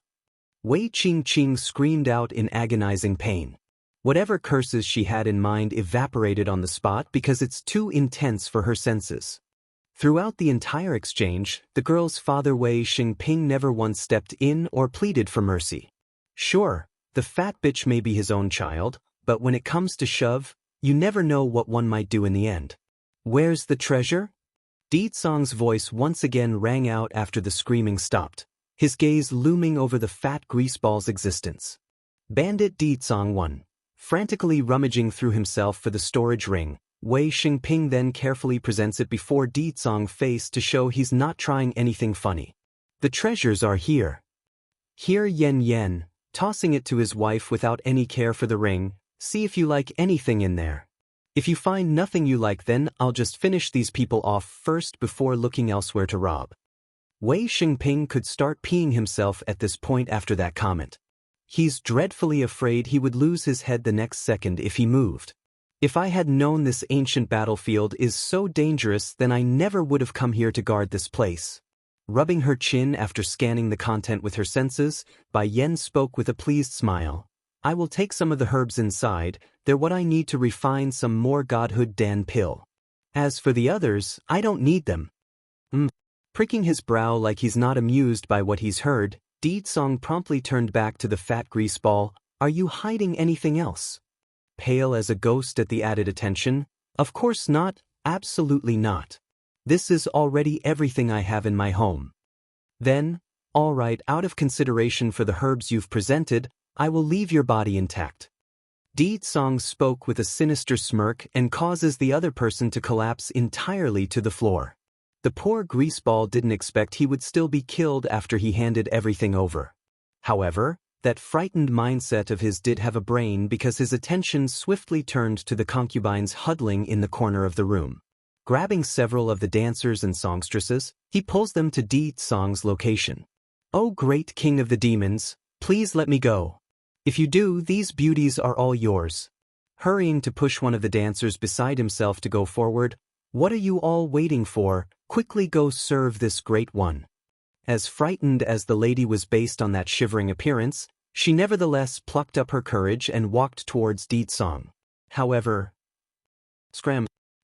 Wei Qingqing screamed out in agonizing pain. Whatever curses she had in mind evaporated on the spot because it's too intense for her senses. Throughout the entire exchange, the girl's father Wei Xingping never once stepped in or pleaded for mercy. Sure, the fat bitch may be his own child, but when it comes to shove, you never know what one might do in the end. Where's the treasure? Di Tsong's voice once again rang out after the screaming stopped, his gaze looming over the fat greaseball's existence. Bandit Di Tsong 1. Frantically rummaging through himself for the storage ring, Wei Xingping then carefully presents it before Di Tsong's face to show he's not trying anything funny. The treasures are here. Here Yen, tossing it to his wife without any care for the ring, see if you like anything in there. If you find nothing you like, then I'll just finish these people off first before looking elsewhere to rob. Wei Xingping could start peeing himself at this point after that comment. He's dreadfully afraid he would lose his head the next second if he moved. If I had known this ancient battlefield is so dangerous, then I never would have come here to guard this place. Rubbing her chin after scanning the content with her senses, Bai Yan spoke with a pleased smile. I will take some of the herbs inside, they're what I need to refine some more godhood Dan pill. As for the others, I don't need them. Pricking his brow like he's not amused by what he's heard, Di Tsong promptly turned back to the fat greaseball. Are you hiding anything else? Pale as a ghost at the added attention. Of course not, absolutely not. This is already everything I have in my home. Then, all right, out of consideration for the herbs you've presented, I will leave your body intact. Di Tsong spoke with a sinister smirk and causes the other person to collapse entirely to the floor. The poor greaseball didn't expect he would still be killed after he handed everything over. However, that frightened mindset of his did have a brain because his attention swiftly turned to the concubines huddling in the corner of the room. Grabbing several of the dancers and songstresses, he pulls them to Di Tsong's location. Oh great king of the demons, please let me go. If you do, these beauties are all yours. Hurrying to push one of the dancers beside himself to go forward, what are you all waiting for? Quickly go serve this great one. As frightened as the lady was based on that shivering appearance, she nevertheless plucked up her courage and walked towards Deetsong. However,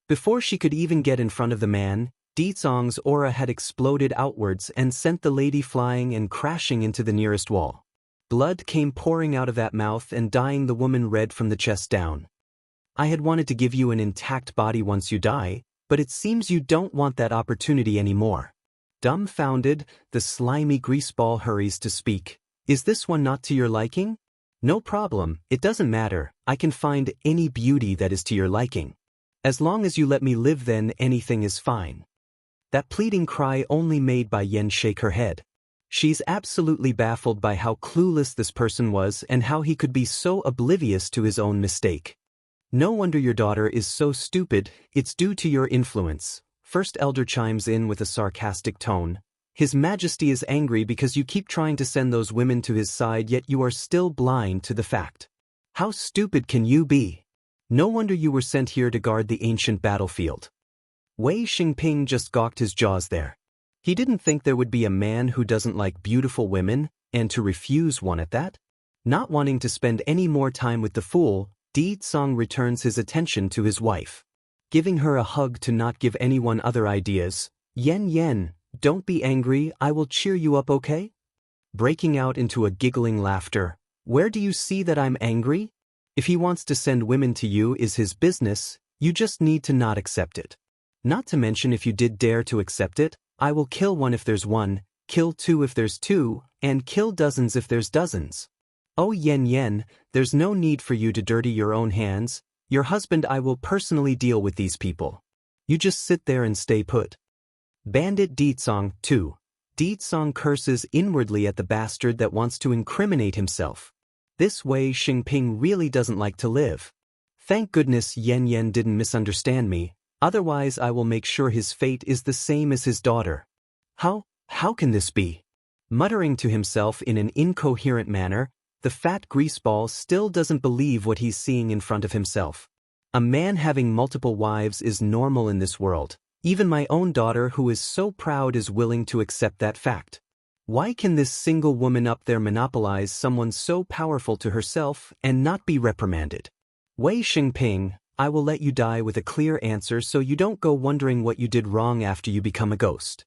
before she could even get in front of the man, Deetsong's aura had exploded outwards and sent the lady flying and crashing into the nearest wall. Blood came pouring out of that mouth and dyeing the woman red from the chest down. I had wanted to give you an intact body once you die, but it seems you don't want that opportunity anymore. Dumbfounded, the slimy greaseball hurries to speak. Is this one not to your liking? No problem, it doesn't matter, I can find any beauty that is to your liking. As long as you let me live, then anything is fine. That pleading cry only made Bai Yen shake her head. She's absolutely baffled by how clueless this person was and how he could be so oblivious to his own mistake. No wonder your daughter is so stupid, it's due to your influence. First Elder chimes in with a sarcastic tone. His Majesty is angry because you keep trying to send those women to his side, yet you are still blind to the fact. How stupid can you be? No wonder you were sent here to guard the ancient battlefield. Wei Xingping just gawked his jaws there. He didn't think there would be a man who doesn't like beautiful women, and to refuse one at that. Not wanting to spend any more time with the fool, Deetsong returns his attention to his wife. Giving her a hug to not give anyone other ideas. Yen, don't be angry, I will cheer you up, okay? Breaking out into a giggling laughter. Where do you see that I'm angry? If he wants to send women to you is his business, you just need to not accept it. Not to mention, if you did dare to accept it, I will kill one if there's one, kill two if there's two, and kill dozens if there's dozens. Oh Yen, there's no need for you to dirty your own hands. Your husband I will personally deal with these people. You just sit there and stay put. Bandit Deetsong, too. Deetsong curses inwardly at the bastard that wants to incriminate himself. This Wei Xingping really doesn't like to live. Thank goodness Yen didn't misunderstand me, otherwise I will make sure his fate is the same as his daughter. How can this be? Muttering to himself in an incoherent manner, the fat greaseball still doesn't believe what he's seeing in front of himself. A man having multiple wives is normal in this world. Even my own daughter, who is so proud, is willing to accept that fact. Why can this single woman up there monopolize someone so powerful to herself and not be reprimanded? Wei Xingping, I will let you die with a clear answer so you don't go wondering what you did wrong after you become a ghost.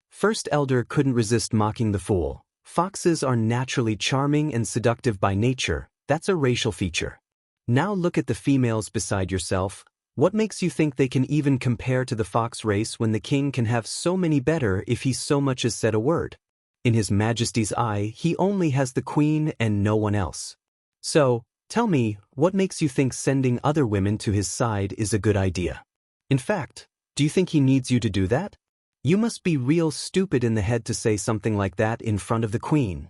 First Elder couldn't resist mocking the fool. Foxes are naturally charming and seductive by nature, that's a racial feature. Now look at the females beside yourself. What makes you think they can even compare to the fox race when the king can have so many better if he so much as said a word? In his Majesty's eye, he only has the queen and no one else. So, tell me, what makes you think sending other women to his side is a good idea? In fact, do you think he needs you to do that? You must be real stupid in the head to say something like that in front of the queen.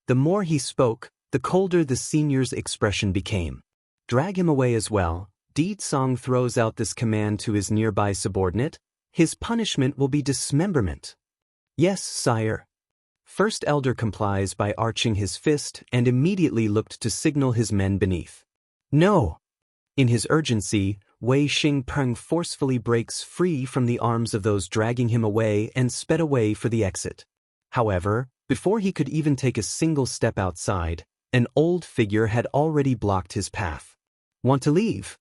The more he spoke, the colder the senior's expression became. Drag him away as well. Deetsong throws out this command to his nearby subordinate. His punishment will be dismemberment. Yes, sire. First Elder complies by arching his fist and immediately looked to signal his men beneath. No! In his urgency, Wei Xingping forcefully breaks free from the arms of those dragging him away and sped away for the exit. However, before he could even take a single step outside, an old figure had already blocked his path. Want to leave?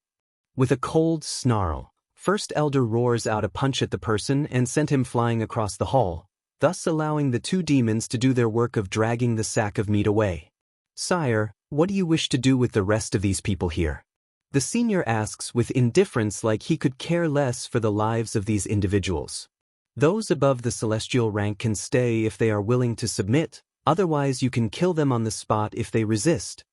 With a cold snarl, First Elder roars out a punch at the person and sent him flying across the hall, thus allowing the two demons to do their work of dragging the sack of meat away. Sire, what do you wish to do with the rest of these people here? The senior asks with indifference, like he could care less for the lives of these individuals. Those above the celestial rank can stay if they are willing to submit, otherwise you can kill them on the spot if they resist.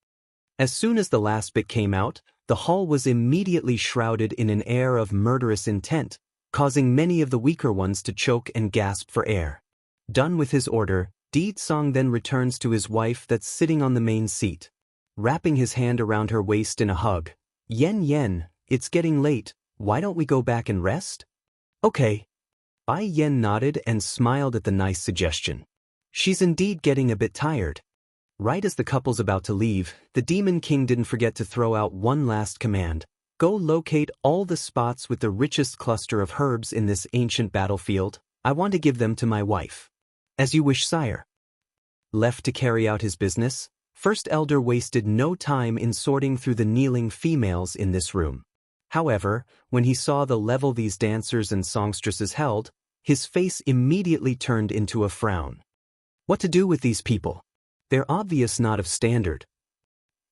As soon as the last bit came out, the hall was immediately shrouded in an air of murderous intent, causing many of the weaker ones to choke and gasp for air. Done with his order, Deetsong then returns to his wife that's sitting on the main seat. Wrapping his hand around her waist in a hug. Yen, it's getting late, why don't we go back and rest? Okay. Bai Yen nodded and smiled at the nice suggestion. She's indeed getting a bit tired. Right as the couple's about to leave, the Demon King didn't forget to throw out one last command. Go locate all the spots with the richest cluster of herbs in this ancient battlefield. I want to give them to my wife. As you wish, sire. Left to carry out his business, First Elder wasted no time in sorting through the kneeling females in this room. However, when he saw the level these dancers and songstresses held, his face immediately turned into a frown. What to do with these people? They're obvious not of standard.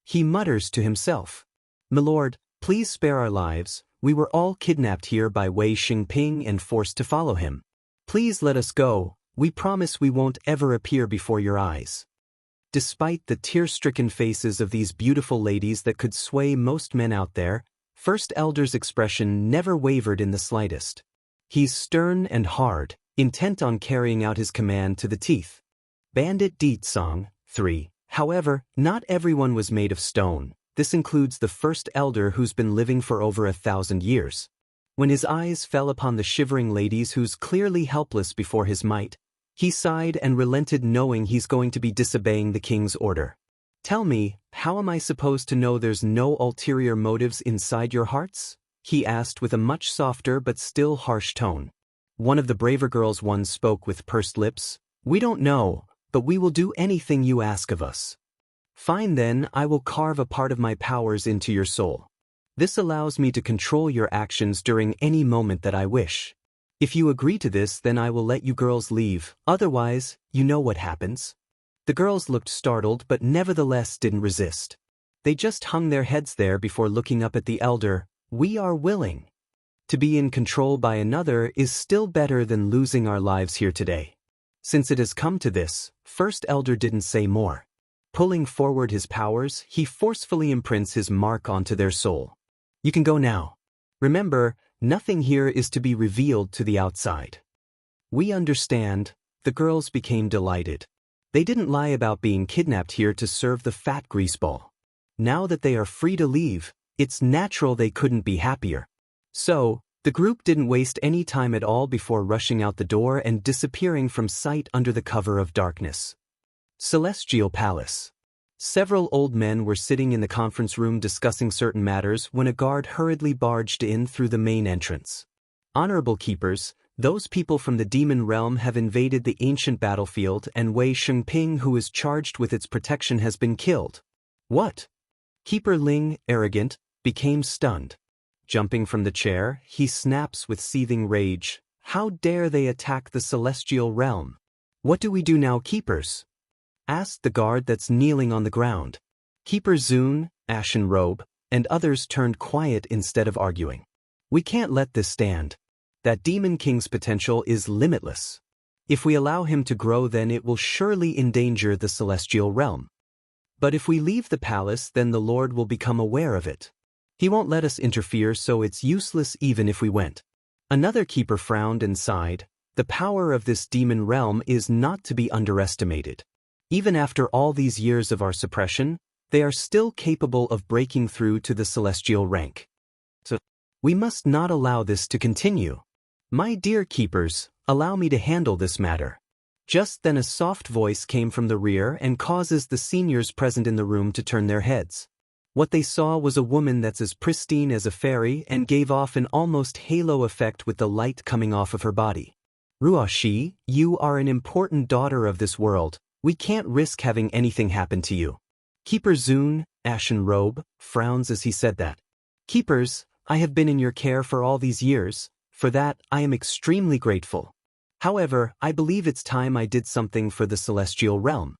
He mutters to himself. "Milord, please spare our lives. We were all kidnapped here by Wei Xingping and forced to follow him. Please let us go. We promise we won't ever appear before your eyes." Despite the tear-stricken faces of these beautiful ladies that could sway most men out there, First Elder's expression never wavered in the slightest. He's stern and hard, intent on carrying out his command to the teeth. Bandit Deed Song 3. However, not everyone was made of stone. This includes the First Elder who's been living for over 1,000 years. When his eyes fell upon the shivering ladies who's clearly helpless before his might, he sighed and relented, knowing he's going to be disobeying the king's order. "Tell me, how am I supposed to know there's no ulterior motives inside your hearts?" he asked with a much softer but still harsh tone. One of the braver girls once spoke with pursed lips. "We don't know, but we will do anything you ask of us." "Fine then, I will carve a part of my powers into your soul. This allows me to control your actions during any moment that I wish. If you agree to this, then I will let you girls leave, otherwise, you know what happens." The girls looked startled but nevertheless didn't resist. They just hung their heads there before looking up at the elder. "We are willing. To be in control by another is still better than losing our lives here today." Since it has come to this, First Elder didn't say more. Pulling forward his powers, he forcefully imprints his mark onto their soul. "You can go now. Remember, nothing here is to be revealed to the outside." "We understand." The girls became delighted. They didn't lie about being kidnapped here to serve the fat greaseball. Now that they are free to leave, it's natural they couldn't be happier. So, the group didn't waste any time at all before rushing out the door and disappearing from sight under the cover of darkness. Celestial Palace. Several old men were sitting in the conference room discussing certain matters when a guard hurriedly barged in through the main entrance. "Honorable keepers, those people from the demon realm have invaded the ancient battlefield and Wei Xingping, who is charged with its protection, has been killed." "What?" Keeper Ling, arrogant, became stunned. Jumping from the chair, he snaps with seething rage. "How dare they attack the celestial realm? What do we do now, keepers?" asked the guard that's kneeling on the ground. Keeper Zun, Ashen Robe, and others turned quiet instead of arguing. "We can't let this stand. That Demon King's potential is limitless. If we allow him to grow, then it will surely endanger the celestial realm. But if we leave the palace, then the Lord will become aware of it. He won't let us interfere, so it's useless even if we went." Another keeper frowned and sighed. "The power of this demon realm is not to be underestimated. Even after all these years of our suppression, they are still capable of breaking through to the celestial rank. So, we must not allow this to continue. My dear keepers, allow me to handle this matter." Just then a soft voice came from the rear and causes the seniors present in the room to turn their heads. What they saw was a woman that's as pristine as a fairy and gave off an almost halo effect with the light coming off of her body. "Ruoxi, you are an important daughter of this world. We can't risk having anything happen to you." Keeper Zun, Ashen Robe, frowns as he said that. "Keepers, I have been in your care for all these years. For that, I am extremely grateful. However, I believe it's time I did something for the celestial realm.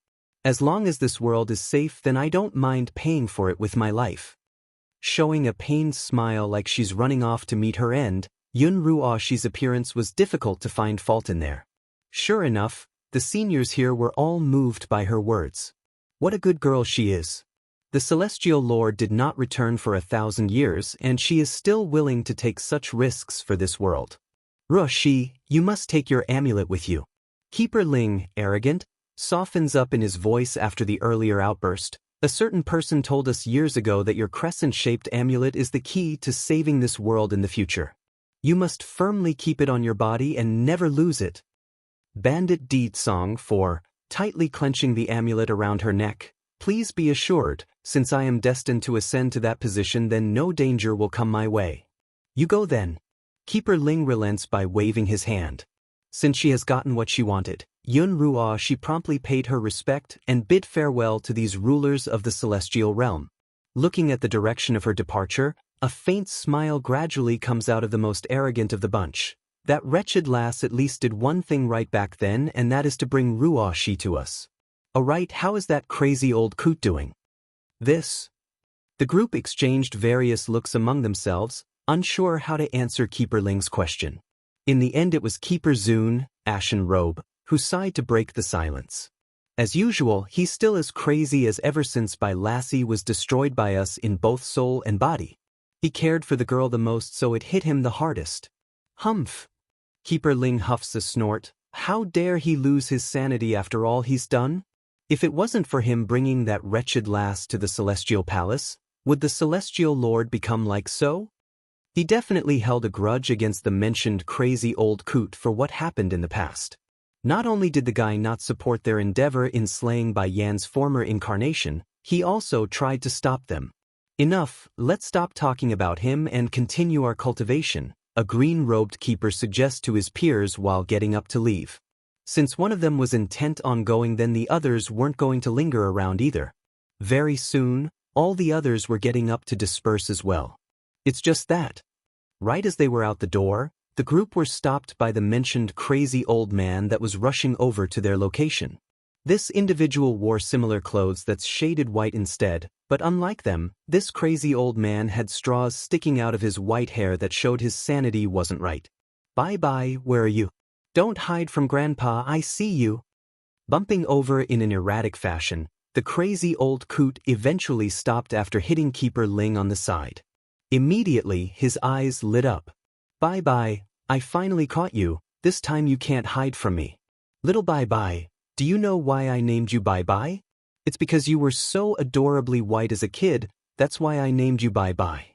As long as this world is safe, then I don't mind paying for it with my life." Showing a pained smile like she's running off to meet her end, Yun Ruoxi's appearance was difficult to find fault in there. Sure enough, the seniors here were all moved by her words. What a good girl she is. The celestial lord did not return for 1,000 years, and she is still willing to take such risks for this world. "Ruoxi, you must take your amulet with you." Keeper Ling, arrogant, softens up in his voice after the earlier outburst. "A certain person told us years ago that your crescent-shaped amulet is the key to saving this world in the future. You must firmly keep it on your body and never lose it." Bandit Deed Song 4, tightly clenching the amulet around her neck. "Please be assured, since I am destined to ascend to that position, then no danger will come my way. You go then." Keeper Ling relents by waving his hand. Since she has gotten what she wanted, Yun Ruo, she promptly paid her respect and bid farewell to these rulers of the celestial realm. Looking at the direction of her departure, a faint smile gradually comes out of the most arrogant of the bunch. That wretched lass at least did one thing right back then, and that is to bring Ruo Shi to us. Alright, how is that crazy old coot doing? This. The group exchanged various looks among themselves, unsure how to answer Keeper Ling's question. In the end it was Keeper Zun, Ashen Robe, who sighed to break the silence. As usual, he's still as crazy as ever since Bai Lassie was destroyed by us in both soul and body. He cared for the girl the most, so it hit him the hardest. Humph. Keeper Ling huffs a snort. How dare he lose his sanity after all he's done? If it wasn't for him bringing that wretched lass to the Celestial Palace, would the Celestial Lord become like so? He definitely held a grudge against the mentioned crazy old coot for what happened in the past. Not only did the guy not support their endeavor in slaying Bai Yan's former incarnation, he also tried to stop them. Enough, let's stop talking about him and continue our cultivation, a green-robed keeper suggests to his peers while getting up to leave. Since one of them was intent on going, then the others weren't going to linger around either. Very soon, all the others were getting up to disperse as well. It's just that. Right as they were out the door, the group were stopped by the mentioned crazy old man that was rushing over to their location. This individual wore similar clothes that's shaded white instead, but unlike them, this crazy old man had straws sticking out of his white hair that showed his sanity wasn't right. Bye-bye, where are you? Don't hide from Grandpa, I see you. Bumping over in an erratic fashion, the crazy old coot eventually stopped after hitting Keeper Ling on the side. Immediately, his eyes lit up. Bye-bye, I finally caught you, this time you can't hide from me. Little Bye-bye, do you know why I named you Bye-bye? It's because you were so adorably white as a kid, that's why I named you Bye-bye.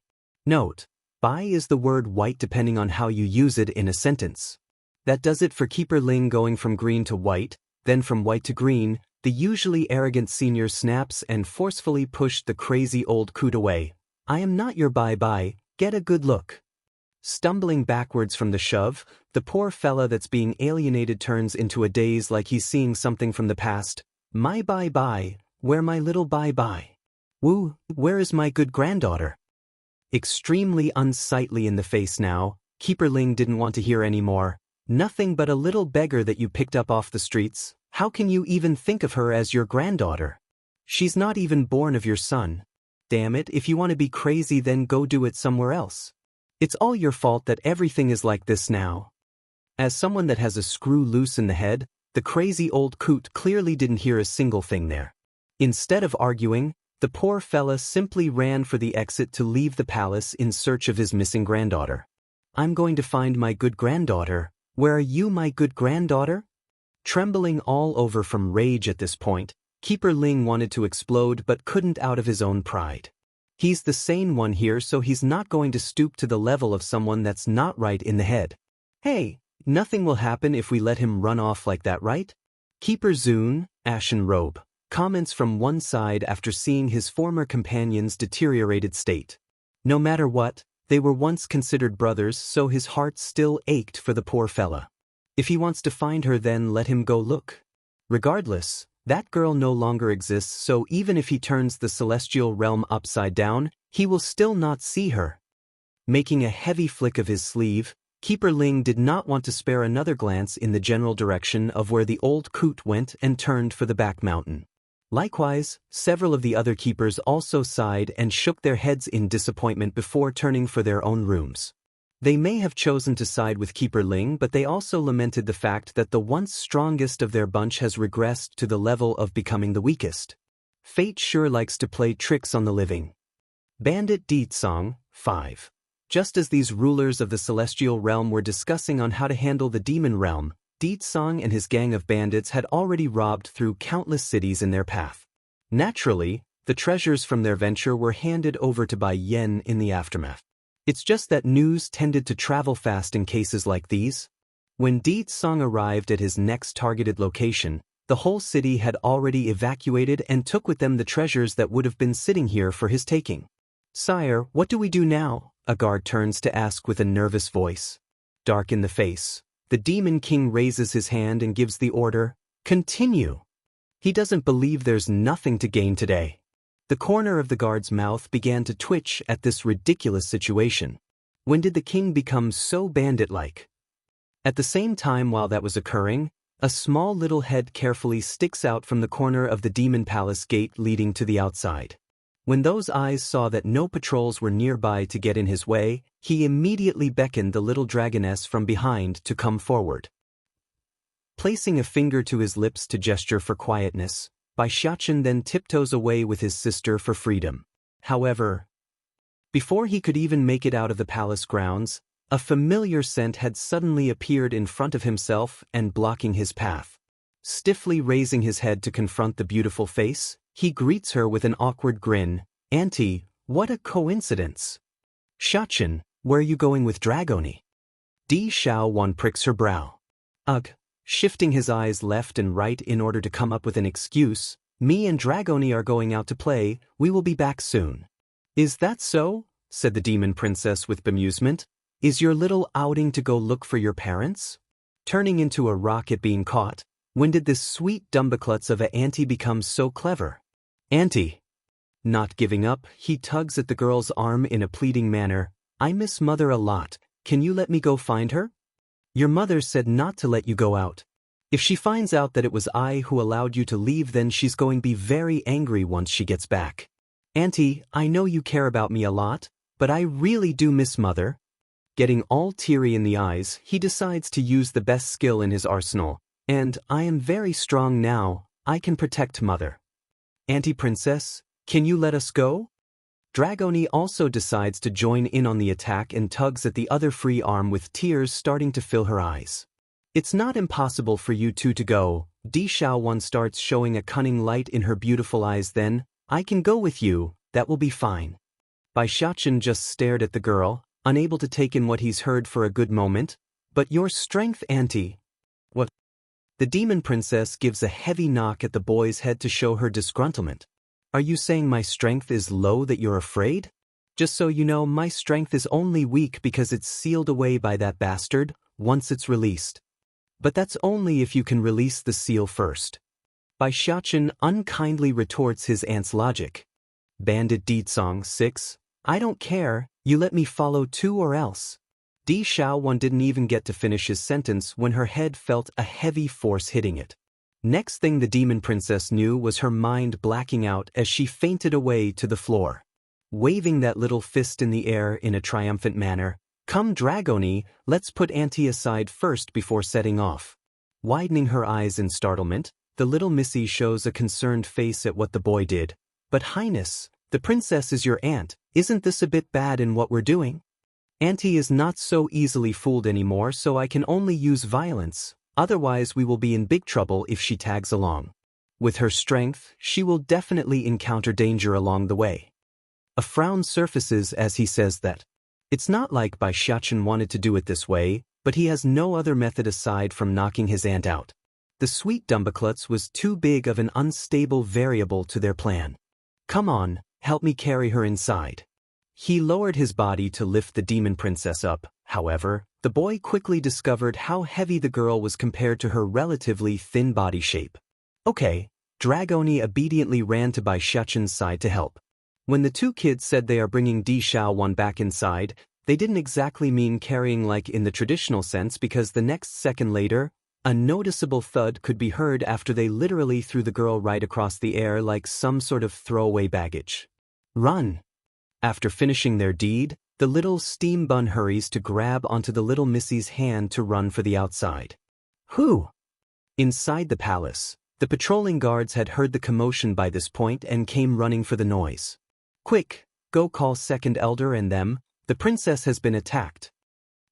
Note, Bye is the word white depending on how you use it in a sentence. That does it for Keeper Ling going from green to white, then from white to green. The usually arrogant senior snaps and forcefully pushed the crazy old coot away. I am not your Bye-bye, get a good look. Stumbling backwards from the shove, the poor fella that's being alienated turns into a daze like he's seeing something from the past. My Bye-bye, where my little Bye-bye? Woo, where is my good granddaughter? Extremely unsightly in the face now, Keeper Ling didn't want to hear any more. Nothing but a little beggar that you picked up off the streets. How can you even think of her as your granddaughter? She's not even born of your son. Damn it, if you want to be crazy then go do it somewhere else. It's all your fault that everything is like this now. As someone that has a screw loose in the head, the crazy old coot clearly didn't hear a single thing there. Instead of arguing, the poor fella simply ran for the exit to leave the palace in search of his missing granddaughter. I'm going to find my good granddaughter. Where are you, my good granddaughter? Trembling all over from rage at this point, Keeper Ling wanted to explode but couldn't out of his own pride. He's the sane one here, so he's not going to stoop to the level of someone that's not right in the head. Hey, nothing will happen if we let him run off like that, right? Keeper Zun, Ashen Robe, comments from one side after seeing his former companion's deteriorated state. No matter what, they were once considered brothers, so his heart still ached for the poor fella. If he wants to find her, then let him go look. Regardless, that girl no longer exists, so even if he turns the celestial realm upside down, he will still not see her. Making a heavy flick of his sleeve, Keeper Ling did not want to spare another glance in the general direction of where the old coot went and turned for the back mountain. Likewise, several of the other keepers also sighed and shook their heads in disappointment before turning for their own rooms. They may have chosen to side with Keeper Ling, but they also lamented the fact that the once strongest of their bunch has regressed to the level of becoming the weakest. Fate sure likes to play tricks on the living. Bandit Deed Song 5. Just as these rulers of the celestial realm were discussing on how to handle the demon realm, Deed Song and his gang of bandits had already robbed through countless cities in their path. Naturally, the treasures from their venture were handed over to Bai Yan in the aftermath. It's just that news tended to travel fast in cases like these. When Deed Song arrived at his next targeted location, the whole city had already evacuated and took with them the treasures that would have been sitting here for his taking. Sire, what do we do now? A guard turns to ask with a nervous voice. Dark in the face, the Demon King raises his hand and gives the order, "Continue." He doesn't believe there's nothing to gain today. The corner of the guard's mouth began to twitch at this ridiculous situation. When did the king become so bandit-like? At the same time while that was occurring, a small little head carefully sticks out from the corner of the demon palace gate leading to the outside. When those eyes saw that no patrols were nearby to get in his way, he immediately beckoned the little dragoness from behind to come forward. Placing a finger to his lips to gesture for quietness, Xianxia then tiptoes away with his sister for freedom. However, before he could even make it out of the palace grounds, a familiar scent had suddenly appeared in front of himself and blocking his path. Stiffly raising his head to confront the beautiful face, he greets her with an awkward grin. "Auntie, what a coincidence." "Xianxia, where are you going with Dragoni?" Xiaowan pricks her brow. "Ugh." Shifting his eyes left and right in order to come up with an excuse, "Me and Dragoni are going out to play, we will be back soon." "Is that so?" said the demon princess with bemusement. "Is your little outing to go look for your parents?" Turning into a rock at being caught, when did this sweet dumbaklutz of a auntie become so clever? "Auntie." Not giving up, he tugs at the girl's arm in a pleading manner. "I miss mother a lot, can you let me go find her? Your mother said not to let you go out. If she finds out that it was I who allowed you to leave, then she's going to be very angry once she gets back. Auntie, I know you care about me a lot, but I really do miss mother." Getting all teary in the eyes, he decides to use the best skill in his arsenal. "And I am very strong now, I can protect mother." "Auntie Princess, can you let us go?" Dragoni also decides to join in on the attack and tugs at the other free arm with tears starting to fill her eyes. "It's not impossible for you two to go." Xiaowan starts showing a cunning light in her beautiful eyes. "Then, I can go with you, that will be fine." Xianxia just stared at the girl, unable to take in what he's heard for a good moment. "But your strength, auntie." "What?" The demon princess gives a heavy knock at the boy's head to show her disgruntlement. "Are you saying my strength is low that you're afraid? Just so you know, my strength is only weak because it's sealed away by that bastard, once it's released. But that's only if you can release the seal first." Xianxia unkindly retorts his aunt's logic. Bandit Deed Song 6. "I don't care, you let me follow too or else." Xiaowan didn't even get to finish his sentence when her head felt a heavy force hitting it. Next thing the demon princess knew was her mind blacking out as she fainted away to the floor. Waving that little fist in the air in a triumphant manner, "Come Dragoni, let's put auntie aside first before setting off." Widening her eyes in startlement, the little missy shows a concerned face at what the boy did. "But Highness, the princess is your aunt, isn't this a bit bad in what we're doing? Auntie is not so easily fooled anymore, so I can only use violence. Otherwise we will be in big trouble if she tags along. With her strength, she will definitely encounter danger along the way." A frown surfaces as he says that. It's not like Xianxia wanted to do it this way, but he has no other method aside from knocking his aunt out. The sweet dumbaklutz was too big of an unstable variable to their plan. "Come on, help me carry her inside." He lowered his body to lift the demon princess up. However, the boy quickly discovered how heavy the girl was compared to her relatively thin body shape. "Okay." Dragoni obediently ran to Xianxia's side to help. When the two kids said they are bringing Xiaowan back inside, they didn't exactly mean carrying like in the traditional sense, because the next second later, a noticeable thud could be heard after they literally threw the girl right across the air like some sort of throwaway baggage. "Run!" After finishing their deed, the little steam bun hurries to grab onto the little missy's hand to run for the outside. "Who?" Inside the palace, the patrolling guards had heard the commotion by this point and came running for the noise. "Quick, go call second elder and them, the princess has been attacked."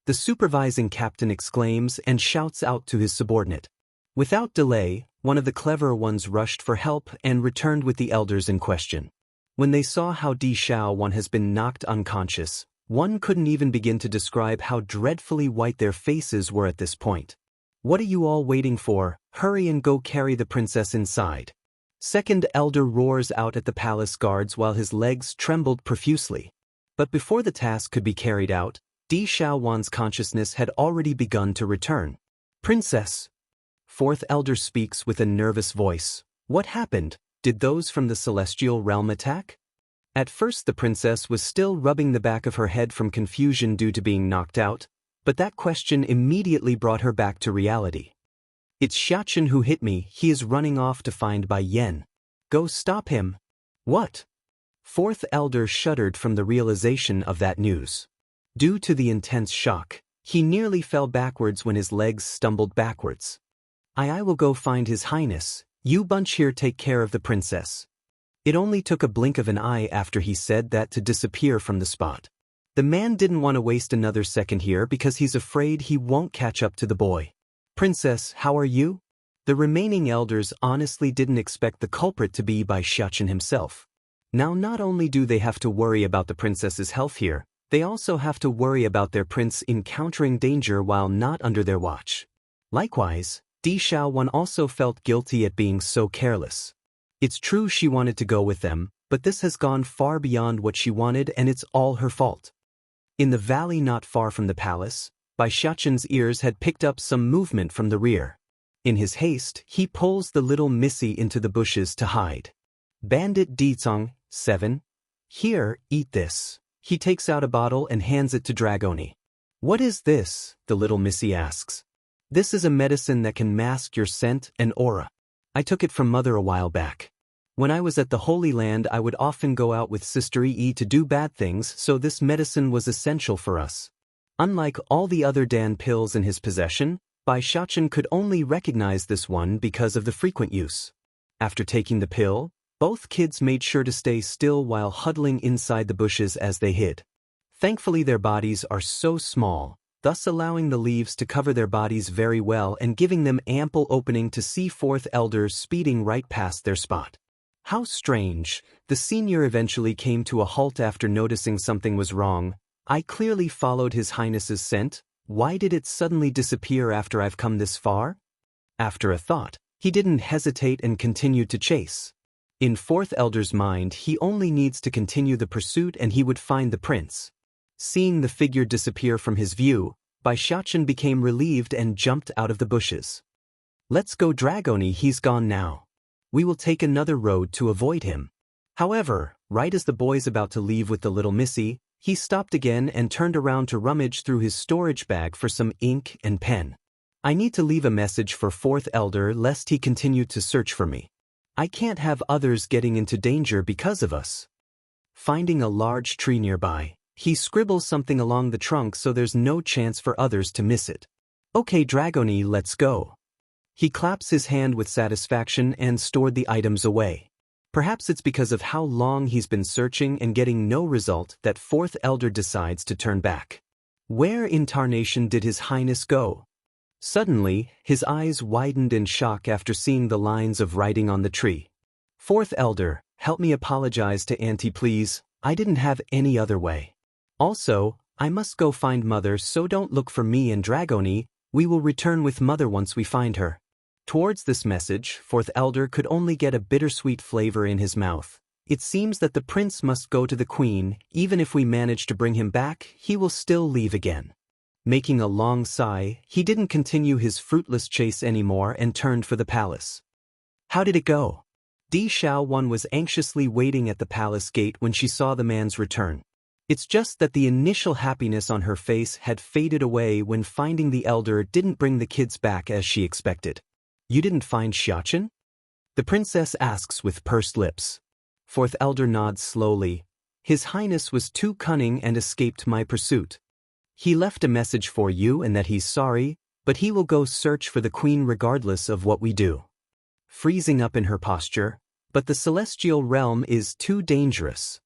The supervising captain exclaims and shouts out to his subordinate. Without delay, one of the clever ones rushed for help and returned with the elders in question. When they saw how Xiaowan has been knocked unconscious, one couldn't even begin to describe how dreadfully white their faces were at this point. "What are you all waiting for? Hurry and go carry the princess inside." Second elder roars out at the palace guards while his legs trembled profusely. But before the task could be carried out, Xiaowan's consciousness had already begun to return. Princess. Fourth elder speaks with a nervous voice. What happened? Did those from the celestial realm attack? At first the princess was still rubbing the back of her head from confusion due to being knocked out, but that question immediately brought her back to reality. It's Xianxia who hit me. He is running off to find Bai Yan. Go stop him. What? Fourth elder shuddered from the realization of that news. Due to the intense shock, he nearly fell backwards when his legs stumbled backwards. I will go find His Highness. You bunch here take care of the princess. It only took a blink of an eye after he said that to disappear from the spot. The man didn't want to waste another second here because he's afraid he won't catch up to the boy. Princess, how are you? The remaining elders honestly didn't expect the culprit to be Bai Xianxia himself. Now not only do they have to worry about the princess's health here, they also have to worry about their prince encountering danger while not under their watch. Likewise, Di Xiaowan also felt guilty at being so careless. It's true she wanted to go with them, but this has gone far beyond what she wanted and it's all her fault. In the valley not far from the palace, Bai Xianxia's ears had picked up some movement from the rear. In his haste, he pulls the little missy into the bushes to hide. Bandit Dizong, 7. Here, eat this. He takes out a bottle and hands it to Dragoni. What is this? The little missy asks. This is a medicine that can mask your scent and aura. I took it from Mother a while back. When I was at the Holy Land I would often go out with Sister Yi to do bad things, so this medicine was essential for us. Unlike all the other Dan pills in his possession, Bai Xianxia could only recognize this one because of the frequent use. After taking the pill, both kids made sure to stay still while huddling inside the bushes as they hid. Thankfully their bodies are so small, thus allowing the leaves to cover their bodies very well and giving them ample opening to see fourth elders speeding right past their spot. How strange. The senior eventually came to a halt after noticing something was wrong. I clearly followed His Highness's scent. Why did it suddenly disappear after I've come this far? After a thought, he didn't hesitate and continued to chase. In fourth elder's mind, he only needs to continue the pursuit and he would find the prince. Seeing the figure disappear from his view, Bai Xianxia became relieved and jumped out of the bushes. Let's go Dragoni, he's gone now. We will take another road to avoid him. However, right as the boy's about to leave with the little missy, he stopped again and turned around to rummage through his storage bag for some ink and pen. I need to leave a message for fourth elder lest he continue to search for me. I can't have others getting into danger because of us. Finding a large tree nearby, he scribbles something along the trunk so there's no chance for others to miss it. Okay Dragoni, let's go. He claps his hand with satisfaction and stored the items away. Perhaps it's because of how long he's been searching and getting no result that fourth elder decides to turn back. Where in tarnation did His Highness go? Suddenly, his eyes widened in shock after seeing the lines of writing on the tree. Fourth elder, help me apologize to Auntie please, I didn't have any other way. Also, I must go find Mother, so don't look for me and Dragoni, we will return with Mother once we find her. Towards this message, fourth elder could only get a bittersweet flavor in his mouth. It seems that the prince must go to the queen. Even if we manage to bring him back, he will still leave again. Making a long sigh, he didn't continue his fruitless chase anymore and turned for the palace. How did it go? Di Xiaowan was anxiously waiting at the palace gate when she saw the man's return. It's just that the initial happiness on her face had faded away when finding the elder didn't bring the kids back as she expected. You didn't find Xianxia? The princess asks with pursed lips. Fourth elder nods slowly. His Highness was too cunning and escaped my pursuit. He left a message for you and that he's sorry, but he will go search for the queen regardless of what we do. Freezing up in her posture, but the celestial realm is too dangerous.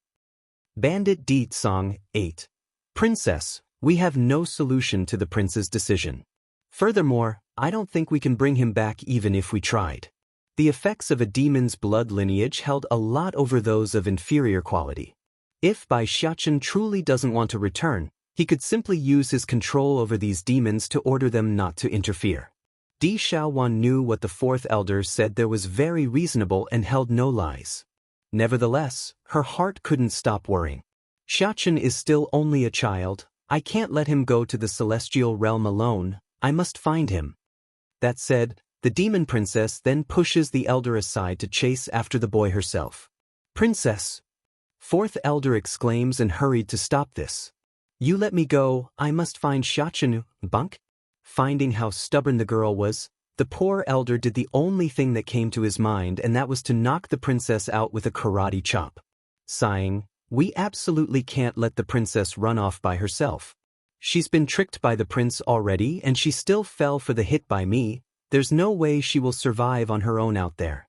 Bandit Dizong, 8. Princess, we have no solution to the prince's decision. Furthermore, I don't think we can bring him back even if we tried. The effects of a demon's blood lineage held a lot over those of inferior quality. If Bai Xianxia truly doesn't want to return, he could simply use his control over these demons to order them not to interfere. Di Xiaowan knew what the fourth elder said there was very reasonable and held no lies. Nevertheless, her heart couldn't stop worrying. Xianxia is still only a child. I can't let him go to the celestial realm alone. I must find him. That said, the demon princess then pushes the elder aside to chase after the boy herself. Princess! Fourth elder exclaims and hurried to stop this. You let me go, I must find Xianxia, bunk? Finding how stubborn the girl was, the poor elder did the only thing that came to his mind, and that was to knock the princess out with a karate chop. Sighing, we absolutely can't let the princess run off by herself. She's been tricked by the prince already and she still fell for the hit by me. There's no way she will survive on her own out there.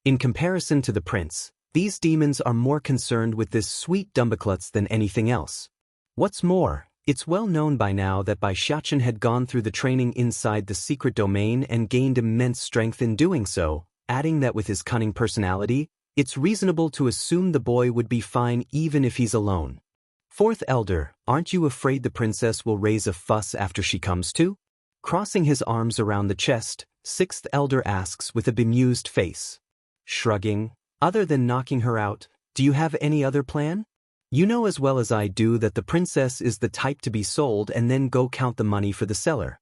In comparison to the prince, these demons are more concerned with this sweet Dumbaklutz than anything else. What's more, it's well known by now that Bai Xiachen had gone through the training inside the secret domain and gained immense strength in doing so, adding that with his cunning personality, it's reasonable to assume the boy would be fine even if he's alone. Fourth elder, aren't you afraid the princess will raise a fuss after she comes to? Crossing his arms around the chest, sixth elder asks with a bemused face. Shrugging, other than knocking her out, do you have any other plan? You know as well as I do that the princess is the type to be sold and then go count the money for the seller.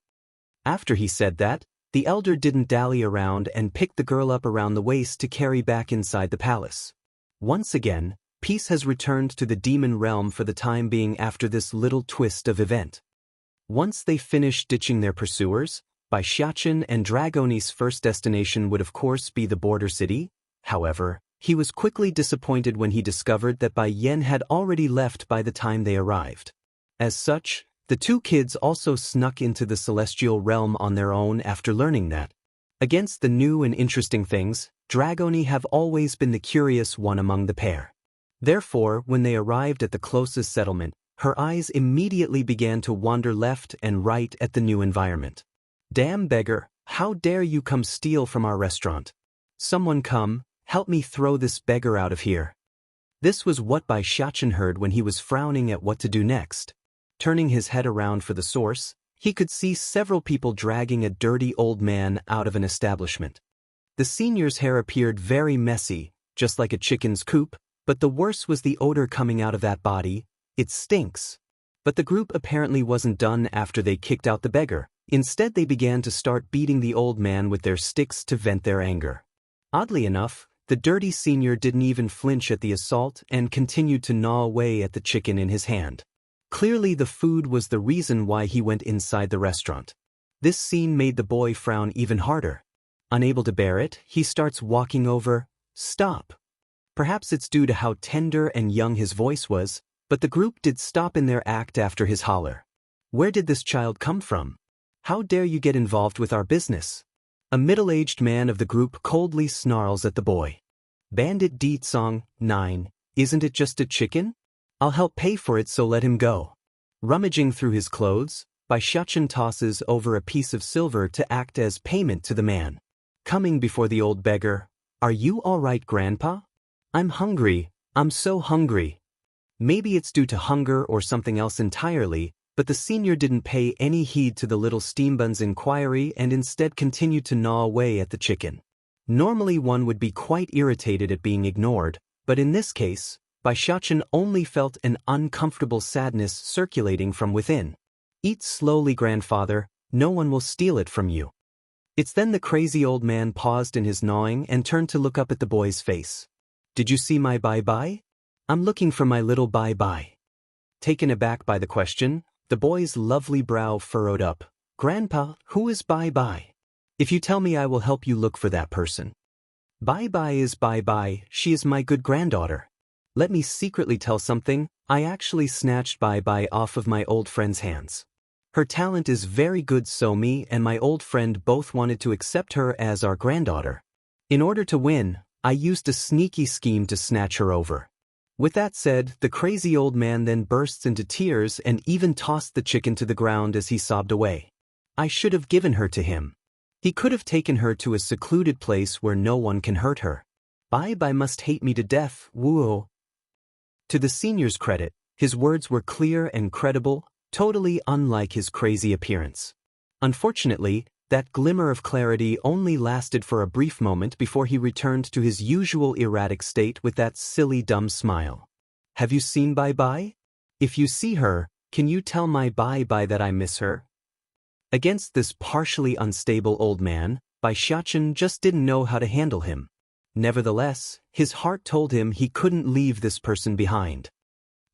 After he said that, the elder didn't dally around and picked the girl up around the waist to carry back inside the palace. Once again, peace has returned to the demon realm for the time being after this little twist of event. Once they finished ditching their pursuers, Bai Xiachen and Dragoni's first destination would of course be the border city. However, he was quickly disappointed when he discovered that Bai Yen had already left by the time they arrived. As such, the two kids also snuck into the celestial realm on their own after learning that. Against the new and interesting things, Dragoni have always been the curious one among the pair. Therefore, when they arrived at the closest settlement, her eyes immediately began to wander left and right at the new environment. Damn beggar, how dare you come steal from our restaurant? Someone come, help me throw this beggar out of here. This was what Bai Xiachen heard when he was frowning at what to do next. Turning his head around for the source, he could see several people dragging a dirty old man out of an establishment. The senior's hair appeared very messy, just like a chicken's coop, but the worst was the odor coming out of that body. It stinks. But the group apparently wasn't done after they kicked out the beggar. Instead, they began to start beating the old man with their sticks to vent their anger. Oddly enough, the dirty senior didn't even flinch at the assault and continued to gnaw away at the chicken in his hand. Clearly the food was the reason why he went inside the restaurant. This scene made the boy frown even harder. Unable to bear it, he starts walking over. Stop. Perhaps it's due to how tender and young his voice was, but the group did stop in their act after his holler. Where did this child come from? How dare you get involved with our business? A middle-aged man of the group coldly snarls at the boy. Bandit Deet Song, 9, isn't it just a chicken? I'll help pay for it, so let him go. Rummaging through his clothes, Bai Xiachen tosses over a piece of silver to act as payment to the man. Coming before the old beggar, are you all right, Grandpa? I'm hungry, I'm so hungry. Maybe it's due to hunger or something else entirely, but the senior didn't pay any heed to the little steambun's inquiry and instead continued to gnaw away at the chicken. Normally one would be quite irritated at being ignored, but in this case, Bai Xiachen only felt an uncomfortable sadness circulating from within. Eat slowly, grandfather, no one will steal it from you. It's then the crazy old man paused in his gnawing and turned to look up at the boy's face. Did you see my bye-bye? I'm looking for my little bye-bye. Taken aback by the question, the boy's lovely brow furrowed up. Grandpa, who is bye-bye? If you tell me, I will help you look for that person. Bye-bye is bye-bye, she is my good granddaughter. Let me secretly tell something, I actually snatched Bye-Bye off of my old friend's hands. Her talent is very good, so me and my old friend both wanted to accept her as our granddaughter. In order to win, I used a sneaky scheme to snatch her over. With that said, the crazy old man then bursts into tears and even tossed the chicken to the ground as he sobbed away. I should have given her to him. He could have taken her to a secluded place where no one can hurt her. Bye-Bye must hate me to death, woo. To the senior's credit, his words were clear and credible, totally unlike his crazy appearance. Unfortunately, that glimmer of clarity only lasted for a brief moment before he returned to his usual erratic state with that silly dumb smile. Have you seen Bye-Bye? If you see her, can you tell my Bye-Bye that I miss her? Against this partially unstable old man, Bai Xiachen just didn't know how to handle him. Nevertheless, his heart told him he couldn't leave this person behind.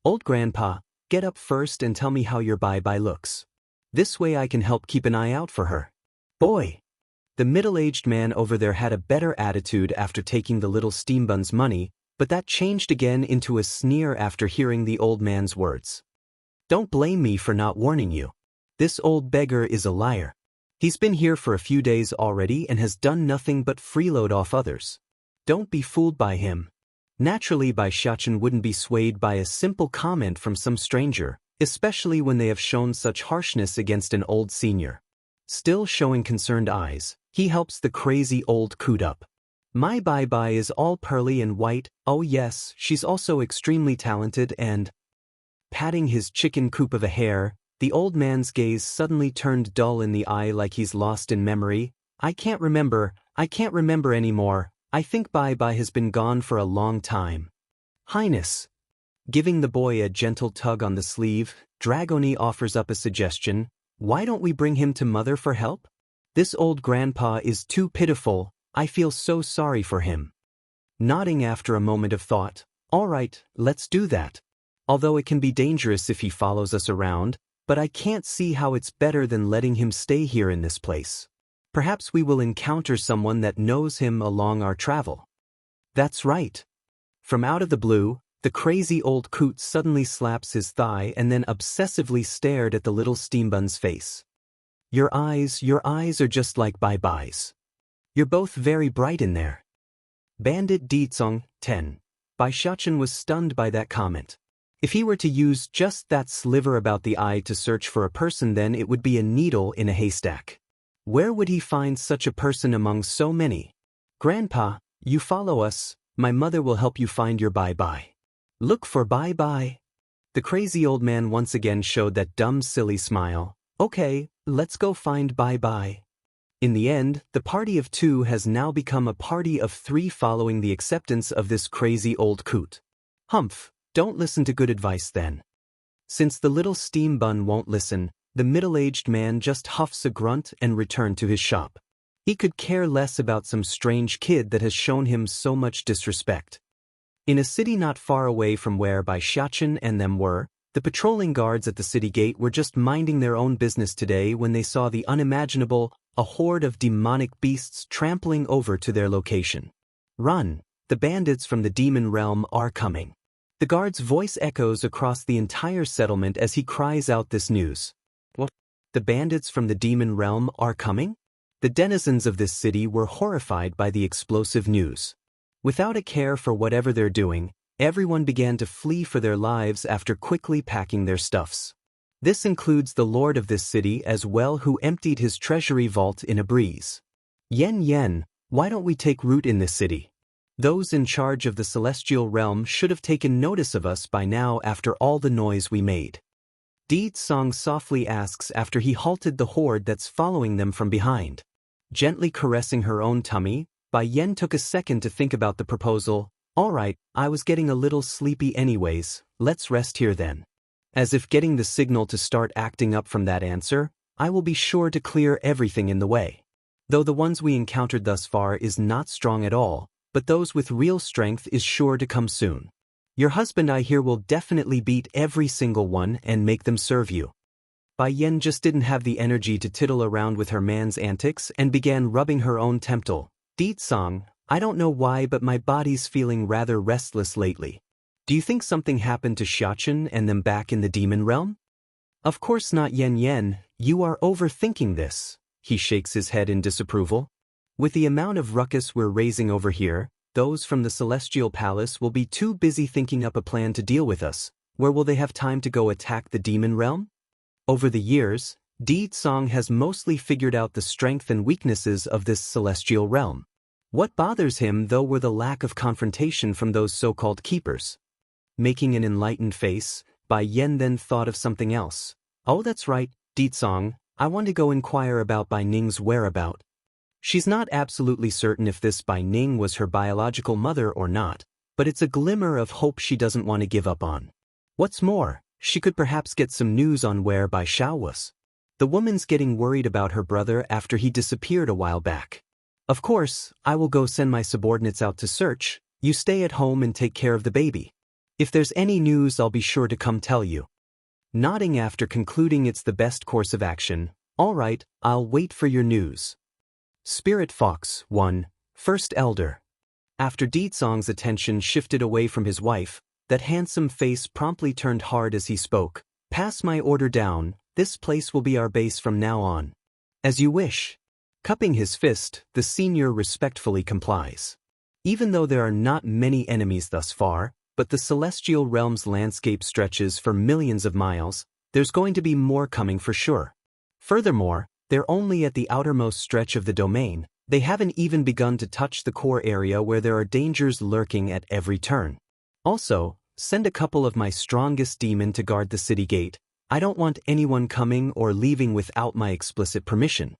Old grandpa, get up first and tell me how your Bai looks. This way I can help keep an eye out for her. Boy! The middle-aged man over there had a better attitude after taking the little steambun's money, but that changed again into a sneer after hearing the old man's words. Don't blame me for not warning you. This old beggar is a liar. He's been here for a few days already and has done nothing but freeload off others. Don't be fooled by him. Naturally, Bai Xiachen wouldn't be swayed by a simple comment from some stranger, especially when they have shown such harshness against an old senior. Still showing concerned eyes, he helps the crazy old coot up. My Bai is all pearly and white. Oh yes, she's also extremely talented and... Patting his chicken coop of a hair, the old man's gaze suddenly turned dull in the eye like he's lost in memory. I can't remember anymore. I think Bai has been gone for a long time. Highness. Giving the boy a gentle tug on the sleeve, Dragoni offers up a suggestion. Why don't we bring him to mother for help? This old grandpa is too pitiful. I feel so sorry for him. Nodding after a moment of thought, all right, let's do that. Although it can be dangerous if he follows us around, but I can't see how it's better than letting him stay here in this place. Perhaps we will encounter someone that knows him along our travel. That's right. From out of the blue, the crazy old coot suddenly slaps his thigh and then obsessively stared at the little steambun's face. Your eyes are just like Bai's. You're both very bright in there. Bandit Ditsong, 10. Bai Xiachen was stunned by that comment. If he were to use just that sliver about the eye to search for a person, then it would be a needle in a haystack. Where would he find such a person among so many? Grandpa, you follow us, my mother will help you find your Bai. Look for Bai. The crazy old man once again showed that dumb silly smile. Okay, let's go find Bai. In the end, the party of 2 has now become a party of 3 following the acceptance of this crazy old coot. Humph, don't listen to good advice then. Since the little steam bun won't listen, the middle-aged man just huffs a grunt and returned to his shop. He could care less about some strange kid that has shown him so much disrespect. In a city not far away from where Bai Xiachen and them were, the patrolling guards at the city gate were just minding their own business today when they saw the unimaginable, a horde of demonic beasts trampling over to their location. Run! The bandits from the demon realm are coming. The guard's voice echoes across the entire settlement as he cries out this news. What? The bandits from the demon realm are coming? The denizens of this city were horrified by the explosive news. Without a care for whatever they're doing, everyone began to flee for their lives after quickly packing their stuffs. This includes the lord of this city as well, who emptied his treasury vault in a breeze. Yen, why don't we take root in this city? Those in charge of the celestial realm should have taken notice of us by now after all the noise we made. Deed Song softly asks after he halted the horde that's following them from behind. Gently caressing her own tummy, Bai Yen took a second to think about the proposal. All right, I was getting a little sleepy anyways, let's rest here then. As if getting the signal to start acting up from that answer, I will be sure to clear everything in the way. Though the ones we encountered thus far is not strong at all, but those with real strength is sure to come soon. Your husband, I hear, will definitely beat every single one and make them serve you. Bai Yen just didn't have the energy to tittle around with her man's antics and began rubbing her own temple. Deed Song, I don't know why, but my body's feeling rather restless lately. Do you think something happened to Xiachen and them back in the demon realm? Of course not, Yen, you are overthinking this. He shakes his head in disapproval. With the amount of ruckus we're raising over here, those from the Celestial Palace will be too busy thinking up a plan to deal with us. Where will they have time to go attack the demon realm? Over the years, Deed Song has mostly figured out the strength and weaknesses of this celestial realm. What bothers him, though, were the lack of confrontation from those so-called keepers. Making an enlightened face, Bai Yen then thought of something else. Oh, that's right, Deed Song, I want to go inquire about Bai Ning's whereabout. She's not absolutely certain if this Bai Ning was her biological mother or not, but it's a glimmer of hope she doesn't want to give up on. What's more, she could perhaps get some news on where Bai Xiao was. The woman's getting worried about her brother after he disappeared a while back. Of course, I will go send my subordinates out to search. You stay at home and take care of the baby. If there's any news, I'll be sure to come tell you. Nodding after concluding it's the best course of action. All right, I'll wait for your news. Spirit Fox 1, First Elder. After Deetsong's attention shifted away from his wife, that handsome face promptly turned hard as he spoke. Pass my order down, this place will be our base from now on. As you wish. Cupping his fist, the senior respectfully complies. Even though there are not many enemies thus far, but the celestial realm's landscape stretches for millions of miles, there's going to be more coming for sure. Furthermore, they're only at the outermost stretch of the domain. They haven't even begun to touch the core area where there are dangers lurking at every turn. Also, send a couple of my strongest demon to guard the city gate. I don't want anyone coming or leaving without my explicit permission.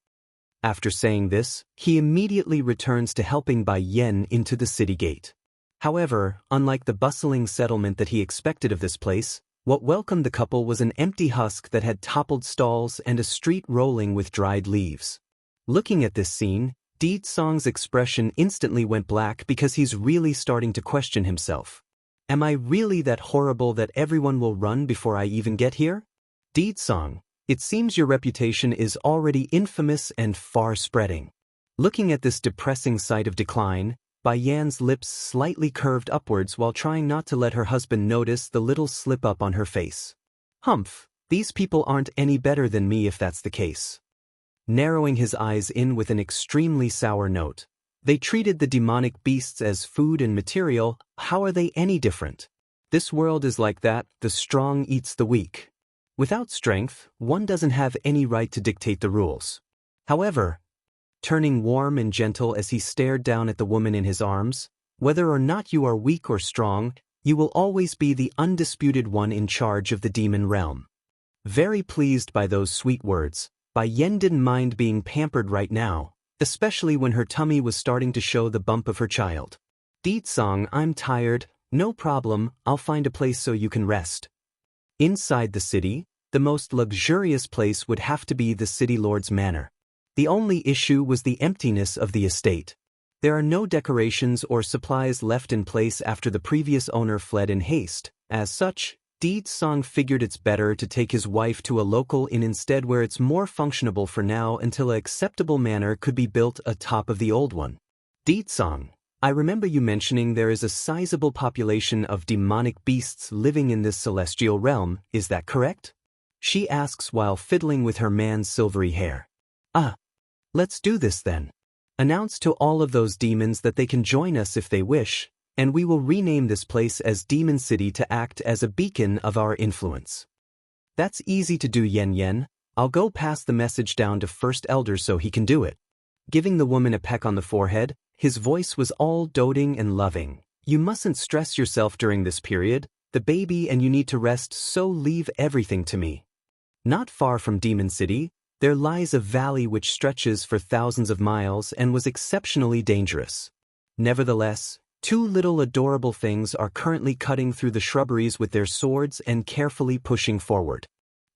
After saying this, he immediately returns to helping Bai Yen into the city gate. However, unlike the bustling settlement that he expected of this place, what welcomed the couple was an empty husk that had toppled stalls and a street rolling with dried leaves. Looking at this scene, Deetsong's expression instantly went black because he's really starting to question himself. Am I really that horrible that everyone will run before I even get here? Deetsong, it seems your reputation is already infamous and far-spreading. Looking at this depressing sight of decline, Bai Yan's lips slightly curved upwards while trying not to let her husband notice the little slip-up on her face. Humph, these people aren't any better than me if that's the case. Narrowing his eyes in with an extremely sour note. They treated the demonic beasts as food and material. How are they any different? This world is like that, the strong eats the weak. Without strength, one doesn't have any right to dictate the rules. However, turning warm and gentle as he stared down at the woman in his arms, whether or not you are weak or strong, you will always be the undisputed one in charge of the demon realm. Very pleased by those sweet words, Bai Yen didn't mind being pampered right now, especially when her tummy was starting to show the bump of her child. Deetsong, I'm tired, no problem, I'll find a place so you can rest. Inside the city, the most luxurious place would have to be the city lord's manor. The only issue was the emptiness of the estate. There are no decorations or supplies left in place after the previous owner fled in haste. As such, Deetsong figured it's better to take his wife to a local inn instead where it's more functionable for now until an acceptable manor could be built atop of the old one. Deetsong, I remember you mentioning there is a sizable population of demonic beasts living in this celestial realm, is that correct? She asks while fiddling with her man's silvery hair. Let's do this then. Announce to all of those demons that they can join us if they wish, and we will rename this place as Demon City to act as a beacon of our influence. That's easy to do, Yen Yen. I'll go pass the message down to First Elder so he can do it. Giving the woman a peck on the forehead, his voice was all doting and loving. You mustn't stress yourself during this period, the baby and you need to rest, so leave everything to me. Not far from Demon City, there lies a valley which stretches for thousands of miles and was exceptionally dangerous. Nevertheless, two little adorable things are currently cutting through the shrubberies with their swords and carefully pushing forward.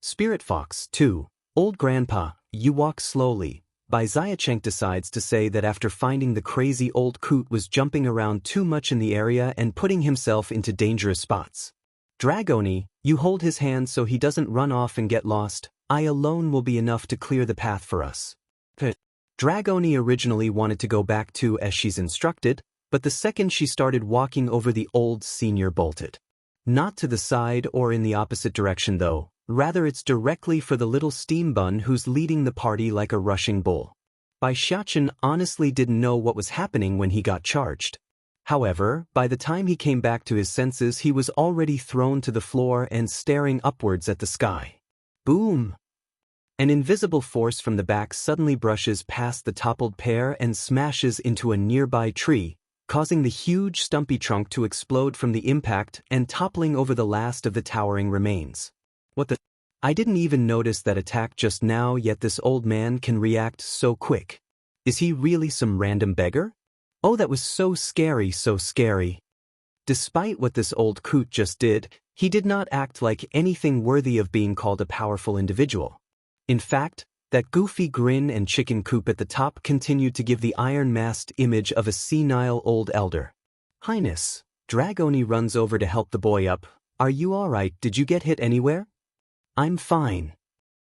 Spirit Fox 2, Old Grandpa, you walk slowly. Bai Xiaocheng decides to say that after finding the crazy old coot was jumping around too much in the area and putting himself into dangerous spots. Dragoni, you hold his hand so he doesn't run off and get lost. I alone will be enough to clear the path for us. Dragoni originally wanted to go back to as she's instructed, but the second she started walking over, the old senior bolted. Not to the side or in the opposite direction though, rather it's directly for the little steam bun who's leading the party like a rushing bull. Bai Xiaochen honestly didn't know what was happening when he got charged. However, by the time he came back to his senses, he was already thrown to the floor and staring upwards at the sky. Boom! An invisible force from the back suddenly brushes past the toppled pair and smashes into a nearby tree, causing the huge stumpy trunk to explode from the impact and toppling over the last of the towering remains. What the? I didn't even notice that attack just now, yet this old man can react so quick. Is he really some random beggar? Oh, that was so scary, so scary. Despite what this old coot just did, he did not act like anything worthy of being called a powerful individual. In fact, that goofy grin and chicken coop at the top continued to give the iron-masked image of a senile old elder. Highness, Dragoni runs over to help the boy up. Are you all right? Did you get hit anywhere? I'm fine.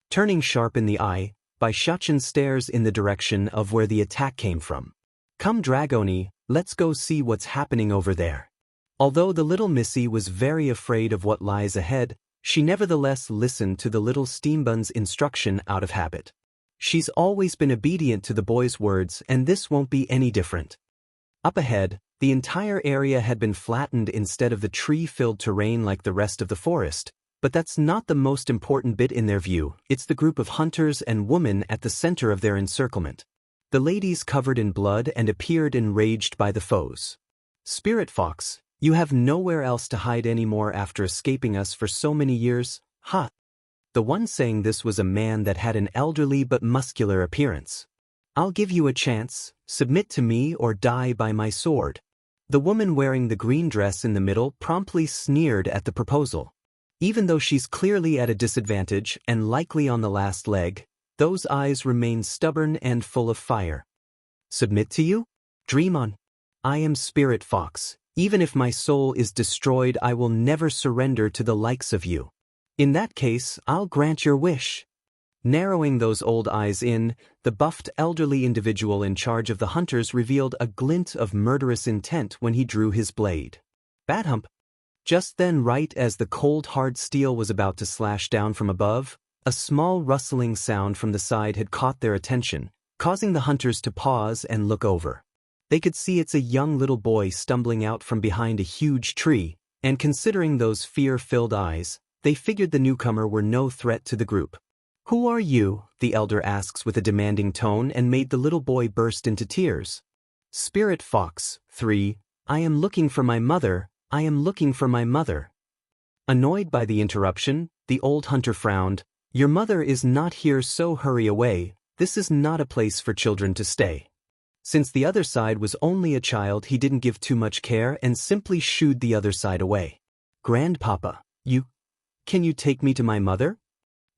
Turning sharp in the eye, Xianxia stares in the direction of where the attack came from. Come Dragoni, let's go see what's happening over there. Although the little missy was very afraid of what lies ahead, she nevertheless listened to the little steambun's instruction out of habit. She's always been obedient to the boy's words, and this won't be any different. Up ahead, the entire area had been flattened instead of the tree-filled terrain like the rest of the forest, but that's not the most important bit in their view. It's the group of hunters and women at the center of their encirclement. The ladies covered in blood and appeared enraged by the foes. Spirit Fox, you have nowhere else to hide anymore after escaping us for so many years, ha! The one saying this was a man that had an elderly but muscular appearance. I'll give you a chance, submit to me or die by my sword. The woman wearing the green dress in the middle promptly sneered at the proposal. Even though she's clearly at a disadvantage and likely on the last leg, those eyes remain stubborn and full of fire. Submit to you? Dream on. I am Spirit Fox. Even if my soul is destroyed, I will never surrender to the likes of you. In that case, I'll grant your wish. Narrowing those old eyes in, the buffed elderly individual in charge of the hunters revealed a glint of murderous intent when he drew his blade. Badhump. Just then, right as the cold hard steel was about to slash down from above, a small rustling sound from the side had caught their attention, causing the hunters to pause and look over. They could see it's a young little boy stumbling out from behind a huge tree, and considering those fear-filled eyes, they figured the newcomer were no threat to the group. Who are you? The elder asks with a demanding tone and made the little boy burst into tears. Spirit Fox, 3, I am looking for my mother, I am looking for my mother. Annoyed by the interruption, the old hunter frowned. Your mother is not here, so hurry away, this is not a place for children to stay. Since the other side was only a child, he didn't give too much care and simply shooed the other side away. Grandpapa, can you take me to my mother?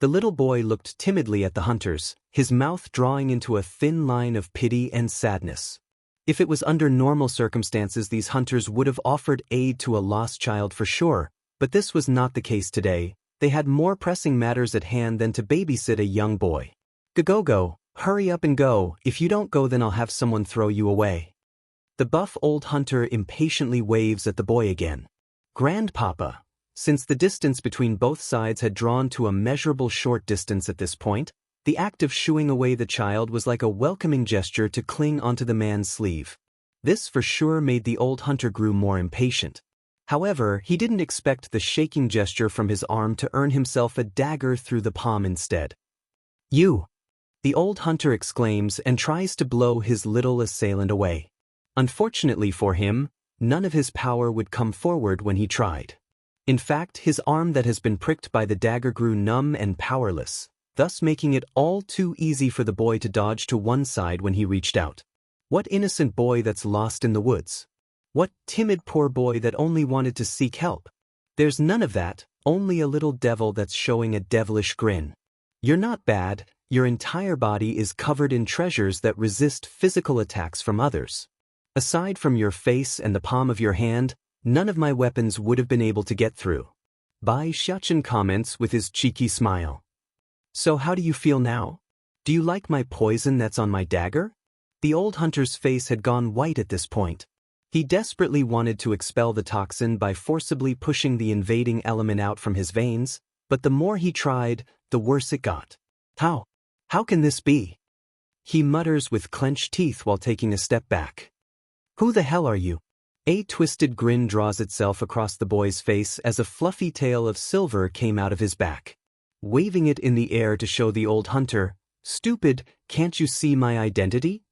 The little boy looked timidly at the hunters, his mouth drawing into a thin line of pity and sadness. If it was under normal circumstances, these hunters would have offered aid to a lost child for sure, but this was not the case today. They had more pressing matters at hand than to babysit a young boy. Go, hurry up and go, if you don't go then I'll have someone throw you away. The buff old hunter impatiently waves at the boy again. Grandpapa. Since the distance between both sides had drawn to a measurable short distance at this point, the act of shooing away the child was like a welcoming gesture to cling onto the man's sleeve. This for sure made the old hunter grow more impatient. However, he didn't expect the shaking gesture from his arm to earn himself a dagger through the palm instead. You! The old hunter exclaims and tries to blow his little assailant away. Unfortunately for him, none of his power would come forward when he tried. In fact, his arm that has been pricked by the dagger grew numb and powerless, thus making it all too easy for the boy to dodge to one side when he reached out. What innocent boy that's lost in the woods? What timid poor boy that only wanted to seek help? There's none of that, only a little devil that's showing a devilish grin. You're not bad, your entire body is covered in treasures that resist physical attacks from others. Aside from your face and the palm of your hand, none of my weapons would have been able to get through. Xianxia comments with his cheeky smile. So how do you feel now? Do you like my poison that's on my dagger? The old hunter's face had gone white at this point. He desperately wanted to expel the toxin by forcibly pushing the invading element out from his veins, but the more he tried, the worse it got. How can this be? He mutters with clenched teeth while taking a step back. Who the hell are you? A twisted grin draws itself across the boy's face as a fluffy tail of silver came out of his back. Waving it in the air to show the old hunter, Stupid, can't you see my identity?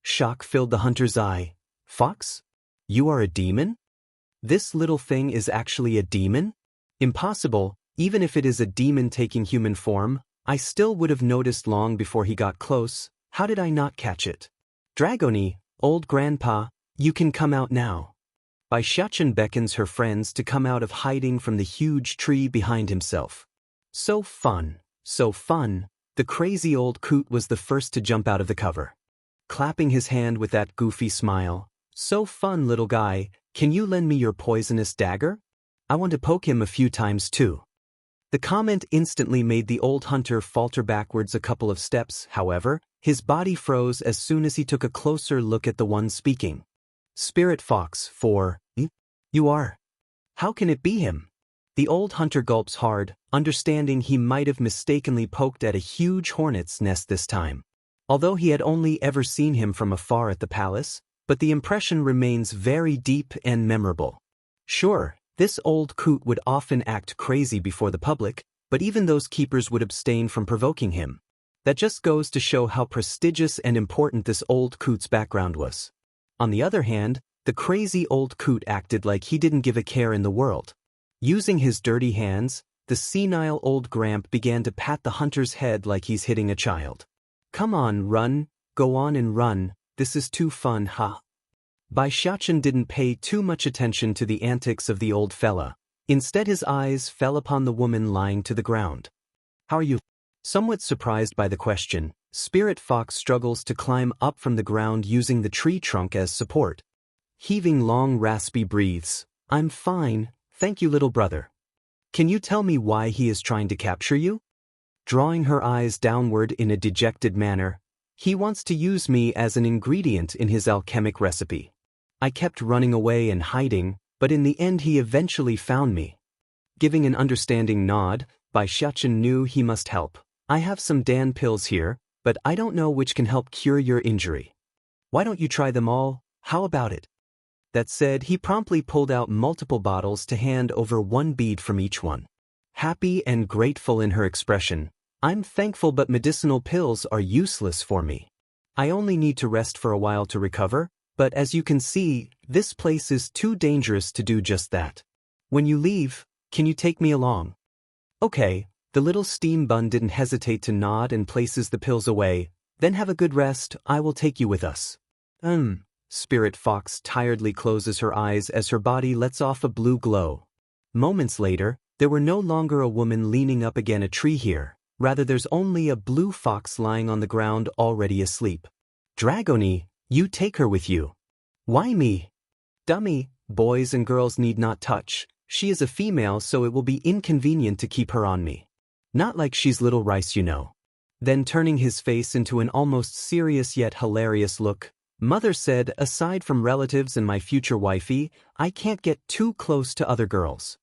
Shock filled the hunter's eye. Fox? You are a demon? This little thing is actually a demon? Impossible, even if it is a demon taking human form, I still would have noticed long before he got close. How did I not catch it? Dragoni, old grandpa, you can come out now. Xianxia beckons her friends to come out of hiding from the huge tree behind himself. So fun, so fun. The crazy old coot was the first to jump out of the cover. Clapping his hand with that goofy smile. "So fun, little guy, can you lend me your poisonous dagger? I want to poke him a few times too." The comment instantly made the old hunter falter backwards a couple of steps. However, his body froze as soon as he took a closer look at the one speaking. "Spirit Fox, you are? How can it be him?" The old hunter gulps hard, understanding he might have mistakenly poked at a huge hornet's nest this time. Although he had only ever seen him from afar at the palace, but the impression remains very deep and memorable. Sure, this old coot would often act crazy before the public, but even those keepers would abstain from provoking him. That just goes to show how prestigious and important this old coot's background was. On the other hand, the crazy old coot acted like he didn't give a care in the world. Using his dirty hands, the senile old gramp began to pat the hunter's head like he's hitting a child. "Come on, run, go on and run, this is too fun, ha." Bai Xiachen didn't pay too much attention to the antics of the old fella. Instead his eyes fell upon the woman lying to the ground. "How are you?" Somewhat surprised by the question, Spirit Fox struggles to climb up from the ground using the tree trunk as support. Heaving long raspy breaths, "I'm fine, thank you, little brother. Can you tell me why he is trying to capture you?" Drawing her eyes downward in a dejected manner, "He wants to use me as an ingredient in his alchemic recipe. I kept running away and hiding, but in the end he eventually found me." Giving an understanding nod, Bai Xiachen knew he must help. "I have some Dan pills here, but I don't know which can help cure your injury. Why don't you try them all, how about it?" That said, he promptly pulled out multiple bottles to hand over one bead from each one. Happy and grateful in her expression, "I'm thankful, but medicinal pills are useless for me. I only need to rest for a while to recover, but as you can see, this place is too dangerous to do just that. When you leave, can you take me along?" "Okay." The little steam bun didn't hesitate to nod and places the pills away. "Then have a good rest, I will take you with us." Spirit Fox tiredly closes her eyes as her body lets off a blue glow. Moments later, there were no longer a woman leaning up against a tree here. Rather, there's only a blue fox lying on the ground already asleep. "Dragony, you take her with you." "Why me?" "Dummy, boys and girls need not touch. She is a female, so it will be inconvenient to keep her on me. Not like she's little rice, you know." Then turning his face into an almost serious yet hilarious look, "Mother said, aside from relatives and my future wifey, I can't get too close to other girls."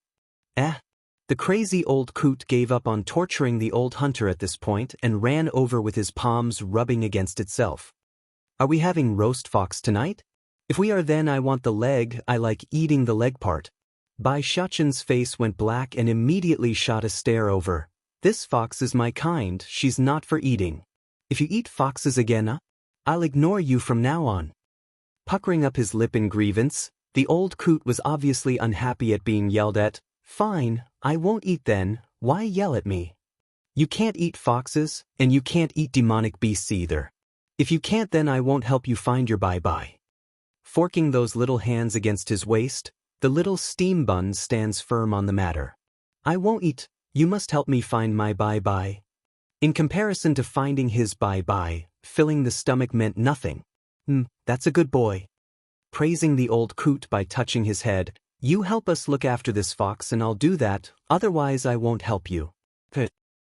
The crazy old coot gave up on torturing the old hunter at this point and ran over with his palms rubbing against itself. "Are we having roast fox tonight? If we are, then I want the leg. I like eating the leg part." Bai Xiachen's face went black and immediately shot a stare over. "This fox is my kind, she's not for eating. If you eat foxes again, I'll ignore you from now on." Puckering up his lip in grievance, the old coot was obviously unhappy at being yelled at. "Fine, I won't eat then, why yell at me? You can't eat foxes, and you can't eat demonic beasts either. If you can't, then I won't help you find your bye-bye." Forking those little hands against his waist, the little steam bun stands firm on the matter. "I won't eat, you must help me find my bye-bye." In comparison to finding his bye-bye, filling the stomach meant nothing. That's a good boy." Praising the old coot by touching his head, "You help us look after this fox and I'll do that, otherwise I won't help you."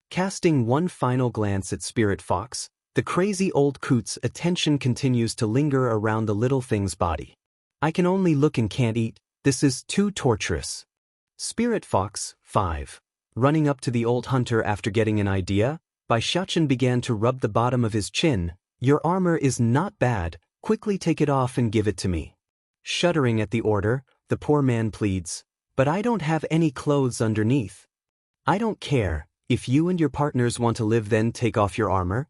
Casting one final glance at Spirit Fox, the crazy old coot's attention continues to linger around the little thing's body. "I can only look and can't eat, this is too torturous." Spirit Fox, 5. Running up to the old hunter after getting an idea, Bai Xiachen began to rub the bottom of his chin. "Your armor is not bad, quickly take it off and give it to me." Shuddering at the order, the poor man pleads, "But I don't have any clothes underneath." "I don't care, if you and your partners want to live, then take off your armor."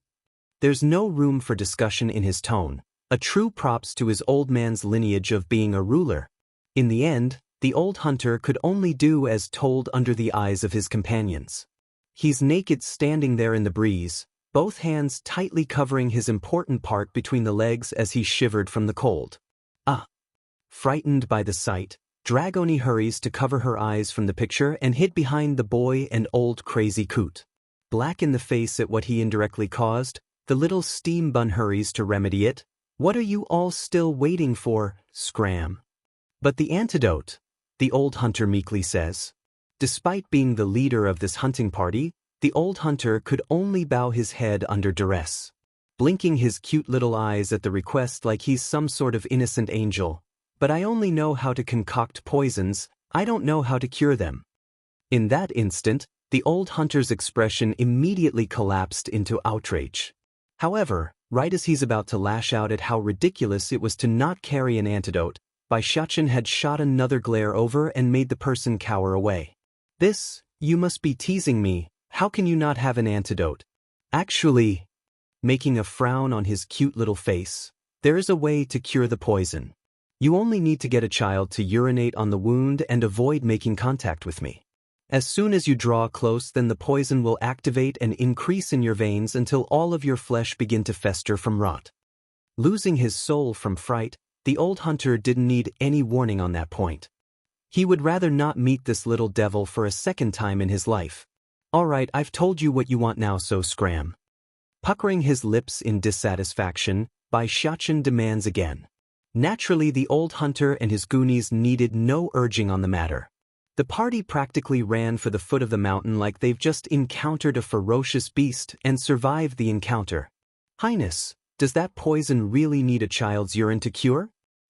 There's no room for discussion in his tone, a true props to his old man's lineage of being a ruler. In the end, the old hunter could only do as told under the eyes of his companions. He's naked standing there in the breeze, both hands tightly covering his important part between the legs as he shivered from the cold. Frightened by the sight, Dragony hurries to cover her eyes from the picture and hid behind the boy and old crazy coot. black in the face at what he indirectly caused, the little steam bun hurries to remedy it. What are you all still waiting for, scram? But the antidote, the old hunter meekly says. Despite being the leader of this hunting party, the old hunter could only bow his head under duress, blinking his cute little eyes at the request like he's some sort of innocent angel. But I only know how to concoct poisons, I don't know how to cure them. In that instant, the old hunter's expression immediately collapsed into outrage. However, right as he's about to lash out at how ridiculous it was to not carry an antidote, Xianxia had shot another glare over and made the person cower away. This, you must be teasing me, how can you not have an antidote? Actually, making a frown on his cute little face, there is a way to cure the poison. You only need to get a child to urinate on the wound and avoid making contact with me. As soon as you draw close, then the poison will activate and increase in your veins until all of your flesh begin to fester from rot. Losing his soul from fright, the old hunter didn't need any warning on that point. He would rather not meet this little devil for a second time in his life. Alright, I've told you what you want now, so scram. Puckering his lips in dissatisfaction, Xianxia demands again. Naturally, the old hunter and his goonies needed no urging on the matter. The party practically ran for the foot of the mountain like they've just encountered a ferocious beast and survived the encounter. Highness, does that poison really need a child's urine to cure?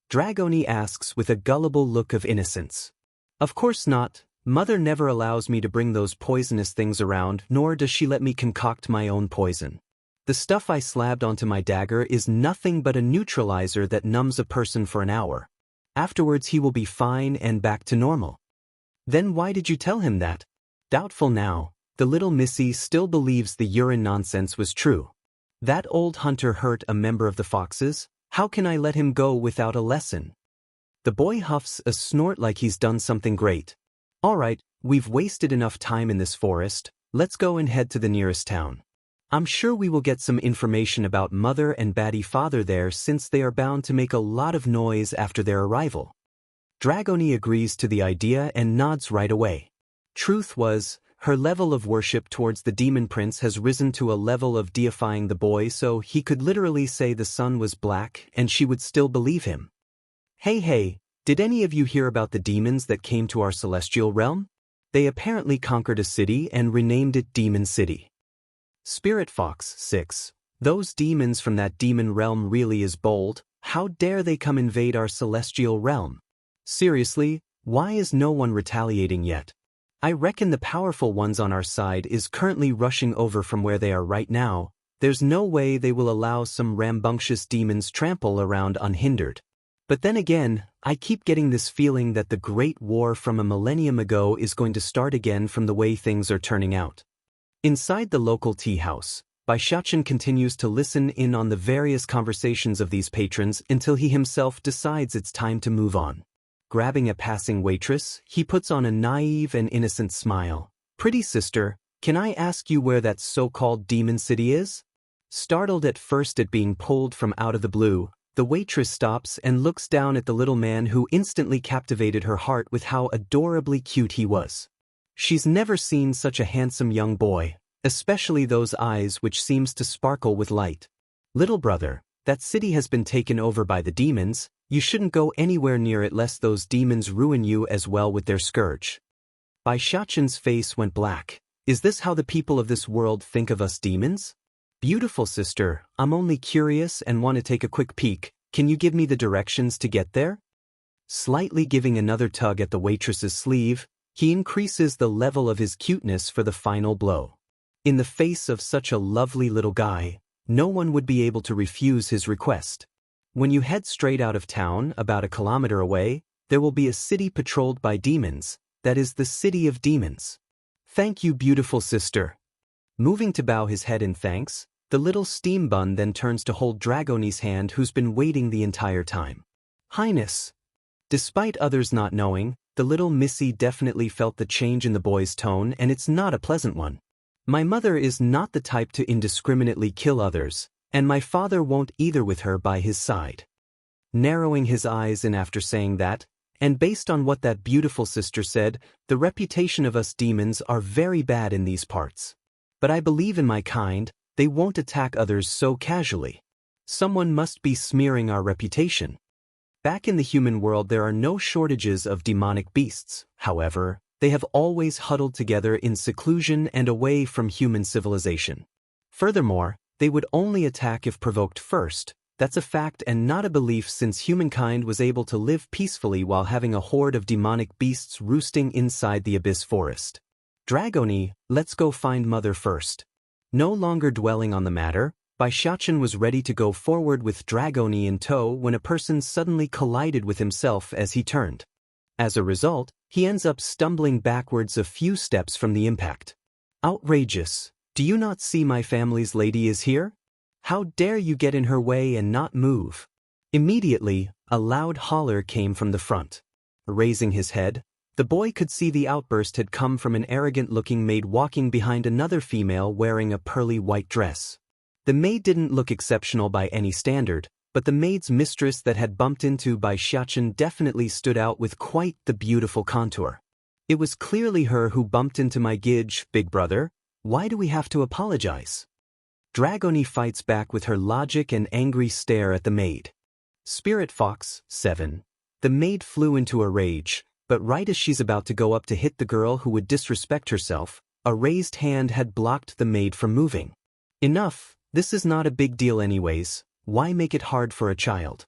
Dragoni asks with a gullible look of innocence. Of course not. Mother never allows me to bring those poisonous things around, nor does she let me concoct my own poison. The stuff I slabbed onto my dagger is nothing but a neutralizer that numbs a person for an hour. Afterwards he will be fine and back to normal. Then why did you tell him that? Doubtful now, the little missy still believes the urine nonsense was true. That old hunter hurt a member of the foxes, how can I let him go without a lesson? The boy huffs a snort like he's done something great. Alright, we've wasted enough time in this forest, let's go and head to the nearest town. I'm sure we will get some information about mother and baddie father there since they are bound to make a lot of noise after their arrival. Dragoni agrees to the idea and nods right away. Truth was, her level of worship towards the demon prince has risen to a level of deifying the boy, so he could literally say the sun was black and she would still believe him. Hey, did any of you hear about the demons that came to our celestial realm? They apparently conquered a city and renamed it Demon City. Spirit Fox 6. Those demons from that demon realm really is bold. How dare they come invade our celestial realm? Seriously, why is no one retaliating yet? I reckon the powerful ones on our side is currently rushing over from where they are right now. There's no way they will allow some rambunctious demons trample around unhindered. But then again, I keep getting this feeling that the Great War from a millennium ago is going to start again from the way things are turning out. Inside the local tea house, Xianxia continues to listen in on the various conversations of these patrons until he himself decides it's time to move on. Grabbing a passing waitress, he puts on a naive and innocent smile. Pretty sister, can I ask you where that so-called demon city is? Startled at first at being pulled from out of the blue, the waitress stops and looks down at the little man who instantly captivated her heart with how adorably cute he was. She's never seen such a handsome young boy, especially those eyes which seems to sparkle with light. Little brother, that city has been taken over by the demons. You shouldn't go anywhere near it lest those demons ruin you as well with their scourge. Xianxia's face went black. Is this how the people of this world think of us demons? Beautiful sister, I'm only curious and want to take a quick peek. Can you give me the directions to get there? Slightly giving another tug at the waitress's sleeve, he increases the level of his cuteness for the final blow. In the face of such a lovely little guy, no one would be able to refuse his request. When you head straight out of town, about 1 kilometer away, there will be a city patrolled by demons, that is the City of Demons. Thank you, beautiful sister. Moving to bow his head in thanks, the little steam bun then turns to hold Dragoni's hand, who's been waiting the entire time. Highness. Despite others not knowing, the little missy definitely felt the change in the boy's tone, and it's not a pleasant one. My mother is not the type to indiscriminately kill others, and my father won't either with her by his side. Narrowing his eyes in after saying that, and based on what that beautiful sister said, the reputation of us demons are very bad in these parts. But I believe in my kind, they won't attack others so casually. Someone must be smearing our reputation. Back in the human world there are no shortages of demonic beasts, however, they have always huddled together in seclusion and away from human civilization. Furthermore, they would only attack if provoked first. That's a fact and not a belief since humankind was able to live peacefully while having a horde of demonic beasts roosting inside the abyss forest. Dragoni, let's go find mother first. No longer dwelling on the matter, Xianxia was ready to go forward with Dragoni in tow when a person suddenly collided with himself as he turned. As a result, he ends up stumbling backwards a few steps from the impact. Outrageous! Do you not see my family's lady is here? How dare you get in her way and not move? Immediately, a loud holler came from the front. Raising his head, the boy could see the outburst had come from an arrogant-looking maid walking behind another female wearing a pearly white dress. The maid didn't look exceptional by any standard, but the maid's mistress that had bumped into Xianxia definitely stood out with quite the beautiful contour. It was clearly her who bumped into my gidge, big brother. Why do we have to apologize? Dragoni fights back with her logic and angry stare at the maid. Spirit Fox, 7. The maid flew into a rage, but right as she's about to go up to hit the girl who would disrespect herself, a raised hand had blocked the maid from moving. Enough, this is not a big deal anyways, why make it hard for a child?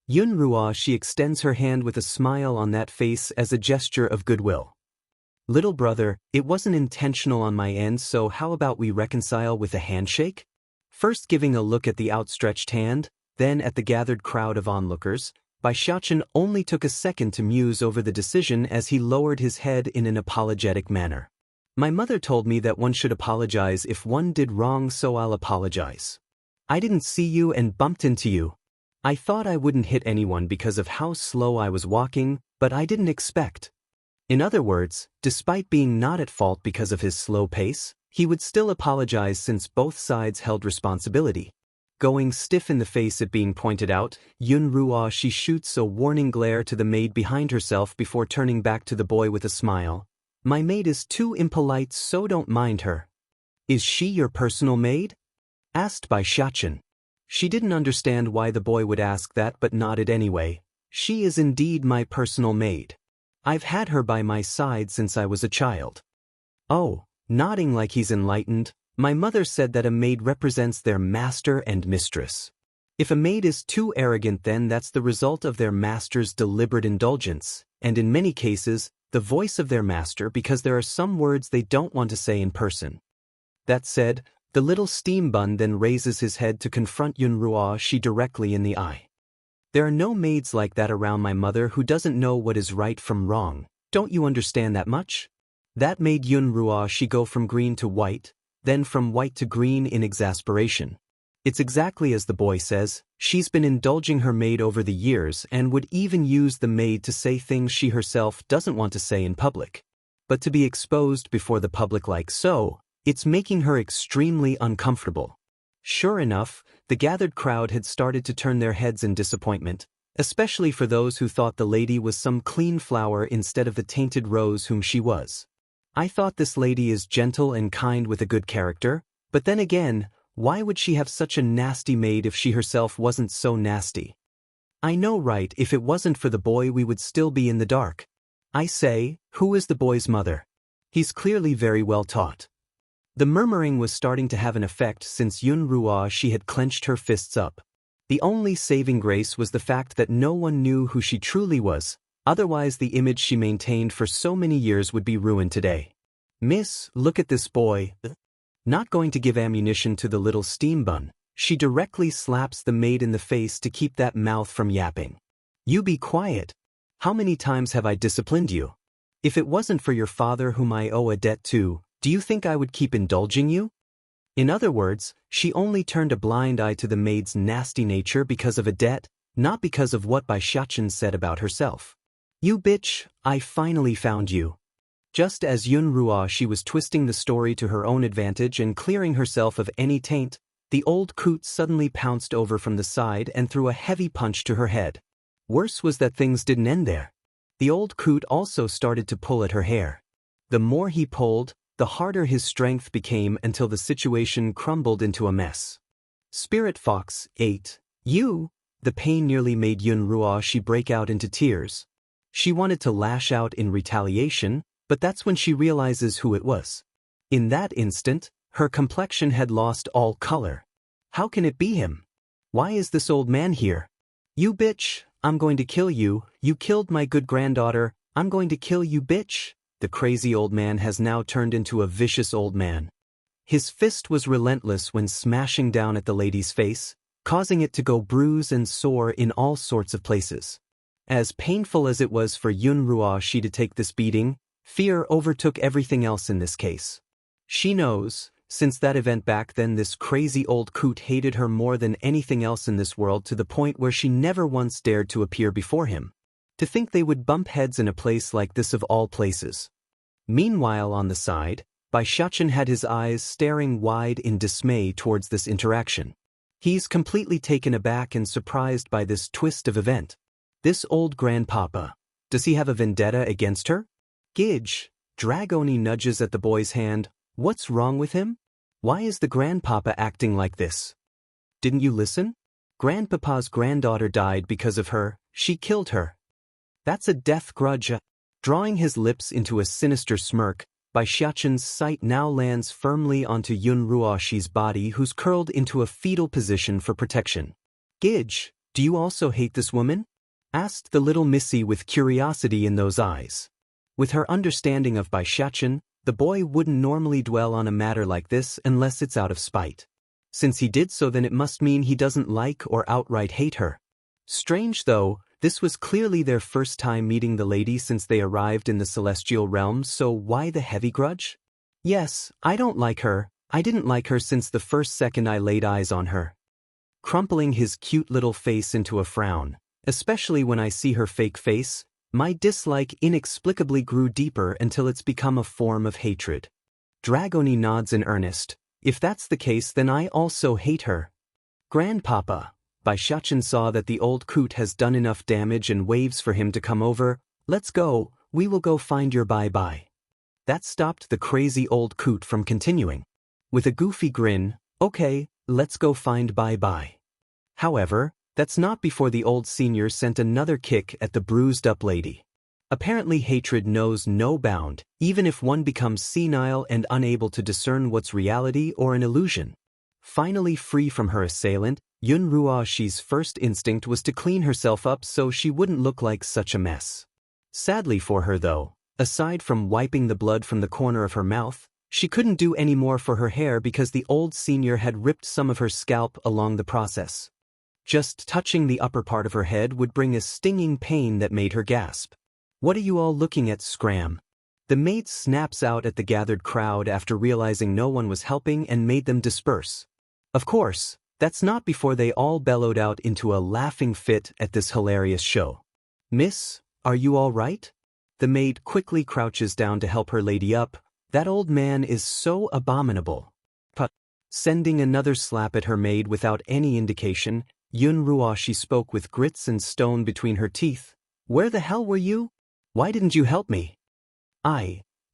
Yunruo, she extends her hand with a smile on that face as a gesture of goodwill. Little brother, it wasn't intentional on my end, so how about we reconcile with a handshake? First giving a look at the outstretched hand, then at the gathered crowd of onlookers, Xianxia only took a second to muse over the decision as he lowered his head in an apologetic manner. My mother told me that one should apologize if one did wrong, so I'll apologize. I didn't see you and bumped into you. I thought I wouldn't hit anyone because of how slow I was walking, but I didn't expect. In other words, despite being not at fault because of his slow pace, he would still apologize since both sides held responsibility. Going stiff in the face at being pointed out, Yunruo, she shoots a warning glare to the maid behind herself before turning back to the boy with a smile. My maid is too impolite, so don't mind her. Is she your personal maid? Asked Xianxia. She didn't understand why the boy would ask that but nodded anyway. She is indeed my personal maid. I've had her by my side since I was a child. Oh, nodding like he's enlightened, my mother said that a maid represents their master and mistress. If a maid is too arrogant, then that's the result of their master's deliberate indulgence, and in many cases, the voice of their master because there are some words they don't want to say in person. That said, the little steam bun then raises his head to confront Yunruo she directly in the eye. There are no maids like that around my mother who doesn't know what is right from wrong. Don't you understand that much? That made Yunruo she go from green to white, then from white to green in exasperation. It's exactly as the boy says, she's been indulging her maid over the years and would even use the maid to say things she herself doesn't want to say in public. But to be exposed before the public like so, it's making her extremely uncomfortable. Sure enough, the gathered crowd had started to turn their heads in disappointment, especially for those who thought the lady was some clean flower instead of the tainted rose whom she was. I thought this lady is gentle and kind with a good character, but then again, why would she have such a nasty maid if she herself wasn't so nasty? I know, right? If it wasn't for the boy we would still be in the dark. I say, who is the boy's mother? He's clearly very well taught. The murmuring was starting to have an effect since Yunruo she had clenched her fists up. The only saving grace was the fact that no one knew who she truly was, otherwise the image she maintained for so many years would be ruined today. Miss, look at this boy. Not going to give ammunition to the little steam bun, she directly slaps the maid in the face to keep that mouth from yapping. You be quiet. How many times have I disciplined you? If it wasn't for your father whom I owe a debt to, do you think I would keep indulging you? In other words, she only turned a blind eye to the maid's nasty nature because of a debt, not because of what Xianxia said about herself. You bitch, I finally found you. Just as Yunruo she was twisting the story to her own advantage and clearing herself of any taint, the old coot suddenly pounced over from the side and threw a heavy punch to her head. Worse was that things didn't end there. The old coot also started to pull at her hair. The more he pulled, the harder his strength became until the situation crumbled into a mess. Spirit Fox 8. You! The pain nearly made Yun Ruoshi break out into tears. She wanted to lash out in retaliation, but that's when she realizes who it was. In that instant, her complexion had lost all color. How can it be him? Why is this old man here? You bitch, I'm going to kill you. You killed my good granddaughter. I'm going to kill you, bitch. The crazy old man has now turned into a vicious old man. His fist was relentless when smashing down at the lady's face, causing it to go bruise and sore in all sorts of places. As painful as it was for Yun Ruoshi to take this beating, fear overtook everything else in this case. She knows, since that event back then, this crazy old coot hated her more than anything else in this world, to the point where she never once dared to appear before him. To think they would bump heads in a place like this of all places. Meanwhile, on the side, Bai Xiachen had his eyes staring wide in dismay towards this interaction. He's completely taken aback and surprised by this twist of event. This old grandpapa, does he have a vendetta against her? Gidge, Dragoni nudges at the boy's hand. What's wrong with him? Why is the grandpapa acting like this? Didn't you listen? Grandpapa's granddaughter died because of her. She killed her. That's a death grudge. Drawing his lips into a sinister smirk, Bai Xiachen's sight now lands firmly onto Yun Ruoshi's body, who's curled into a fetal position for protection. Gidge, do you also hate this woman? Asked the little missy with curiosity in those eyes. With her understanding of Bai Xiachen, the boy wouldn't normally dwell on a matter like this unless it's out of spite. Since he did so, then it must mean he doesn't like or outright hate her. Strange though, this was clearly their first time meeting the lady since they arrived in the celestial realm, so why the heavy grudge? Yes, I don't like her. I didn't like her since the first second I laid eyes on her. Crumpling his cute little face into a frown, especially when I see her fake face, my dislike inexplicably grew deeper until it's become a form of hatred. Dragoni nods in earnest. If that's the case, then I also hate her. Grandpapa. Bai Xiachen saw that the old coot has done enough damage and waves for him to come over. Let's go, we will go find your bye-bye. That stopped the crazy old coot from continuing. With a goofy grin, okay, let's go find bye-bye. However, that's not before the old senior sent another kick at the bruised-up lady. Apparently hatred knows no bound, even if one becomes senile and unable to discern what's reality or an illusion. Finally free from her assailant, Yun Ruoshi's first instinct was to clean herself up so she wouldn't look like such a mess. Sadly for her though, aside from wiping the blood from the corner of her mouth, she couldn't do any more for her hair because the old senior had ripped some of her scalp along the process. Just touching the upper part of her head would bring a stinging pain that made her gasp. What are you all looking at, Scram? The maid snaps out at the gathered crowd after realizing no one was helping and made them disperse. Of course, that's not before they all bellowed out into a laughing fit at this hilarious show. Miss, are you all right? The maid quickly crouches down to help her lady up. That old man is so abominable. But, sending another slap at her maid without any indication, Yun Ruoshi spoke with grits and stone between her teeth. Where the hell were you? Why didn't you help me?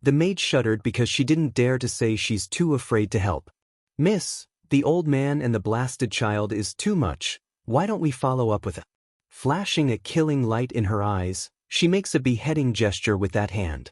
The maid shuddered because she didn't dare to say she's too afraid to help. Miss, the old man and the blasted child is too much. Why don't we follow up with it? Flashing a killing light in her eyes, she makes a beheading gesture with that hand.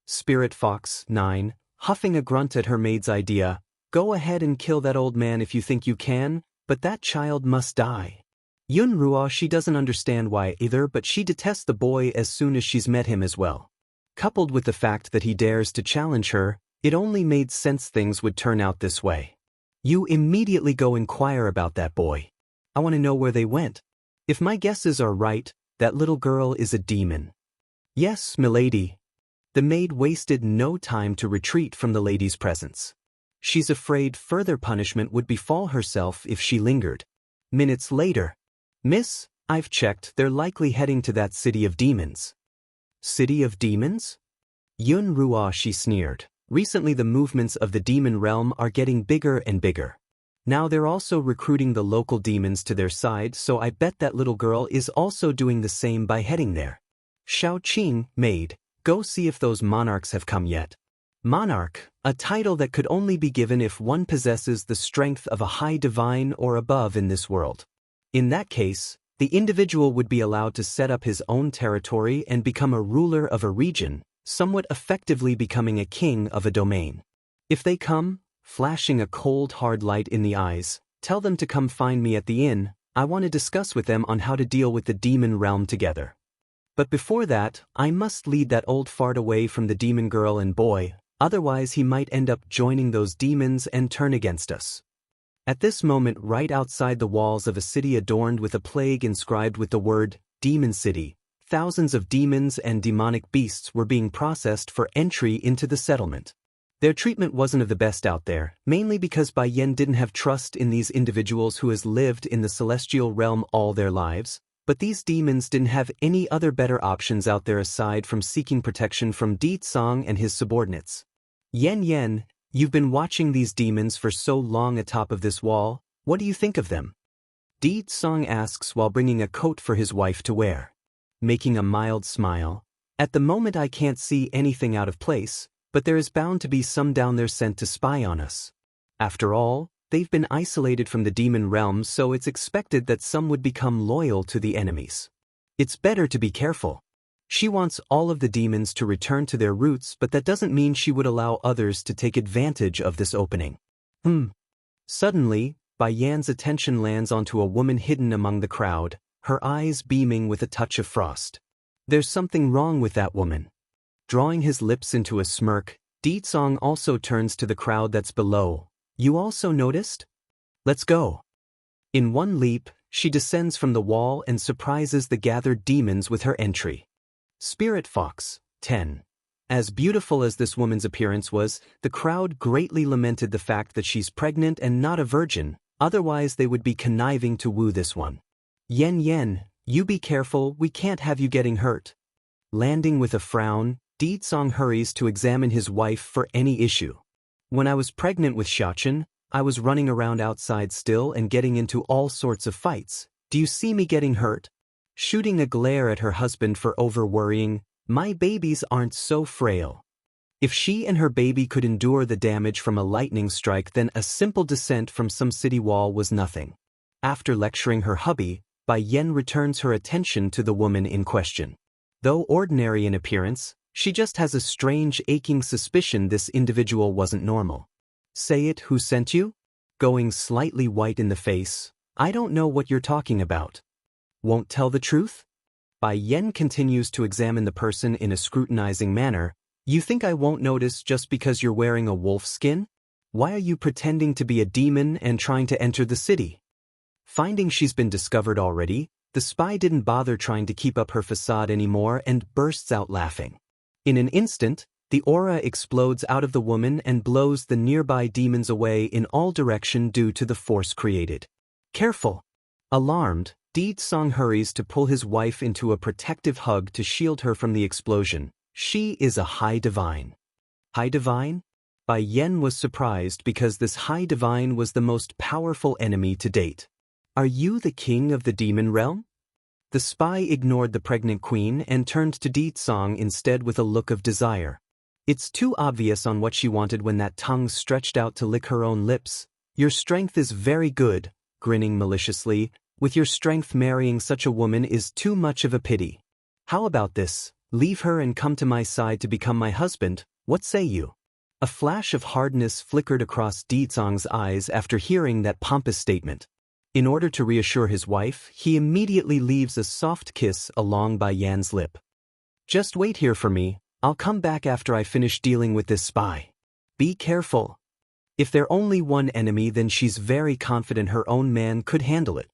Spirit Fox 9, huffing a grunt at her maid's idea. Go ahead and kill that old man if you think you can, but that child must die. Yun Ruoshi doesn't understand why either, but she detests the boy as soon as she's met him as well. Coupled with the fact that he dares to challenge her, it only made sense things would turn out this way. You immediately go inquire about that boy. I want to know where they went. If my guesses are right, that little girl is a demon. Yes, milady. The maid wasted no time to retreat from the lady's presence. She's afraid further punishment would befall herself if she lingered. Minutes later. Miss, I've checked, they're likely heading to that city of demons. City of demons? Yun Ruoshi sneered. Recently the movements of the demon realm are getting bigger and bigger. Now they're also recruiting the local demons to their side, so I bet that little girl is also doing the same by heading there. Xiao Qing, maid, go see if those monarchs have come yet. Monarch, a title that could only be given if one possesses the strength of a high divine or above in this world. In that case, the individual would be allowed to set up his own territory and become a ruler of a region, somewhat effectively becoming a king of a domain. If they come, flashing a cold hard light in the eyes, tell them to come find me at the inn. I want to discuss with them on how to deal with the demon realm together. But before that, I must lead that old fart away from the demon girl and boy, otherwise he might end up joining those demons and turn against us. At this moment, right outside the walls of a city adorned with a plague inscribed with the word, Demon City, thousands of demons and demonic beasts were being processed for entry into the settlement. Their treatment wasn't of the best out there, mainly because Bai Yan didn't have trust in these individuals who has lived in the celestial realm all their lives, but these demons didn't have any other better options out there aside from seeking protection from Di Tsang and his subordinates. Yen, you've been watching these demons for so long atop of this wall, what do you think of them? Di Tsang asks while bringing a coat for his wife to wear. Making a mild smile, at the moment I can't see anything out of place, but there is bound to be some down there sent to spy on us. After all, they've been isolated from the demon realm, so it's expected that some would become loyal to the enemies. It's better to be careful. She wants all of the demons to return to their roots, but that doesn't mean she would allow others to take advantage of this opening. Suddenly, Bai Yan's attention lands onto a woman hidden among the crowd, her eyes beaming with a touch of frost. There's something wrong with that woman. Drawing his lips into a smirk, Di Tsang also turns to the crowd that's below. You also noticed? Let's go. In one leap, she descends from the wall and surprises the gathered demons with her entry. Spirit Fox, 10. As beautiful as this woman's appearance was, the crowd greatly lamented the fact that she's pregnant and not a virgin, otherwise they would be conniving to woo this one. Yen, you be careful, we can't have you getting hurt. Landing with a frown, Di Tsang hurries to examine his wife for any issue. When I was pregnant with Xiaochen, I was running around outside still and getting into all sorts of fights. Do you see me getting hurt? Shooting a glare at her husband for over-worrying, my babies aren't so frail. If she and her baby could endure the damage from a lightning strike, then a simple descent from some city wall was nothing. After lecturing her hubby, Bai Yan returns her attention to the woman in question. Though ordinary in appearance, she just has a strange aching suspicion this individual wasn't normal. Say it, who sent you? Going slightly white in the face, I don't know what you're talking about. Won't tell the truth? Bai Yan continues to examine the person in a scrutinizing manner. You think I won't notice just because you're wearing a wolf skin? Why are you pretending to be a demon and trying to enter the city? Finding she's been discovered already, the spy didn't bother trying to keep up her facade anymore and bursts out laughing. In an instant, the aura explodes out of the woman and blows the nearby demons away in all directions due to the force created. Careful! Alarmed, Di Tsang hurries to pull his wife into a protective hug to shield her from the explosion. She is a high divine. High divine? Bai Yan was surprised because this high divine was the most powerful enemy to date. Are you the king of the demon realm? The spy ignored the pregnant queen and turned to Di Tsang instead with a look of desire. It's too obvious on what she wanted when that tongue stretched out to lick her own lips. Your strength is very good, grinning maliciously. With your strength, marrying such a woman is too much of a pity. How about this? Leave her and come to my side to become my husband, what say you? A flash of hardness flickered across Di Tsang's eyes after hearing that pompous statement. In order to reassure his wife, he immediately leaves a soft kiss along Bai Yan's lip. Just wait here for me, I'll come back after I finish dealing with this spy. Be careful. If they're only one enemy, then she's very confident her own man could handle it.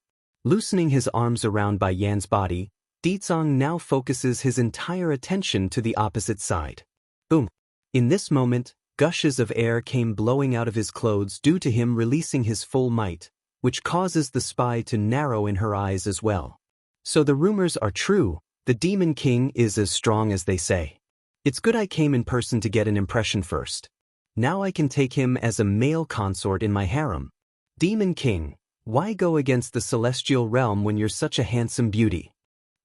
Loosening his arms around Bai Yan's body, Di Tsang now focuses his entire attention to the opposite side. Boom! In this moment, gushes of air came blowing out of his clothes due to him releasing his full might, which causes the spy to narrow in her eyes as well. So the rumors are true, the Demon King is as strong as they say. It's good I came in person to get an impression first. Now I can take him as a male consort in my harem. Demon King, why go against the celestial realm when you're such a handsome beauty?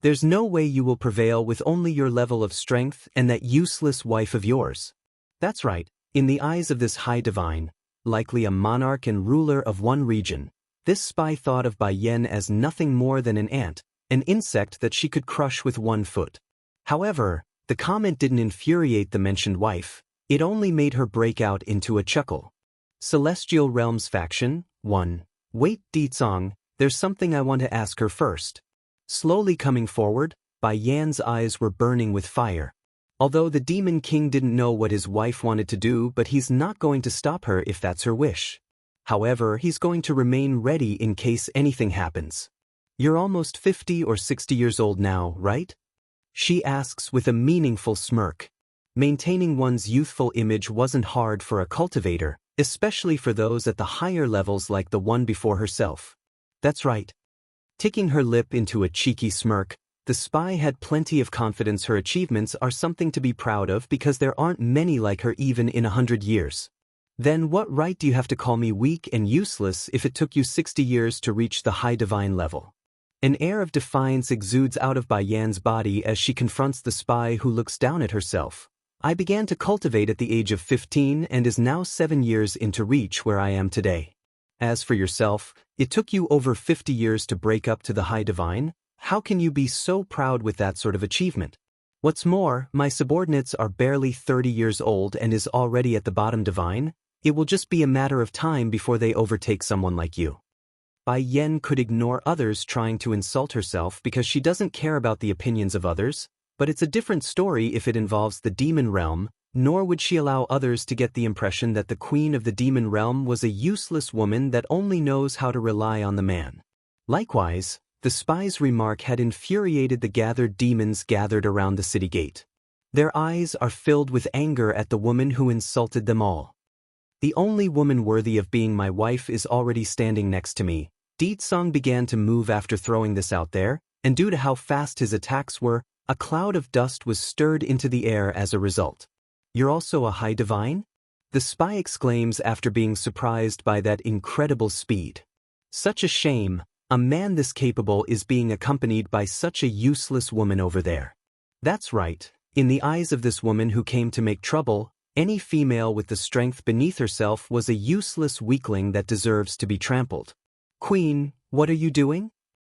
There's no way you will prevail with only your level of strength and that useless wife of yours. That's right, In the eyes of this high divine, likely a monarch and ruler of one region, this spy thought of Bai Yen as nothing more than an ant, an insect that she could crush with one foot. However, the comment didn't infuriate the mentioned wife, it only made her break out into a chuckle. Celestial Realms Faction 1. Wait, Ditsong, there's something I want to ask her first. Slowly coming forward, Bai Yan's eyes were burning with fire. Although the Demon King didn't know what his wife wanted to do, but he's not going to stop her if that's her wish. However, he's going to remain ready in case anything happens. You're almost 50 or 60 years old now, right? She asks with a meaningful smirk. Maintaining one's youthful image wasn't hard for a cultivator, especially for those at the higher levels like the one before herself. That's right. Ticking her lip into a cheeky smirk, the spy had plenty of confidence her achievements are something to be proud of because there aren't many like her even in 100 years. Then what right do you have to call me weak and useless if it took you 60 years to reach the high divine level? An air of defiance exudes out of Bai Yan's body as she confronts the spy who looks down at herself. I began to cultivate at the age of 15 and is now 7 years into reach where I am today. As for yourself, it took you over 50 years to break up to the high divine? How can you be so proud with that sort of achievement? What's more, my subordinates are barely 30 years old and is already at the bottom divine. It will just be a matter of time before they overtake someone like you. Bai Yen could ignore others trying to insult herself because she doesn't care about the opinions of others, but it's a different story if it involves the demon realm, nor would she allow others to get the impression that the queen of the demon realm was a useless woman that only knows how to rely on the man. Likewise, the spy's remark had infuriated the gathered demons gathered around the city gate. Their eyes are filled with anger at the woman who insulted them all. The only woman worthy of being my wife is already standing next to me. Ditsong began to move after throwing this out there, and due to how fast his attacks were, a cloud of dust was stirred into the air as a result. You're also a high divine? The spy exclaims after being surprised by that incredible speed. Such a shame, a man this capable is being accompanied by such a useless woman over there. That's right, in the eyes of this woman who came to make trouble, any female with the strength beneath herself was a useless weakling that deserves to be trampled. Queen, what are you doing?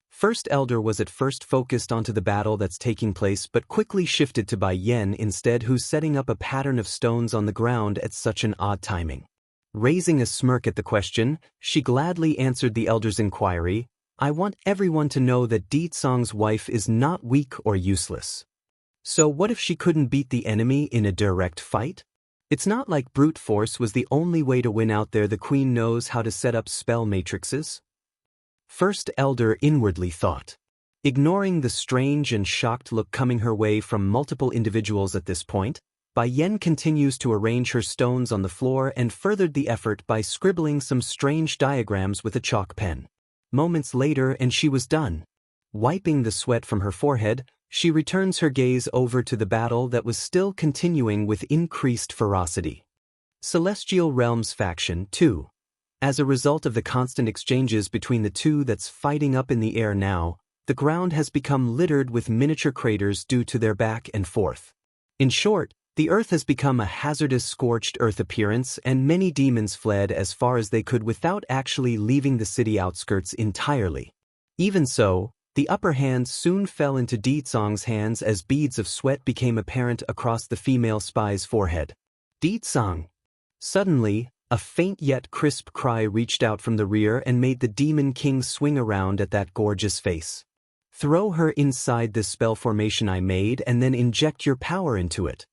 First Elder was at first focused onto the battle that's taking place but quickly shifted to Bai Yen instead, who's setting up a pattern of stones on the ground at such an odd timing. Raising a smirk at the question, she gladly answered the Elder's inquiry. I want everyone to know that Ditsong's wife is not weak or useless. So what if she couldn't beat the enemy in a direct fight? It's not like brute force was the only way to win out there. The queen knows how to set up spell matrices. First Elder inwardly thought. Ignoring the strange and shocked look coming her way from multiple individuals at this point, Bai Yen continues to arrange her stones on the floor and furthered the effort by scribbling some strange diagrams with a chalk pen. Moments later and she was done. Wiping the sweat from her forehead, she returns her gaze over to the battle that was still continuing with increased ferocity. Celestial Realms Faction 2. As a result of the constant exchanges between the two that's fighting up in the air now, the ground has become littered with miniature craters due to their back and forth. In short, the earth has become a hazardous scorched earth appearance and many demons fled as far as they could without actually leaving the city outskirts entirely. Even so, the upper hand soon fell into Ditsong's hands as beads of sweat became apparent across the female spy's forehead. Ditsong! Suddenly, a faint yet crisp cry reached out from the rear and made the Demon King swing around at that gorgeous face. Throw her inside this spell formation I made and then inject your power into it.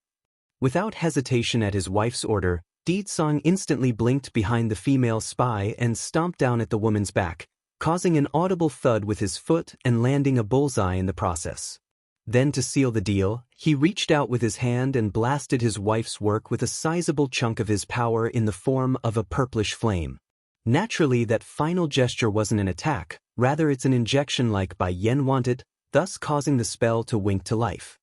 Without hesitation at his wife's order, Ditsong instantly blinked behind the female spy and stomped down at the woman's back, causing an audible thud with his foot and landing a bullseye in the process. Then to seal the deal, he reached out with his hand and blasted his wife's work with a sizable chunk of his power in the form of a purplish flame. Naturally, that final gesture wasn't an attack, rather it's an injection like Bai Yen wanted, thus causing the spell to wink to life.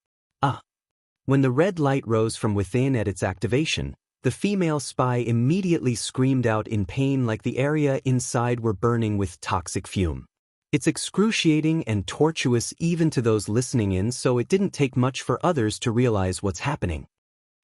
When the red light rose from within at its activation, the female spy immediately screamed out in pain like the area inside were burning with toxic fume. It's excruciating and tortuous even to those listening in, so it didn't take much for others to realize what's happening.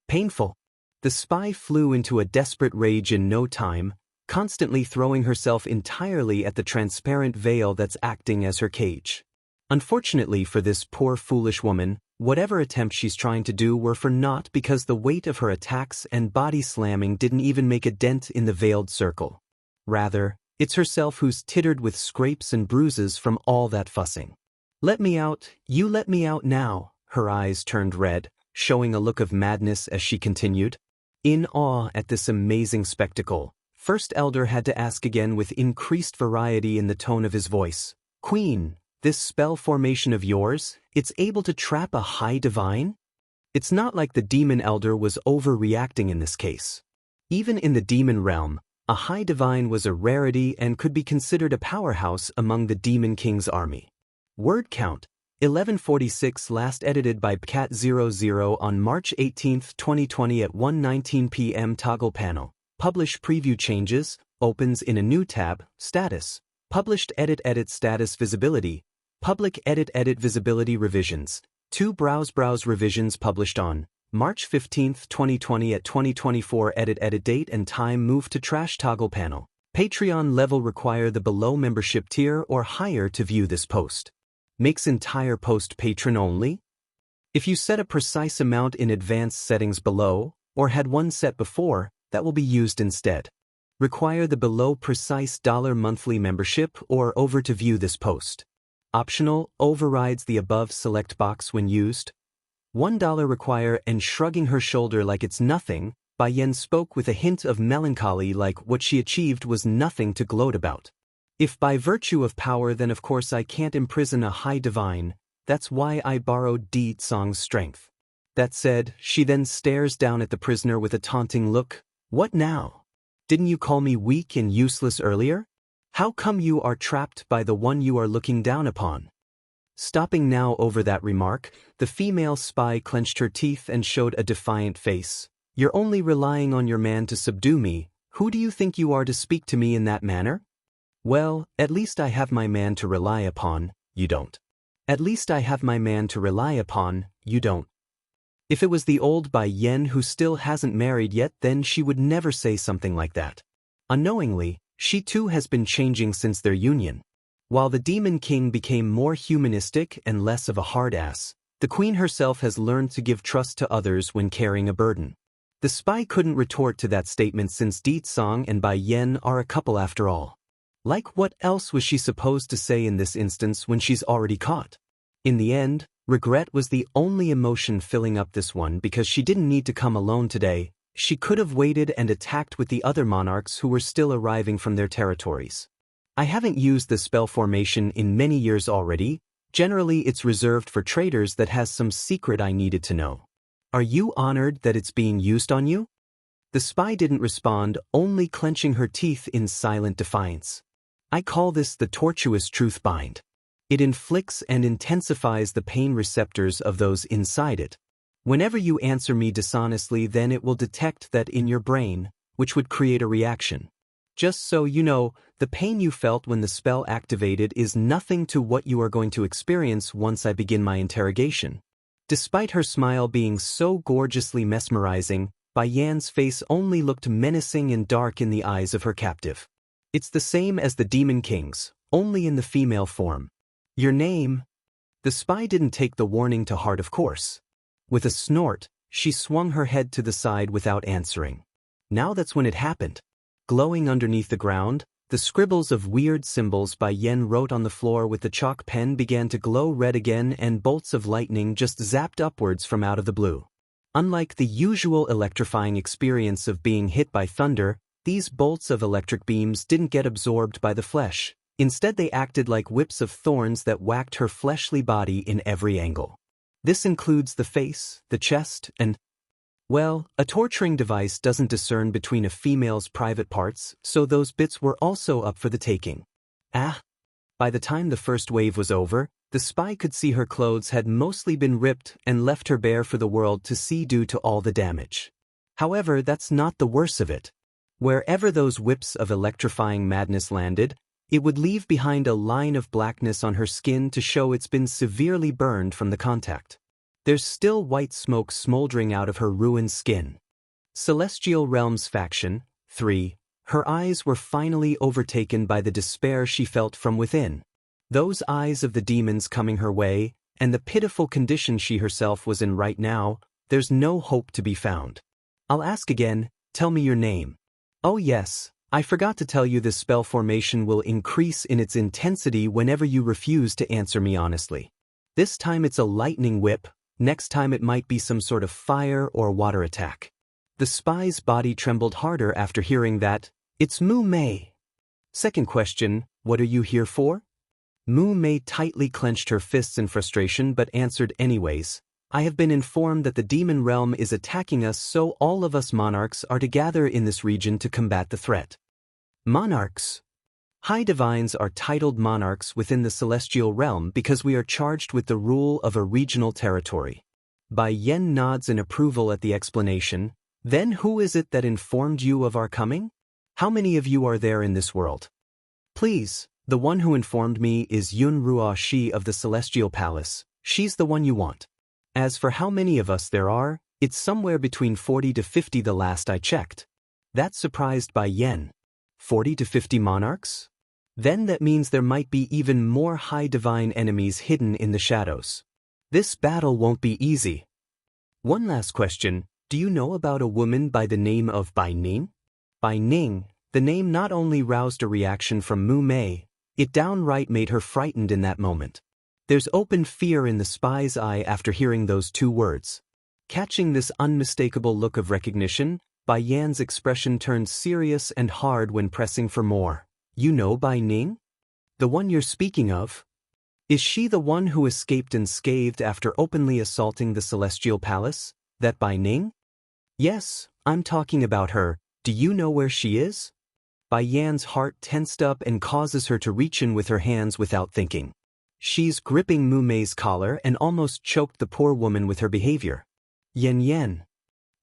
Painful. The spy flew into a desperate rage in no time, constantly throwing herself entirely at the transparent veil that's acting as her cage. Unfortunately for this poor foolish woman, whatever attempts she's trying to do were for naught because the weight of her attacks and body slamming didn't even make a dent in the veiled circle. Rather, it's herself who's tittered with scrapes and bruises from all that fussing. "Let me out, you let me out now." Her eyes turned red, showing a look of madness as she continued. In awe at this amazing spectacle, First Elder had to ask again with increased variety in the tone of his voice, "Queen, this spell formation of yours, it's able to trap a high divine?" It's not like the Demon Elder was overreacting in this case. Even in the demon realm, a high divine was a rarity and could be considered a powerhouse among the Demon King's army. Word count, 1146, last edited by Cat00 on March 18, 2020 at 1:19 p.m. Toggle panel. Publish preview changes, opens in a new tab, status. Published edit status visibility. Public edit visibility revisions. 2 browse revisions published on March 15, 2020 at 2024 edit date and time moved to trash toggle panel. Patreon level require the below membership tier or higher to view this post. Makes entire post patron only? If you set a precise amount in advanced settings below, or had one set before, that will be used instead. Require the below precise $1 monthly membership or over to view this post. Optional, overrides the above select box when used. $1 require, and shrugging her shoulder like it's nothing, Bai Yen spoke with a hint of melancholy like what she achieved was nothing to gloat about. If by virtue of power then of course I can't imprison a high divine, that's why I borrowed Di Tsong's strength. That said, she then stares down at the prisoner with a taunting look. What now? Didn't you call me weak and useless earlier? How come you are trapped by the one you are looking down upon? Stopping now over that remark, the female spy clenched her teeth and showed a defiant face. You're only relying on your man to subdue me. Who do you think you are to speak to me in that manner? Well, at least I have my man to rely upon, you don't. At least I have my man to rely upon, you don't. If it was the old Bai Yen who still hasn't married yet, then she would never say something like that. Unknowingly, she too has been changing since their union. While the Demon King became more humanistic and less of a hard-ass, the Queen herself has learned to give trust to others when carrying a burden. The spy couldn't retort to that statement since Di Tsong and Bai Yen are a couple after all. Like what else was she supposed to say in this instance when she's already caught? In the end, regret was the only emotion filling up this one because she didn't need to come alone today. She could have waited and attacked with the other monarchs who were still arriving from their territories. I haven't used the spell formation in many years already. Generally it's reserved for traders that has some secret I needed to know. Are you honored that it's being used on you? The spy didn't respond, only clenching her teeth in silent defiance. I call this the tortuous truth bind. It inflicts and intensifies the pain receptors of those inside it. Whenever you answer me dishonestly, then it will detect that in your brain, which would create a reaction. Just so you know, the pain you felt when the spell activated is nothing to what you are going to experience once I begin my interrogation. Despite her smile being so gorgeously mesmerizing, Bai Yan's face only looked menacing and dark in the eyes of her captive. It's the same as the Demon King's, only in the female form. Your name? The spy didn't take the warning to heart, of course. With a snort, she swung her head to the side without answering. Now that's when it happened. Glowing underneath the ground, the scribbles of weird symbols Bai Yen wrote on the floor with the chalk pen began to glow red again, and bolts of lightning just zapped upwards from out of the blue. Unlike the usual electrifying experience of being hit by thunder, these bolts of electric beams didn't get absorbed by the flesh. Instead they acted like whips of thorns that whacked her fleshly body in every angle. This includes the face, the chest, and, well, a torturing device doesn't discern between a female's private parts, so those bits were also up for the taking. By the time the first wave was over, the spy could see her clothes had mostly been ripped and left her bare for the world to see due to all the damage. However, that's not the worst of it. Wherever those whips of electrifying madness landed, it would leave behind a line of blackness on her skin to show it's been severely burned from the contact. There's still white smoke smoldering out of her ruined skin. Celestial Realms Faction 3. Her eyes were finally overtaken by the despair she felt from within. Those eyes of the demons coming her way, and the pitiful condition she herself was in right now, there's no hope to be found. I'll ask again, tell me your name. Oh yes, I forgot to tell you this spell formation will increase in its intensity whenever you refuse to answer me honestly. This time it's a lightning whip, next time it might be some sort of fire or water attack. The spy's body trembled harder after hearing that. It's Mu Mei. Second question, what are you here for? Mu Mei tightly clenched her fists in frustration but answered anyways. I have been informed that the demon realm is attacking us, so all of us monarchs are to gather in this region to combat the threat. Monarchs? High divines are titled monarchs within the celestial realm because we are charged with the rule of a regional territory. Bai Yen nods in approval at the explanation. Then who is it that informed you of our coming? How many of you are there in this world? Please, the one who informed me is Yun Ruo Shi of the Celestial Palace. She's the one you want. As for how many of us there are, it's somewhere between 40 to 50 the last I checked. That's surprised Bai Yen. 40 to 50 monarchs? Then that means there might be even more high divine enemies hidden in the shadows. This battle won't be easy. One last question, do you know about a woman by the name of Bai Ning? Bai Ning, the name not only roused a reaction from Mu Mei, it downright made her frightened in that moment. There's open fear in the spy's eye after hearing those two words. Catching this unmistakable look of recognition, Bai Yan's expression turned serious and hard when pressing for more. You know Bai Ning? The one you're speaking of? Is she the one who escaped unscathed after openly assaulting the Celestial Palace? That Bai Ning? Yes, I'm talking about her. Do you know where she is? Bai Yan's heart tensed up and causes her to reach in with her hands without thinking. She's gripping Mu Mei's collar and almost choked the poor woman with her behavior. Yen.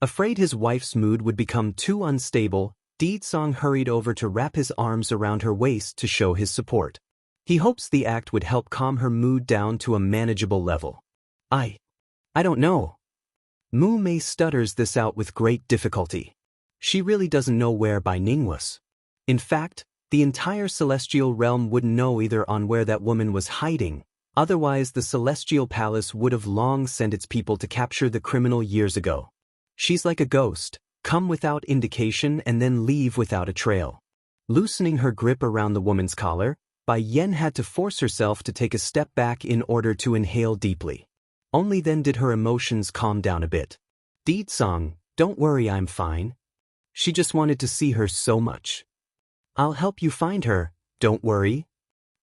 Afraid his wife's mood would become too unstable, Song hurried over to wrap his arms around her waist to show his support. He hopes the act would help calm her mood down to a manageable level. I don't know. Mu Mei stutters this out with great difficulty. She really doesn't know where Bai Ning was. In fact, the entire celestial realm wouldn't know either on where that woman was hiding, otherwise the Celestial Palace would have long sent its people to capture the criminal years ago. She's like a ghost, come without indication and then leave without a trail. Loosening her grip around the woman's collar, Bai Yen had to force herself to take a step back in order to inhale deeply. Only then did her emotions calm down a bit. Song, don't worry, I'm fine. She just wanted to see her so much. I'll help you find her, don't worry.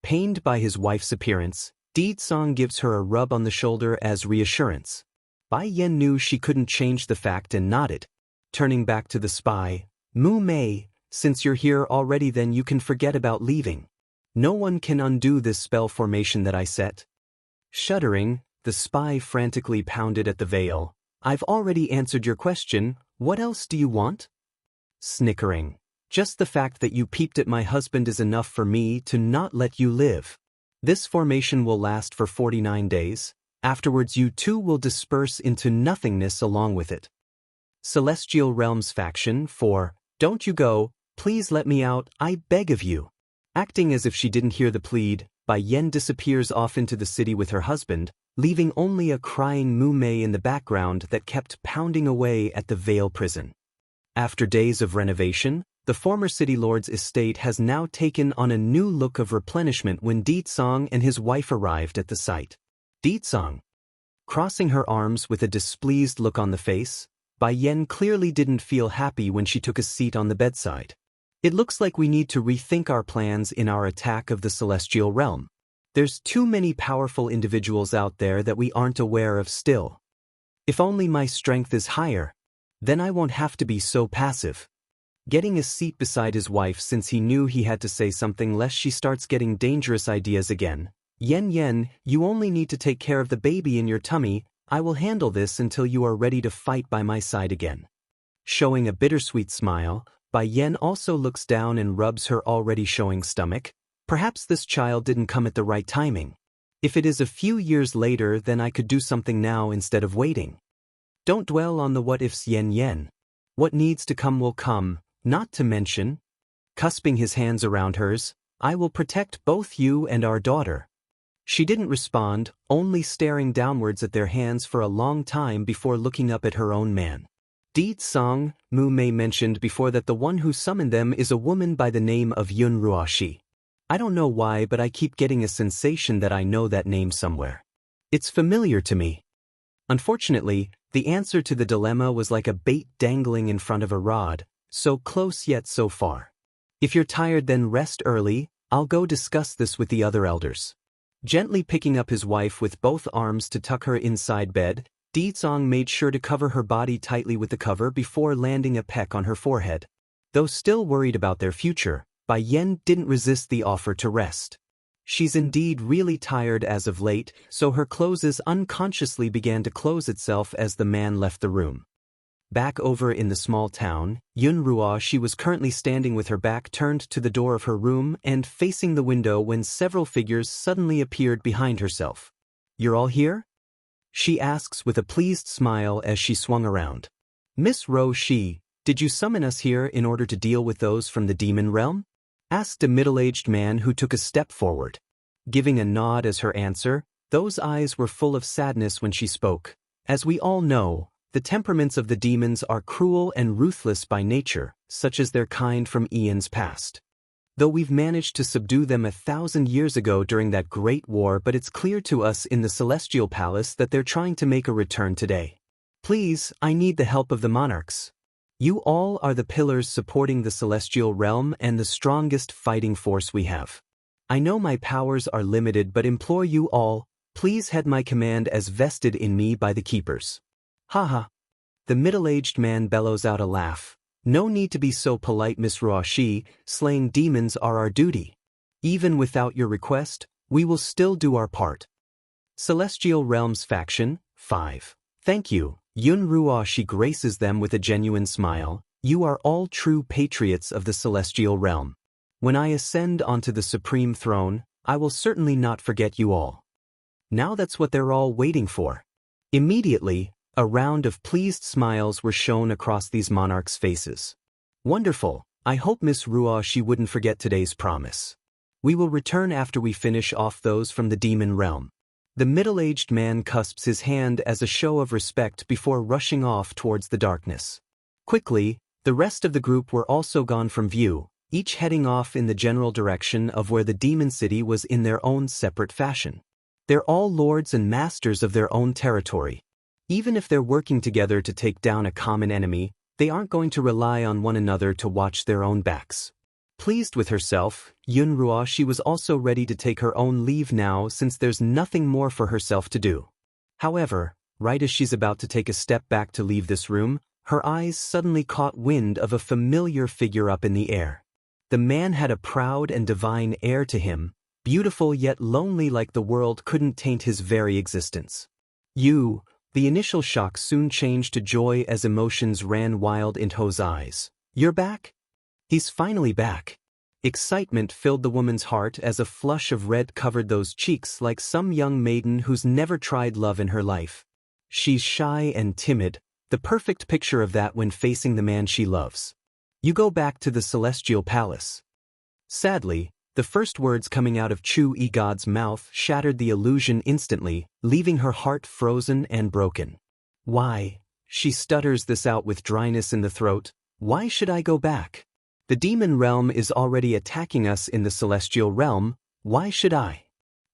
Pained by his wife's appearance, Song gives her a rub on the shoulder as reassurance. Bai Yen knew she couldn't change the fact and nodded. Turning back to the spy, Mu Mei, since you're here already then you can forget about leaving. No one can undo this spell formation that I set. Shuddering, the spy frantically pounded at the veil. I've already answered your question, what else do you want? Snickering. Just the fact that you peeped at my husband is enough for me to not let you live. This formation will last for 49 days. Afterwards you too will disperse into nothingness along with it. Celestial Realms Faction 4. Don't you go, please let me out, I beg of you. Acting as if she didn't hear the plead, Bai Yen disappears off into the city with her husband, leaving only a crying Mu Mei in the background that kept pounding away at the Veil prison. After days of renovation, the former city lord's estate has now taken on a new look of replenishment when Song and his wife arrived at the site. Song. Crossing her arms with a displeased look on the face, Bai Yen clearly didn't feel happy when she took a seat on the bedside. It looks like we need to rethink our plans in our attack of the celestial realm. There's too many powerful individuals out there that we aren't aware of still. If only my strength is higher, then I won't have to be so passive. Getting a seat beside his wife since he knew he had to say something lest she starts getting dangerous ideas again. Yen, you only need to take care of the baby in your tummy. I will handle this until you are ready to fight by my side again. Showing a bittersweet smile, Bai Yen also looks down and rubs her already showing stomach. Perhaps this child didn't come at the right timing. If it is a few years later, then I could do something now instead of waiting. Don't dwell on the what-ifs, Yen. What needs to come will come, not to mention. Cusping his hands around hers, I will protect both you and our daughter. She didn't respond, only staring downwards at their hands for a long time before looking up at her own man. Di Tsang, Mu Mei mentioned before that the one who summoned them is a woman by the name of Yun Ruoxi. I don't know why, but I keep getting a sensation that I know that name somewhere. It's familiar to me. Unfortunately, the answer to the dilemma was like a bait dangling in front of a rod, so close yet so far. If you're tired, then rest early. I'll go discuss this with the other elders. Gently picking up his wife with both arms to tuck her inside bed, Di Tsang made sure to cover her body tightly with the cover before landing a peck on her forehead. Though still worried about their future, Bai Yan didn't resist the offer to rest. She's indeed really tired as of late, so her closes unconsciously began to close itself as the man left the room. Back over in the small town, Yun Ruoxi was currently standing with her back turned to the door of her room and facing the window when several figures suddenly appeared behind herself. You're all here? She asks with a pleased smile as she swung around. Miss Ruoxi, did you summon us here in order to deal with those from the demon realm? Asked a middle-aged man who took a step forward. Giving a nod as her answer, those eyes were full of sadness when she spoke. As we all know, the temperaments of the demons are cruel and ruthless by nature, such as their kind from eons past. Though we've managed to subdue them 1,000 years ago during that great war, but it's clear to us in the Celestial Palace that they're trying to make a return today. Please, I need the help of the monarchs. You all are the pillars supporting the Celestial Realm and the strongest fighting force we have. I know my powers are limited, but implore you all, please heed my command as vested in me by the keepers. Haha. The middle-aged man bellows out a laugh. No need to be so polite, Miss Ruoxi. Slaying demons are our duty. Even without your request, we will still do our part. Celestial Realms Faction, 5. Thank you. Yun Ruoxi graces them with a genuine smile. You are all true patriots of the Celestial Realm. When I ascend onto the Supreme Throne, I will certainly not forget you all. Now that's what they're all waiting for. Immediately, a round of pleased smiles were shown across these monarchs' faces. Wonderful. I hope Miss Ruoxi wouldn't forget today's promise. We will return after we finish off those from the demon realm. The middle-aged man cusps his hand as a show of respect before rushing off towards the darkness. Quickly, the rest of the group were also gone from view, each heading off in the general direction of where the demon city was in their own separate fashion. They're all lords and masters of their own territory. Even if they're working together to take down a common enemy, they aren't going to rely on one another to watch their own backs. Pleased with herself, Yun Ruoxi was also ready to take her own leave now since there's nothing more for herself to do. However, right as she's about to take a step back to leave this room, her eyes suddenly caught wind of a familiar figure up in the air. The man had a proud and divine air to him, beautiful yet lonely, like the world couldn't taint his very existence. The initial shock soon changed to joy as emotions ran wild in Ho's eyes. You're back? He's finally back. Excitement filled the woman's heart as a flush of red covered those cheeks like some young maiden who's never tried love in her life. She's shy and timid, the perfect picture of that when facing the man she loves. You go back to the Celestial Palace. Sadly, the first words coming out of Chu Yigod's mouth shattered the illusion instantly, leaving her heart frozen and broken. Why? She stutters this out with dryness in the throat. Why should I go back? The demon realm is already attacking us in the celestial realm. Why should I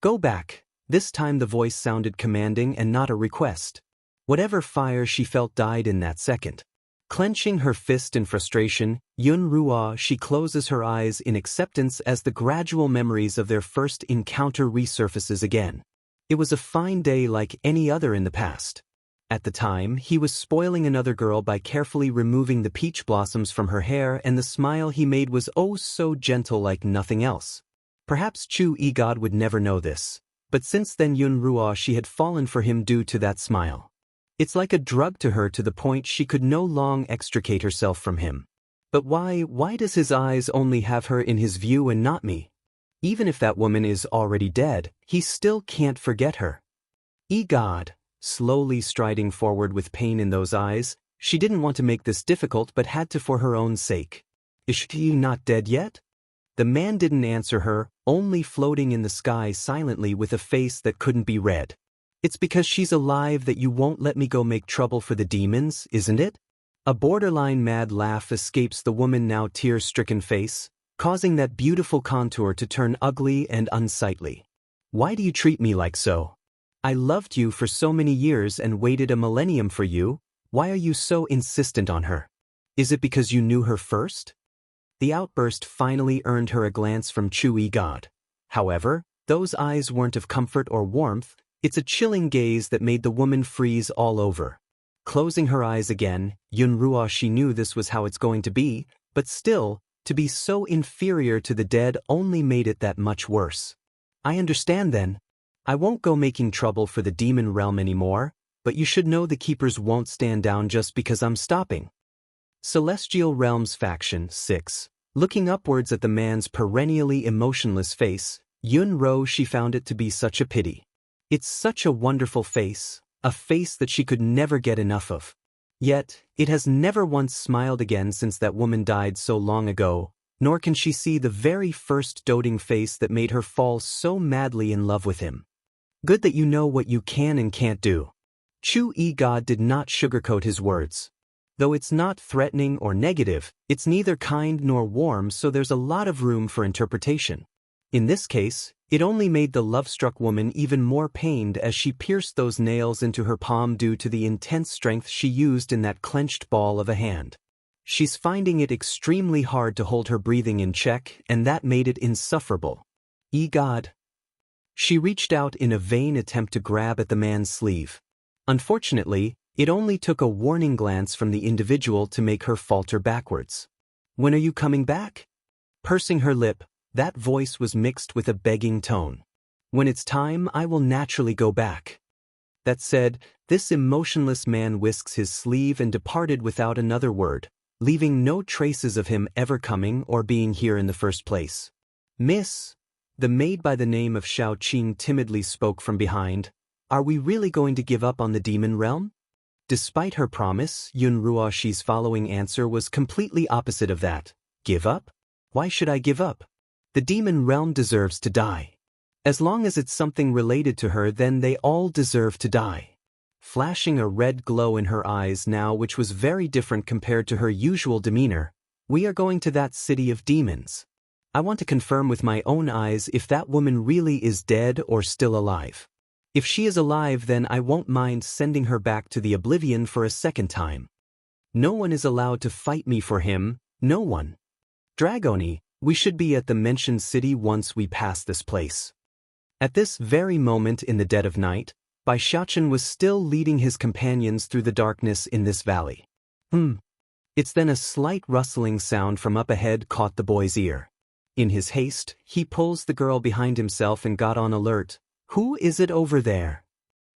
go back? This time the voice sounded commanding and not a request. Whatever fire she felt died in that second. Clenching her fist in frustration, Yun Ruoxi closes her eyes in acceptance as the gradual memories of their first encounter resurfaces again. It was a fine day like any other in the past. At the time, he was spoiling another girl by carefully removing the peach blossoms from her hair, and the smile he made was oh so gentle like nothing else. Perhaps Chu Yigod would never know this, but since then Yun Ruoxi had fallen for him due to that smile. It's like a drug to her to the point she could no longer extricate herself from him. But why does his eyes only have her in his view and not me? Even if that woman is already dead, he still can't forget her. Yigod, slowly striding forward with pain in those eyes, She didn't want to make this difficult but had to for her own sake. Is she not dead yet? The man didn't answer her, only floating in the sky silently with a face that couldn't be read. It's because she's alive that you won't let me go make trouble for the demons, isn't it? A borderline mad laugh escapes the woman's now tear-stricken face, causing that beautiful contour to turn ugly and unsightly. Why do you treat me like so? I loved you for so many years and waited a millennium for you. Why are you so insistent on her? Is it because you knew her first? The outburst finally earned her a glance from Chu God. However, those eyes weren't of comfort or warmth. It's a chilling gaze that made the woman freeze all over. Closing her eyes again, Yunruo, she knew this was how it's going to be, but still, to be so inferior to the dead only made it that much worse. I understand then. I won't go making trouble for the demon realm anymore, but you should know the keepers won't stand down just because I'm stopping. Celestial Realms Faction 6. Looking upwards at the man's perennially emotionless face, Yunruo, she found it to be such a pity. It's such a wonderful face, a face that she could never get enough of. Yet, it has never once smiled again since that woman died so long ago, nor can she see the very first doting face that made her fall so madly in love with him. Good that you know what you can and can't do. Chu God did not sugarcoat his words. Though it's not threatening or negative, it's neither kind nor warm, so there's a lot of room for interpretation. In this case, it only made the love-struck woman even more pained as she pierced those nails into her palm due to the intense strength she used in that clenched ball of a hand. She's finding it extremely hard to hold her breathing in check, and that made it insufferable. God. She reached out in a vain attempt to grab at the man's sleeve. Unfortunately, it only took a warning glance from the individual to make her falter backwards. When are you coming back? Pursing her lip, that voice was mixed with a begging tone. When it's time, I will naturally go back. That said, this emotionless man whisks his sleeve and departed without another word, leaving no traces of him ever coming or being here in the first place. Miss, the maid by the name of Xiao Qing timidly spoke from behind, are we really going to give up on the demon realm? Despite her promise, Yunruo's following answer was completely opposite of that. Give up? Why should I give up? The demon realm deserves to die. As long as it's something related to her, then they all deserve to die. Flashing a red glow in her eyes now, which was very different compared to her usual demeanor, we are going to that city of demons. I want to confirm with my own eyes if that woman really is dead or still alive. If she is alive, then I won't mind sending her back to the oblivion for a second time. No one is allowed to fight me for him, no one. Dragoni, we should be at the mentioned city once we pass this place. At this very moment in the dead of night, Bai Xiaochen was still leading his companions through the darkness in this valley. It's then a slight rustling sound from up ahead caught the boy's ear. In his haste, he pulls the girl behind himself and got on alert. Who is it over there?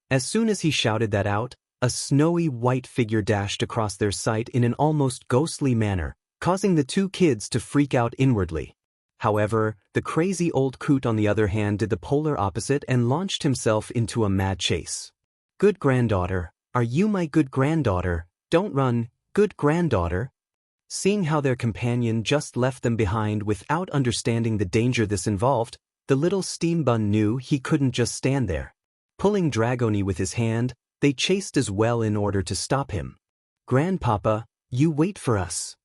As soon as he shouted that out, a snowy white figure dashed across their sight in an almost ghostly manner, causing the two kids to freak out inwardly. However, the crazy old coot on the other hand did the polar opposite and launched himself into a mad chase. Good granddaughter, are you my good granddaughter? Don't run, good granddaughter. Seeing how their companion just left them behind without understanding the danger this involved, the little steam bun knew he couldn't just stand there. Pulling Dragoni with his hand, they chased as well in order to stop him. Grandpapa, you wait for us.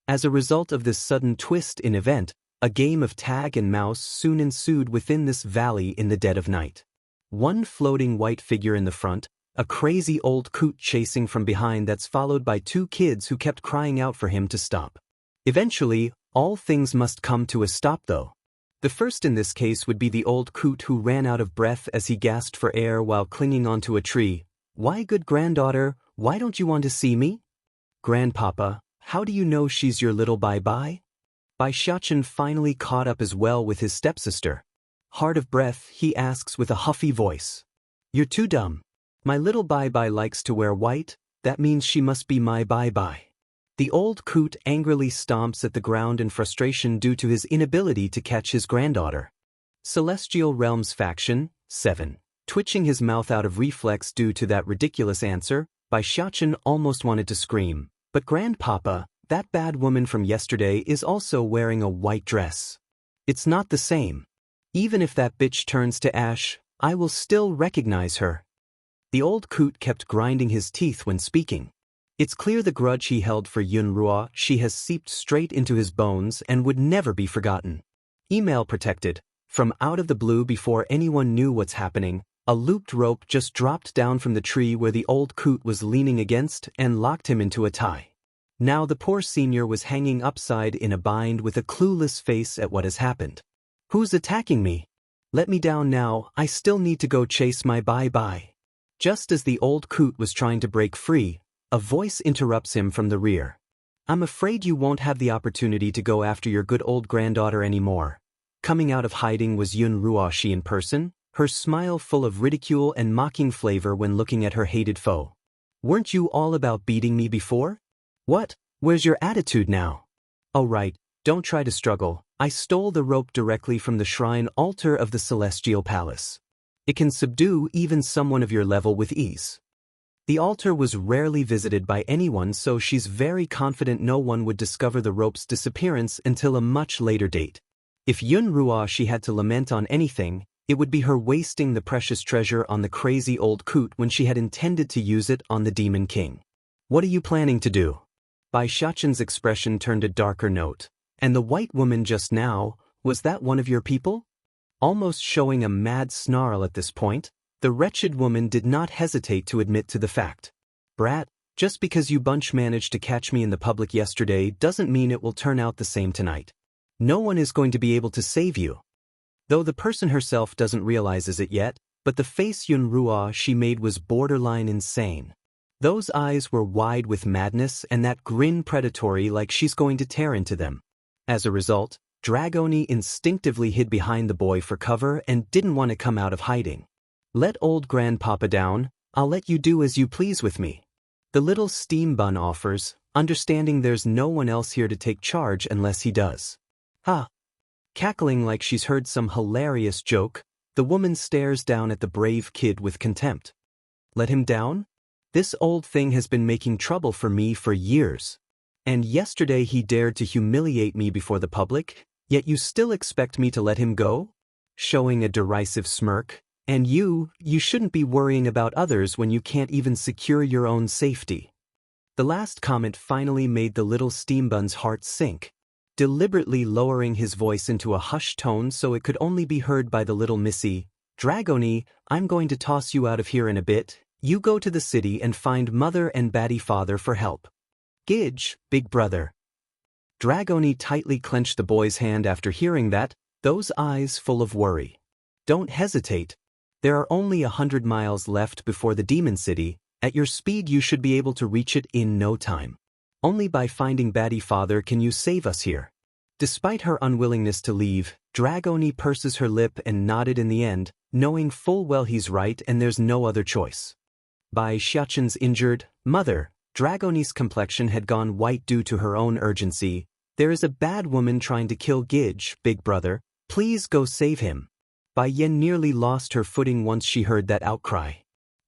As a result of this sudden twist in event, a game of tag and mouse soon ensued within this valley in the dead of night. One floating white figure in the front, a crazy old coot chasing from behind that's followed by two kids who kept crying out for him to stop. Eventually, all things must come to a stop though. The first in this case would be the old coot who ran out of breath as he gasped for air while clinging onto a tree. Why, good granddaughter, why don't you want to see me? Grandpapa, how do you know she's your little bye-bye? Bai Xiaochen finally caught up as well with his stepsister. Hard of breath, he asks with a huffy voice. You're too dumb. My little bye-bye likes to wear white, that means she must be my bye-bye. The old coot angrily stomps at the ground in frustration due to his inability to catch his granddaughter. Celestial Realms Faction 7. Twitching his mouth out of reflex due to that ridiculous answer, Bai Xiachen almost wanted to scream, but Grandpapa, that bad woman from yesterday is also wearing a white dress. It's not the same. Even if that bitch turns to ash, I will still recognize her. The old coot kept grinding his teeth when speaking. It's clear the grudge he held for Yun Ruo she has seeped straight into his bones and would never be forgotten. Email protected. From out of the blue before anyone knew what's happening, a looped rope just dropped down from the tree where the old coot was leaning against and locked him into a tie. Now the poor senior was hanging upside in a bind with a clueless face at what has happened. Who's attacking me? Let me down now, I still need to go chase my bye-bye. Just as the old coot was trying to break free, a voice interrupts him from the rear. I'm afraid you won't have the opportunity to go after your good old granddaughter anymore. Coming out of hiding was Yun Ruoshi in person, her smile full of ridicule and mocking flavor when looking at her hated foe. Weren't you all about beating me before? What? Where's your attitude now? Oh right, don't try to struggle. I stole the rope directly from the shrine altar of the Celestial Palace. It can subdue even someone of your level with ease. The altar was rarely visited by anyone, so she's very confident no one would discover the rope's disappearance until a much later date. If Yun Ruoshi had to lament on anything, it would be her wasting the precious treasure on the crazy old coot when she had intended to use it on the Demon King. What are you planning to do? Bai Xiachen's expression turned a darker note. And the white woman just now, was that one of your people? Almost showing a mad snarl at this point, the wretched woman did not hesitate to admit to the fact. Brat, just because you bunch managed to catch me in the public yesterday doesn't mean it will turn out the same tonight. No one is going to be able to save you. Though the person herself doesn't realize it yet, but the face Yun Ruo she made was borderline insane. Those eyes were wide with madness and that grin predatory like she's going to tear into them. As a result, Dragoni instinctively hid behind the boy for cover and didn't want to come out of hiding. Let old grandpapa down, I'll let you do as you please with me. The little steam bun offers, understanding there's no one else here to take charge unless he does. Ha! Cackling like she's heard some hilarious joke, the woman stares down at the brave kid with contempt. Let him down? This old thing has been making trouble for me for years. And yesterday he dared to humiliate me before the public, yet you still expect me to let him go? Showing a derisive smirk. And you shouldn't be worrying about others when you can't even secure your own safety. The last comment finally made the little steambun's heart sink. Deliberately lowering his voice into a hushed tone so it could only be heard by the little missy, Dragoni, I'm going to toss you out of here in a bit. You go to the city and find mother and baddie father for help. Gidge, big brother. Dragoni tightly clenched the boy's hand after hearing that, those eyes full of worry. Don't hesitate. There are only 100 miles left before the Demon City. At your speed you should be able to reach it in no time. Only by finding baddie father can you save us here. Despite her unwillingness to leave, Dragoni purses her lip and nodded in the end, knowing full well he's right and there's no other choice. Bai Xiachen's injured mother, Dragoni's complexion had gone white due to her own urgency. There is a bad woman trying to kill Gidge, big brother. Please go save him. Bai Yen nearly lost her footing once she heard that outcry.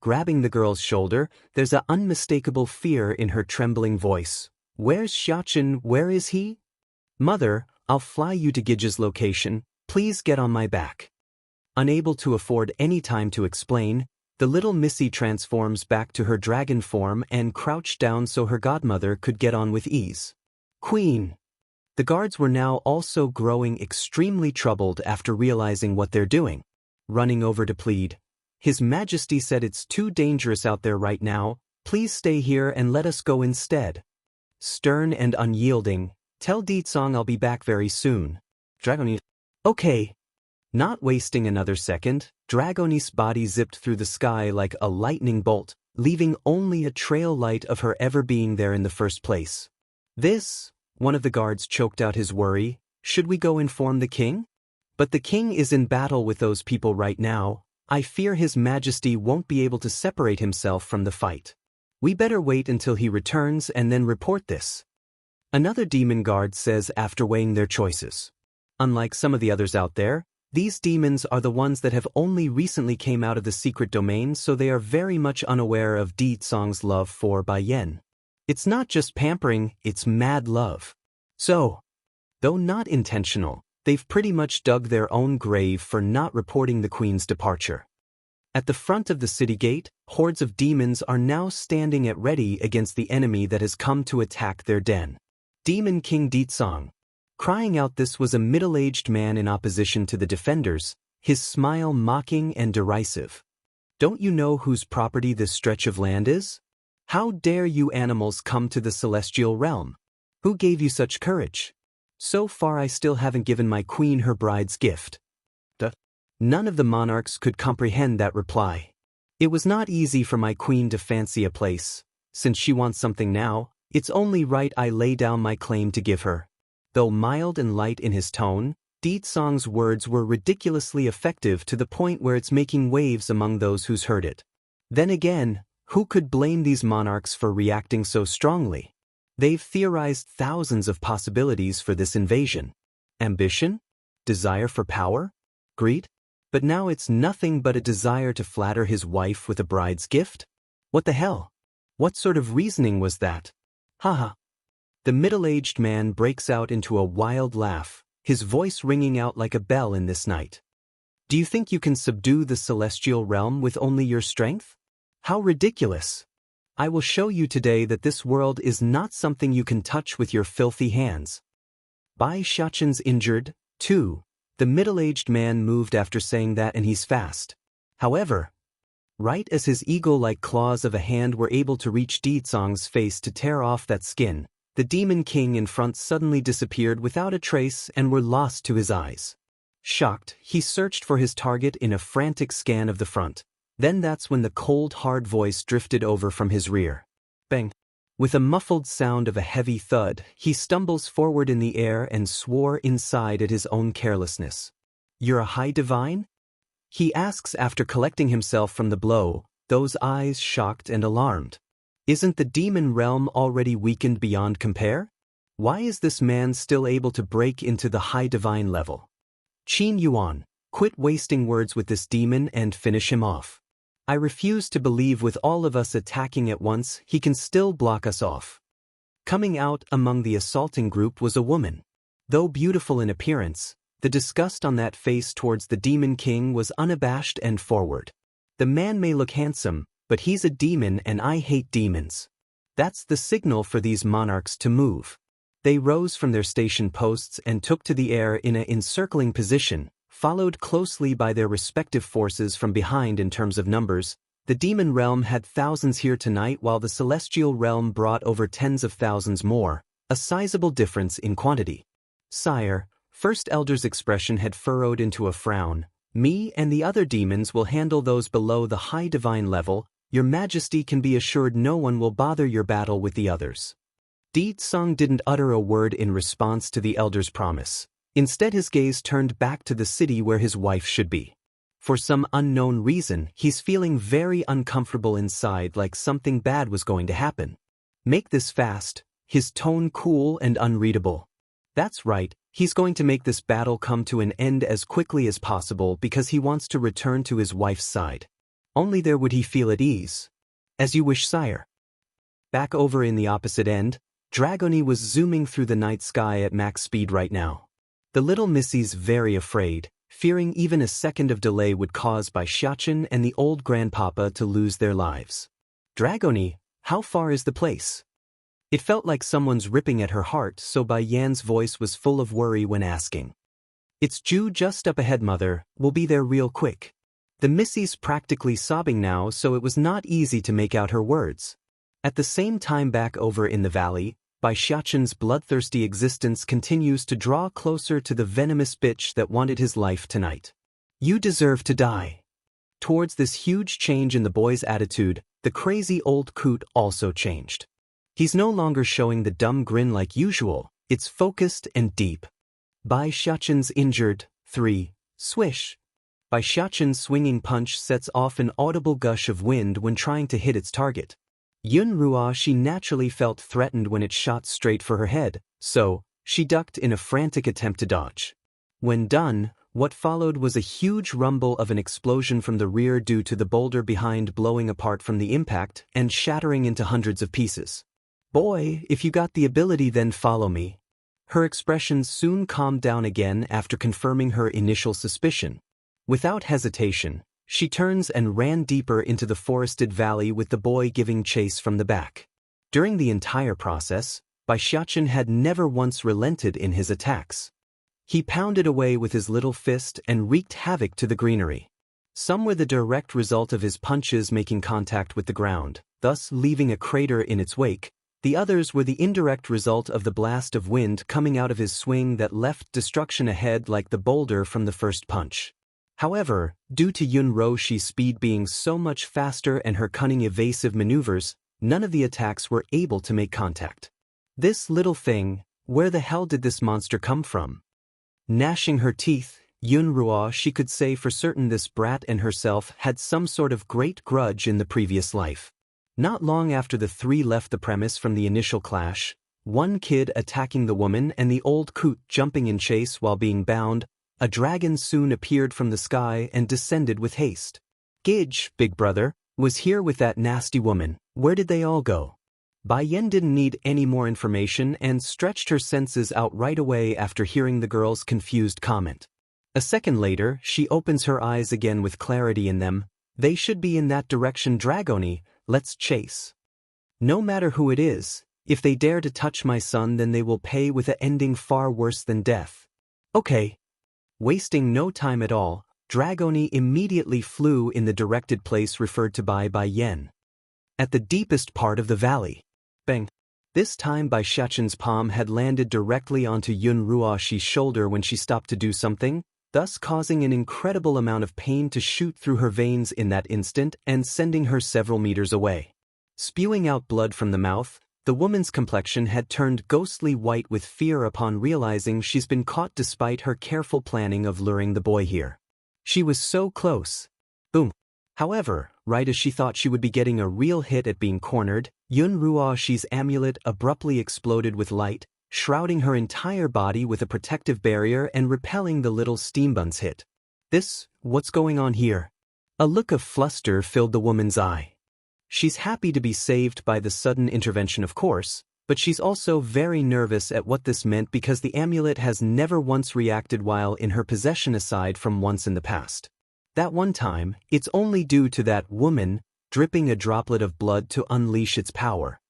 Grabbing the girl's shoulder, there's an unmistakable fear in her trembling voice. Where's Xiachen? Where is he? Mother, I'll fly you to Gidge's location. Please get on my back. Unable to afford any time to explain, the little missy transforms back to her dragon form and crouched down so her godmother could get on with ease. Queen! The guards were now also growing extremely troubled after realizing what they're doing. Running over to plead. His Majesty said it's too dangerous out there right now, please stay here and let us go instead. Stern and unyielding, tell Ditsong I'll be back very soon. Dragoni. Okay. Not wasting another second, Dragoni's body zipped through the sky like a lightning bolt, leaving only a trail light of her ever being there in the first place. This, one of the guards choked out his worry, should we go inform the king? But the king is in battle with those people right now. I fear His Majesty won't be able to separate himself from the fight. We better wait until he returns and then report this. Another demon guard says after weighing their choices. Unlike some of the others out there, These demons are the ones that have only recently came out of the secret domain, so they are very much unaware of Di Tsong's love for Bai Yan. It's not just pampering, it's mad love. So, though not intentional, they've pretty much dug their own grave for not reporting the queen's departure. At the front of the city gate, hordes of demons are now standing at ready against the enemy that has come to attack their den. Demon King Di Tsong. Crying out, this was a middle-aged man in opposition to the defenders, his smile mocking and derisive. Don't you know whose property this stretch of land is? How dare you animals come to the celestial realm? Who gave you such courage? So far I still haven't given my queen her bride's gift. None of the monarchs could comprehend that reply. It was not easy for my queen to fancy a place. Since she wants something now, it's only right I lay down my claim to give her. Though mild and light in his tone, Di Tsong's words were ridiculously effective to the point where it's making waves among those who's heard it. Then again, who could blame these monarchs for reacting so strongly? They've theorized thousands of possibilities for this invasion. Ambition? Desire for power? Greed? But now it's nothing but a desire to flatter his wife with a bride's gift? What the hell? What sort of reasoning was that? Haha. The middle-aged man breaks out into a wild laugh, his voice ringing out like a bell in this night. Do you think you can subdue the celestial realm with only your strength? How ridiculous! I will show you today that this world is not something you can touch with your filthy hands. Bai Xiaoqian's injured, too. The middle-aged man moved after saying that, and he's fast. However, right as his eagle-like claws of a hand were able to reach Di Tsong's face to tear off that skin, the demon king in front suddenly disappeared without a trace and were lost to his eyes. Shocked, he searched for his target in a frantic scan of the front. Then that's when the cold, hard voice drifted over from his rear. Bang! With a muffled sound of a heavy thud, he stumbles forward in the air and swore inside at his own carelessness. You're a high divine? He asks after collecting himself from the blow, those eyes shocked and alarmed. Isn't the demon realm already weakened beyond compare? Why is this man still able to break into the high divine level? Qin Yuan, quit wasting words with this demon and finish him off. I refuse to believe with all of us attacking at once, he can still block us off. Coming out among the assaulting group was a woman. Though beautiful in appearance, the disgust on that face towards the demon king was unabashed and forward. The man may look handsome, but he's a demon and I hate demons. That's the signal for these monarchs to move. They rose from their station posts and took to the air in an encircling position, followed closely by their respective forces from behind. In terms of numbers, the demon realm had thousands here tonight while the celestial realm brought over tens of thousands more, a sizable difference in quantity. Sire, First Elder's expression had furrowed into a frown. Me and the other demons will handle those below the high divine level. Your Majesty can be assured no one will bother your battle with the others. Di Tsong didn't utter a word in response to the elder's promise. Instead, his gaze turned back to the city where his wife should be. For some unknown reason, he's feeling very uncomfortable inside, like something bad was going to happen. Make this fast, his tone cool and unreadable. That's right, he's going to make this battle come to an end as quickly as possible because he wants to return to his wife's side. Only there would he feel at ease. As you wish, sire. Back over in the opposite end, Dragony was zooming through the night sky at max speed right now. The little Missy's very afraid, fearing even a second of delay would cause Bai Xiaoqian and the old grandpapa to lose their lives. Dragony, how far is the place? It felt like someone's ripping at her heart, so Bai Yan's voice was full of worry when asking. It's just up ahead, mother, we'll be there real quick. The Missy's practically sobbing now, so it was not easy to make out her words. At the same time, back over in the valley, Bai Xiaoqian's bloodthirsty existence continues to draw closer to the venomous bitch that wanted his life tonight. You deserve to die. Towards this huge change in the boy's attitude, the crazy old coot also changed. He's no longer showing the dumb grin like usual, it's focused and deep. Bai Xiaoqian's injured, 3, swish. Bai Xiaoqian's swinging punch sets off an audible gush of wind when trying to hit its target. Yun Ruo, she naturally felt threatened when it shot straight for her head, so she ducked in a frantic attempt to dodge. When done, What followed was a huge rumble of an explosion from the rear due to the boulder behind blowing apart from the impact and shattering into hundreds of pieces. "Boy, if you got the ability then follow me." Her expression soon calmed down again after confirming her initial suspicion. Without hesitation, she turns and ran deeper into the forested valley with the boy giving chase from the back. During the entire process, Xianxia had never once relented in his attacks. He pounded away with his little fist and wreaked havoc to the greenery. Some were the direct result of his punches making contact with the ground, thus leaving a crater in its wake. The others were the indirect result of the blast of wind coming out of his swing that left destruction ahead like the boulder from the first punch. However, due to Yun Roxi's speed being so much faster and her cunning evasive maneuvers, none of the attacks were able to make contact. This little thing, where the hell did this monster come from? Gnashing her teeth, Yun Roxi could say for certain this brat and herself had some sort of great grudge in the previous life. Not long after the three left the premise from the initial clash, one kid attacking the woman and the old coot jumping in chase while being bound, a dragon soon appeared from the sky and descended with haste. "Gidge, big brother, was here with that nasty woman. Where did they all go?" Bai Yan didn't need any more information and stretched her senses out right away after hearing the girl's confused comment. A second later, she opens her eyes again with clarity in them. "They should be in that direction, Dragoni. Let's chase. No matter who it is, if they dare to touch my son then they will pay with an ending far worse than death." "Okay." Wasting no time at all, Dragoni immediately flew in the directed place referred to by Bai Yan. At the deepest part of the valley. Bang! This time Xianxia's palm had landed directly onto Yun Roxi's shoulder when she stopped to do something, thus causing an incredible amount of pain to shoot through her veins in that instant and sending her several meters away. Spewing out blood from the mouth, the woman's complexion had turned ghostly white with fear upon realizing she's been caught despite her careful planning of luring the boy here. She was so close. Boom. However, right as she thought she would be getting a real hit at being cornered, Yun Roxi's amulet abruptly exploded with light, shrouding her entire body with a protective barrier and repelling the little steambun's hit. What's going on here? A look of fluster filled the woman's eye. She's happy to be saved by the sudden intervention, of course, but she's also very nervous at what this meant because the amulet has never once reacted while in her possession aside from once in the past. That one time, it's only due to that woman dripping a droplet of blood to unleash its power.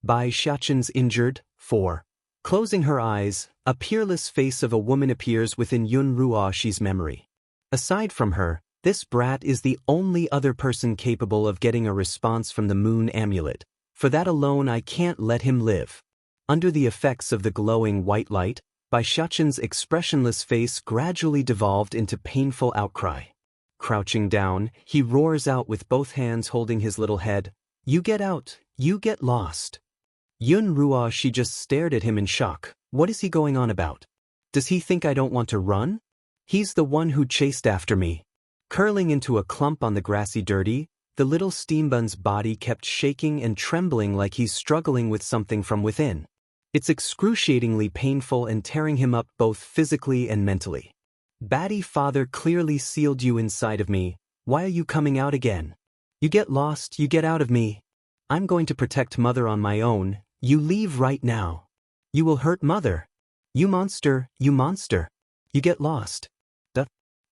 Xianxia's injured, 4. Closing her eyes, a peerless face of a woman appears within Yun Roxi's memory. Aside from her, this brat is the only other person capable of getting a response from the moon amulet. For that alone I can't let him live. Under the effects of the glowing white light, Xianxia's expressionless face gradually devolved into painful outcry. Crouching down, he roars out with both hands holding his little head, "You get out, you get lost." Yun Roxi just stared at him in shock. What is he going on about? Does he think I don't want to run? He's the one who chased after me. Curling into a clump on the grassy dirty, the little steambun's body kept shaking and trembling like he's struggling with something from within. It's excruciatingly painful and tearing him up both physically and mentally. "Batty father clearly sealed you inside of me. Why are you coming out again? You get lost, you get out of me. I'm going to protect mother on my own. You leave right now. You will hurt mother. You monster, you monster. You get lost."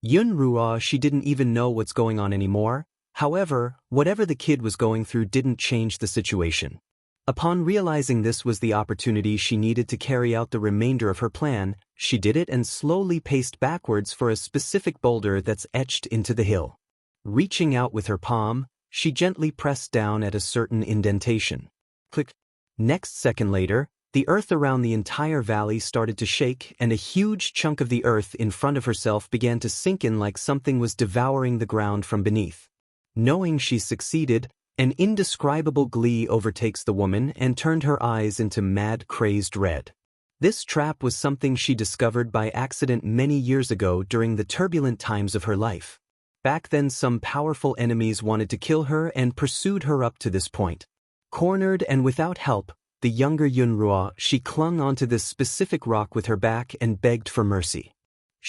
Yun Roxi didn't even know what's going on anymore. However, whatever the kid was going through didn't change the situation. Upon realizing this was the opportunity she needed to carry out the remainder of her plan, she did it and slowly paced backwards for a specific boulder that's etched into the hill. Reaching out with her palm, she gently pressed down at a certain indentation. Click. Next second later, the earth around the entire valley started to shake and a huge chunk of the earth in front of herself began to sink in like something was devouring the ground from beneath. Knowing she's succeeded, an indescribable glee overtakes the woman and turned her eyes into mad, crazed red. This trap was something she discovered by accident many years ago during the turbulent times of her life. Back then some powerful enemies wanted to kill her and pursued her up to this point. Cornered and without help, the younger Yun Roxi clung onto this specific rock with her back and begged for mercy.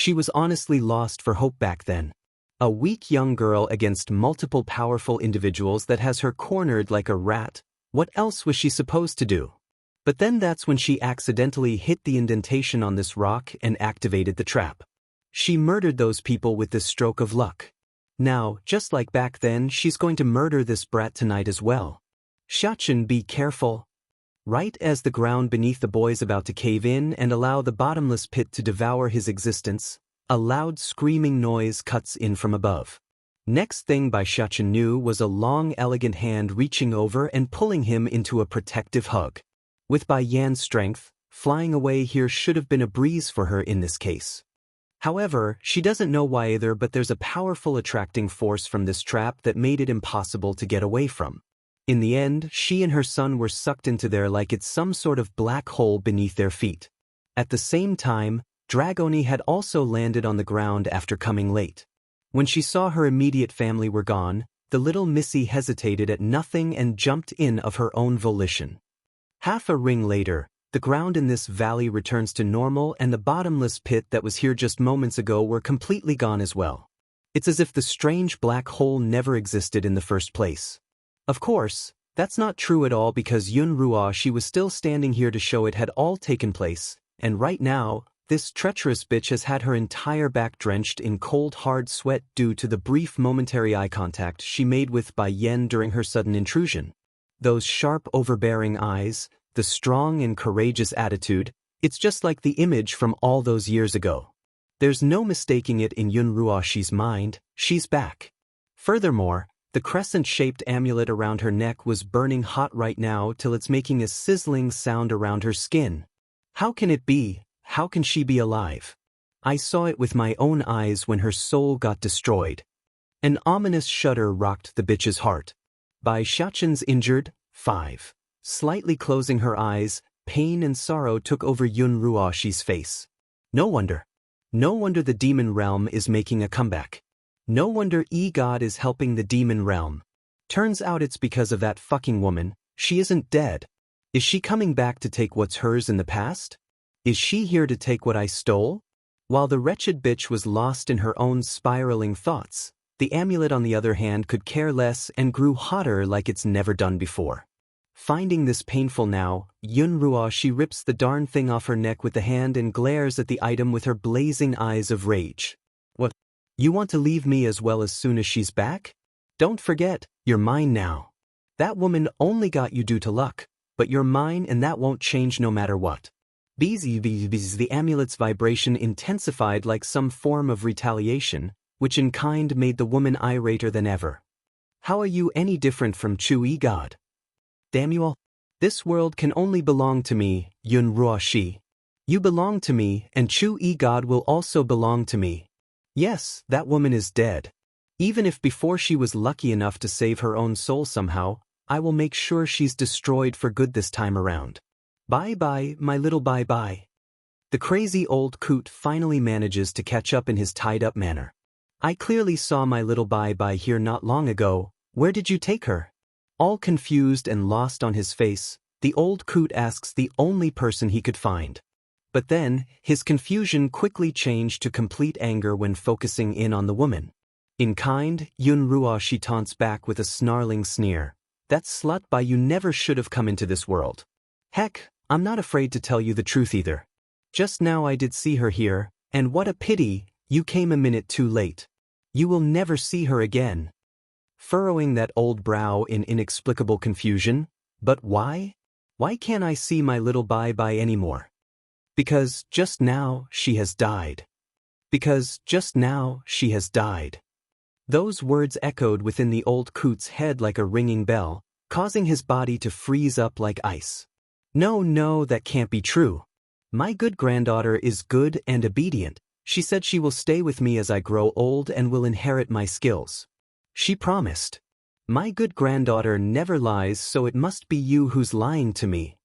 She was honestly lost for hope back then. A weak young girl against multiple powerful individuals that has her cornered like a rat. What else was she supposed to do? But then that's when she accidentally hit the indentation on this rock and activated the trap. She murdered those people with this stroke of luck. Now, just like back then, she's going to murder this brat tonight as well. Xianxia, be careful. Right as the ground beneath the boy's about to cave in and allow the bottomless pit to devour his existence, a loud screaming noise cuts in from above. Next thing Xianxia knew was a long elegant hand reaching over and pulling him into a protective hug. With Bai Yan's strength, flying away here should have been a breeze for her in this case. However, she doesn't know why either, but there's a powerful attracting force from this trap that made it impossible to get away from. In the end, she and her son were sucked into there like it's some sort of black hole beneath their feet. At the same time, Dragoni had also landed on the ground after coming late. When she saw her immediate family were gone, the little missy hesitated at nothing and jumped in of her own volition. Half a ring later, the ground in this valley returns to normal and the bottomless pit that was here just moments ago were completely gone as well. It's as if the strange black hole never existed in the first place. Of course, that's not true at all because Yun Ruo she was still standing here to show it had all taken place, and right now, this treacherous bitch has had her entire back drenched in cold hard sweat due to the brief momentary eye contact she made with Bai Yan during her sudden intrusion. Those sharp overbearing eyes, the strong and courageous attitude, it's just like the image from all those years ago. There's no mistaking it in Yun Ruoxi's mind, she's back. Furthermore, the crescent-shaped amulet around her neck was burning hot right now till it's making a sizzling sound around her skin. How can it be? How can she be alive? I saw it with my own eyes when her soul got destroyed. An ominous shudder rocked the bitch's heart. By Xianxia's injured, 5. Slightly closing her eyes, pain and sorrow took over Yun Ruoxi's face. No wonder. No wonder the demon realm is making a comeback. No wonder E-God is helping the demon realm. Turns out it's because of that fucking woman. She isn't dead. Is she coming back to take what's hers in the past? Is she here to take what I stole? While the wretched bitch was lost in her own spiraling thoughts, the amulet on the other hand could care less and grew hotter like it's never done before. Finding this painful now, Yun Ruoxi rips the darn thing off her neck with the hand and glares at the item with her blazing eyes of rage. What? You want to leave me as well as soon as she's back? Don't forget, you're mine now. That woman only got you due to luck, but you're mine and that won't change no matter what. The amulet's vibration intensified like some form of retaliation, which in kind made the woman irater than ever. How are you any different from Chu E-God? Damn you all. This world can only belong to me, Yun Ruoxi. You belong to me, and Chu E-God will also belong to me. Yes, that woman is dead. Even if before she was lucky enough to save her own soul somehow, I will make sure she's destroyed for good this time around. Bye-bye, my little bye-bye. The crazy old coot finally manages to catch up in his tied-up manner. I clearly saw my little bye-bye here not long ago. Where did you take her? All confused and lost on his face, the old coot asks the only person he could find. But then, his confusion quickly changed to complete anger when focusing in on the woman. In kind, Yun Ruoxi taunts back with a snarling sneer. That slut by you never should have come into this world. Heck, I'm not afraid to tell you the truth either. Just now I did see her here, and what a pity, you came a minute too late. You will never see her again. Furrowing that old brow in inexplicable confusion. But why? Why can't I see my little bye-bye anymore? Because just now she has died. Because just now she has died. Those words echoed within the old coot's head like a ringing bell, causing his body to freeze up like ice. No, that can't be true. My good granddaughter is good and obedient. She said she will stay with me as I grow old and will inherit my skills. She promised. My good granddaughter never lies, so it must be you who's lying to me.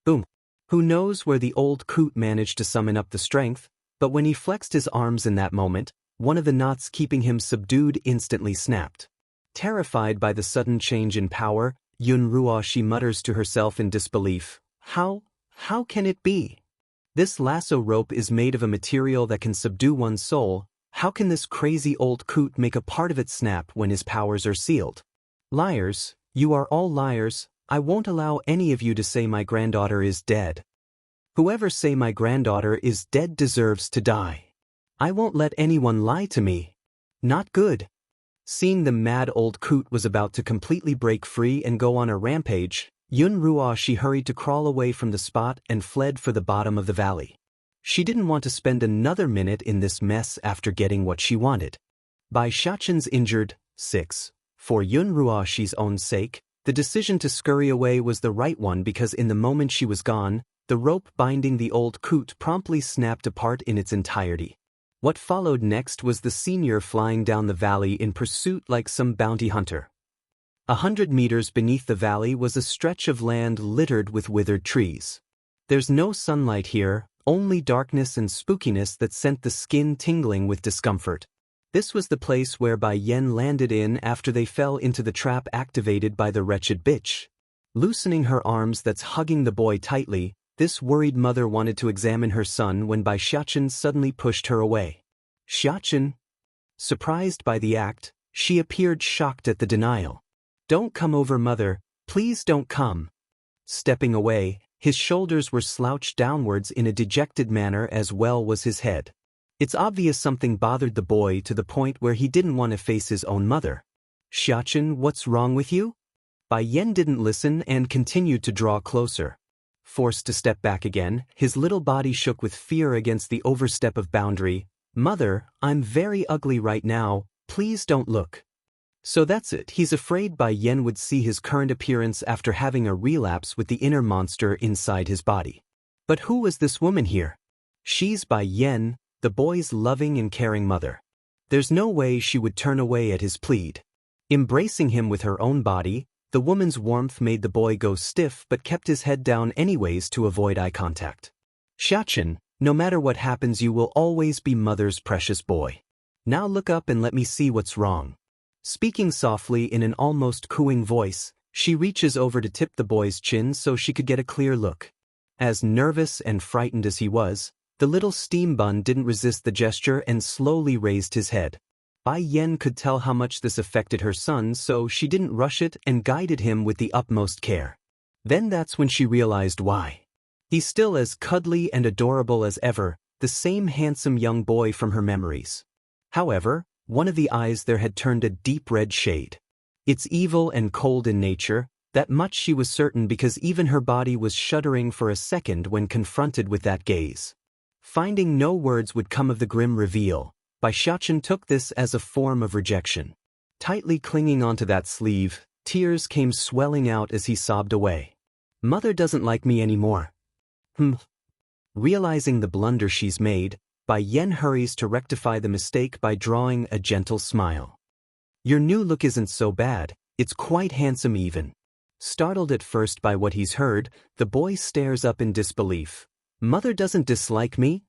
Boom. Who knows where the old coot managed to summon up the strength, but when he flexed his arms in that moment, one of the knots keeping him subdued instantly snapped. Terrified by the sudden change in power, Yun Ruoxi mutters to herself in disbelief, How can it be? This lasso rope is made of a material that can subdue one's soul. How can this crazy old coot make a part of it snap when his powers are sealed? Liars, you are all liars. I won't allow any of you to say my granddaughter is dead. Whoever say my granddaughter is dead deserves to die. I won't let anyone lie to me. Not good. Seeing the mad old coot was about to completely break free and go on a rampage, Yun Ruoshi hurried to crawl away from the spot and fled for the bottom of the valley. She didn't want to spend another minute in this mess after getting what she wanted. By Xiaoqin's injured, 6. For Yun Ruoshi's own sake, the decision to scurry away was the right one because in the moment she was gone, the rope binding the old coot promptly snapped apart in its entirety. What followed next was the senior flying down the valley in pursuit like some bounty hunter. 100 meters beneath the valley was a stretch of land littered with withered trees. There's no sunlight here, only darkness and spookiness that sent the skin tingling with discomfort. This was the place where Bai Yen landed in after they fell into the trap activated by the wretched bitch. Loosening her arms that's hugging the boy tightly, this worried mother wanted to examine her son when Bai Xiaoqin suddenly pushed her away. Xiaoqin? Surprised by the act, she appeared shocked at the denial. Don't come over, mother, please don't come. Stepping away, his shoulders were slouched downwards in a dejected manner as well was his head. It's obvious something bothered the boy to the point where he didn't want to face his own mother. Xiaoqin, what's wrong with you? Bai Yen didn't listen and continued to draw closer. Forced to step back again, his little body shook with fear against the overstep of boundary. Mother, I'm very ugly right now, please don't look. So that's it, he's afraid Bai Yen would see his current appearance after having a relapse with the inner monster inside his body. But who was this woman here? She's Bai Yen, the boy's loving and caring mother. There's no way she would turn away at his plead. Embracing him with her own body, the woman's warmth made the boy go stiff but kept his head down anyways to avoid eye contact. Xiaoqin, no matter what happens you will always be mother's precious boy. Now look up and let me see what's wrong. Speaking softly in an almost cooing voice, she reaches over to tip the boy's chin so she could get a clear look. As nervous and frightened as he was, the little steam bun didn't resist the gesture and slowly raised his head. Bai Yen could tell how much this affected her son, so she didn't rush it and guided him with the utmost care. Then that's when she realized why. He's still as cuddly and adorable as ever, the same handsome young boy from her memories. However, one of the eyes there had turned a deep red shade. It's evil and cold in nature, that much she was certain because even her body was shuddering for a second when confronted with that gaze. Finding no words would come of the grim reveal, Bai Xiaoqin took this as a form of rejection. Tightly clinging onto that sleeve, tears came swelling out as he sobbed away. Mother doesn't like me anymore. Realizing the blunder she's made, Bai Yen hurries to rectify the mistake by drawing a gentle smile. Your new look isn't so bad, it's quite handsome even. Startled at first by what he's heard, the boy stares up in disbelief. Mother doesn't dislike me?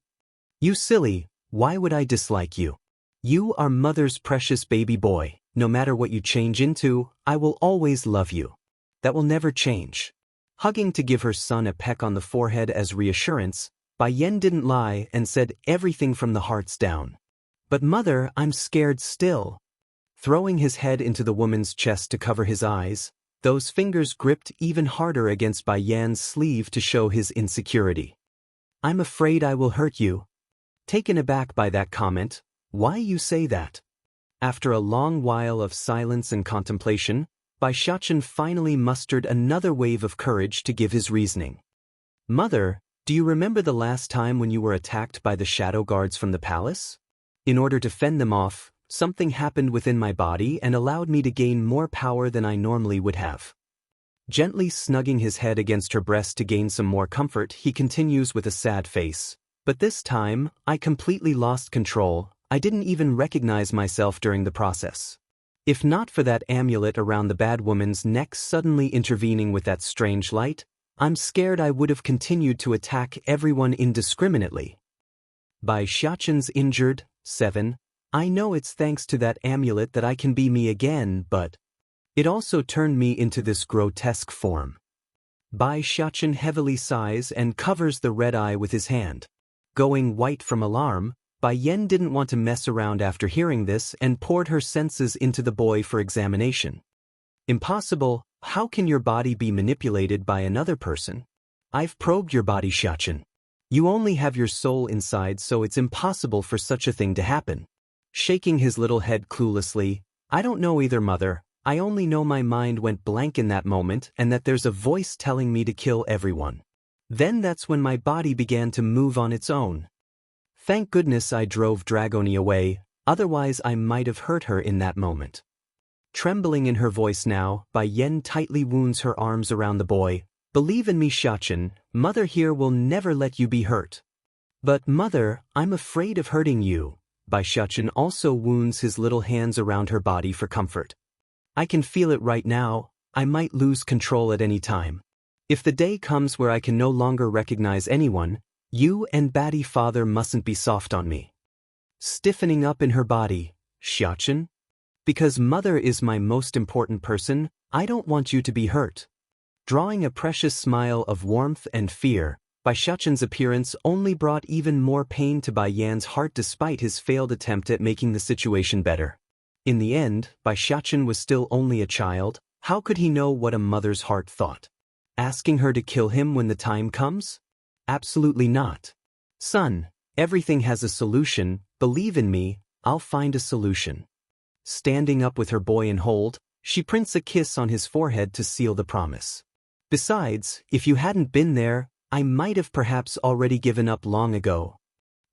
You silly, why would I dislike you? You are mother's precious baby boy, no matter what you change into, I will always love you. That will never change. Hugging to give her son a peck on the forehead as reassurance, Bai Yen didn't lie and said everything from the hearts down. But mother, I'm scared still. Throwing his head into the woman's chest to cover his eyes, those fingers gripped even harder against Bai Yan's sleeve to show his insecurity. I'm afraid I will hurt you. Taken aback by that comment, why you say that? After a long while of silence and contemplation, Bai Xiaoqin finally mustered another wave of courage to give his reasoning. Mother, do you remember the last time when you were attacked by the shadow guards from the palace? In order to fend them off, something happened within my body and allowed me to gain more power than I normally would have. Gently snugging his head against her breast to gain some more comfort, he continues with a sad face. But this time, I completely lost control. I didn't even recognize myself during the process. If not for that amulet around the bad woman's neck suddenly intervening with that strange light, I'm scared I would have continued to attack everyone indiscriminately. Bai Xiaoqin's injured, 7. I know it's thanks to that amulet that I can be me again, but it also turned me into this grotesque form. Bai Xiachen heavily sighs and covers the red eye with his hand. Going white from alarm, Bai Yan didn't want to mess around after hearing this and poured her senses into the boy for examination. Impossible, how can your body be manipulated by another person? I've probed your body, Xiachen. You only have your soul inside, so it's impossible for such a thing to happen. Shaking his little head cluelessly, I don't know either, mother. I only know my mind went blank in that moment and that there's a voice telling me to kill everyone. Then that's when my body began to move on its own. Thank goodness I drove Dragoni away, otherwise I might have hurt her in that moment. Trembling in her voice now, Bai Yan tightly wounds her arms around the boy. Believe in me, Xiachen, mother here will never let you be hurt. But mother, I'm afraid of hurting you. Bai Xiachen also wounds his little hands around her body for comfort. I can feel it right now, I might lose control at any time. If the day comes where I can no longer recognize anyone, you and Batty father mustn't be soft on me. Stiffening up in her body, Xiachen? Because mother is my most important person, I don't want you to be hurt. Drawing a precious smile of warmth and fear, Bai Xiachen's appearance only brought even more pain to Bai Yan's heart despite his failed attempt at making the situation better. In the end, Bai Xiachen was still only a child. How could he know what a mother's heart thought? Asking her to kill him when the time comes? Absolutely not. Son, everything has a solution, believe in me, I'll find a solution. Standing up with her boy in hold, she prints a kiss on his forehead to seal the promise. Besides, if you hadn't been there, I might have perhaps already given up long ago.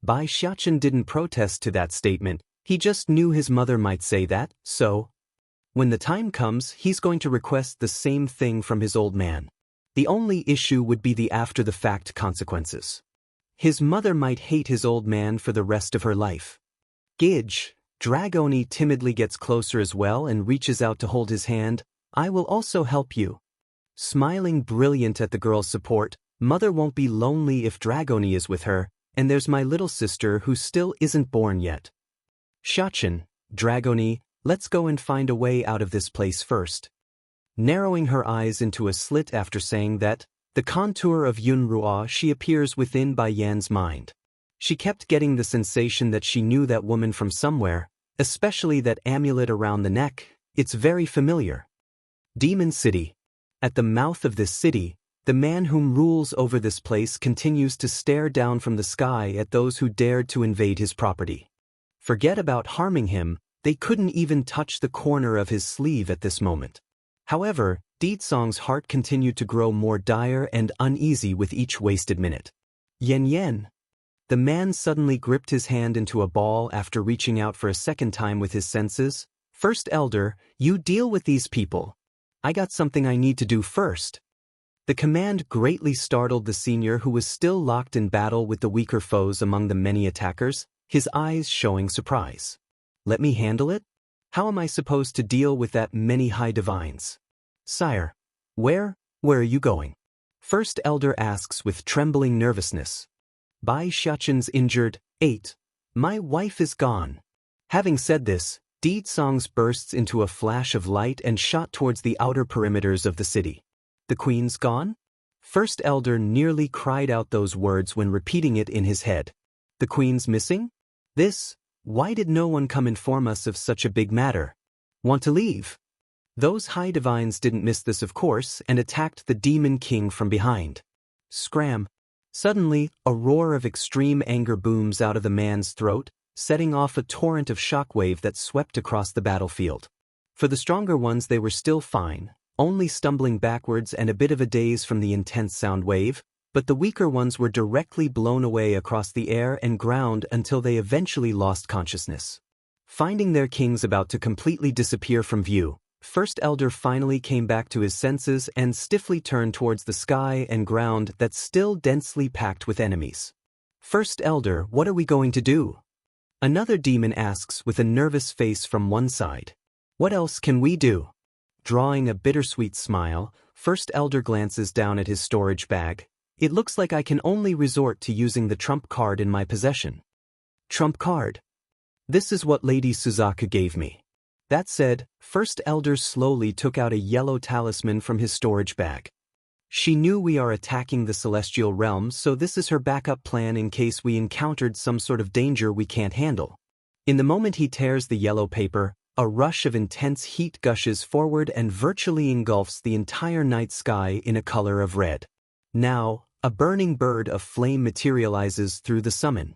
Bai Xiachen didn't protest to that statement, he just knew his mother might say that, so when the time comes, he's going to request the same thing from his old man. The only issue would be the after-the-fact consequences. His mother might hate his old man for the rest of her life. Gidge, Dragoni timidly gets closer as well and reaches out to hold his hand. I will also help you. Smiling brilliant at the girl's support, mother won't be lonely if Dragoni is with her, and there's my little sister who still isn't born yet. Xiachen, Dragoni, let's go and find a way out of this place first. Narrowing her eyes into a slit after saying that, the contour of Yunruo she appears within Bai Yan's mind. She kept getting the sensation that she knew that woman from somewhere, especially that amulet around the neck, it's very familiar. Demon City. At the mouth of this city, the man whom rules over this place continues to stare down from the sky at those who dared to invade his property. Forget about harming him, they couldn't even touch the corner of his sleeve at this moment. However, Deedsong's heart continued to grow more dire and uneasy with each wasted minute. Yen. The man suddenly gripped his hand into a ball after reaching out for a second time with his senses. First Elder, you deal with these people. I got something I need to do first. The command greatly startled the senior who was still locked in battle with the weaker foes among the many attackers, his eyes showing surprise. Let me handle it? How am I supposed to deal with that many high divines? Sire, where are you going? First Elder asks with trembling nervousness. Bai Xiachen's injured, 8. My wife is gone. Having said this, Deedsong's bursts into a flash of light and shot towards the outer perimeters of the city. The queen's gone? First Elder nearly cried out those words when repeating it in his head. The queen's missing? Why did no one come inform us of such a big matter? Want to leave? Those high divines didn't miss this of course and attacked the demon king from behind. Scram. Suddenly, a roar of extreme anger booms out of the man's throat, setting off a torrent of shockwave that swept across the battlefield. For the stronger ones they were still fine, only stumbling backwards and a bit of a daze from the intense sound wave, but the weaker ones were directly blown away across the air and ground until they eventually lost consciousness. Finding their kings about to completely disappear from view, First Elder finally came back to his senses and stiffly turned towards the sky and ground that's still densely packed with enemies. First Elder, what are we going to do? Another demon asks with a nervous face from one side. What else can we do? Drawing a bittersweet smile, First Elder glances down at his storage bag. It looks like I can only resort to using the trump card in my possession. Trump card? This is what Lady Suzaka gave me. That said, First Elder slowly took out a yellow talisman from his storage bag. She knew we are attacking the celestial realm, so this is her backup plan in case we encountered some sort of danger we can't handle. In the moment he tears the yellow paper, a rush of intense heat gushes forward and virtually engulfs the entire night sky in a color of red. Now, a burning bird of flame materializes through the summon.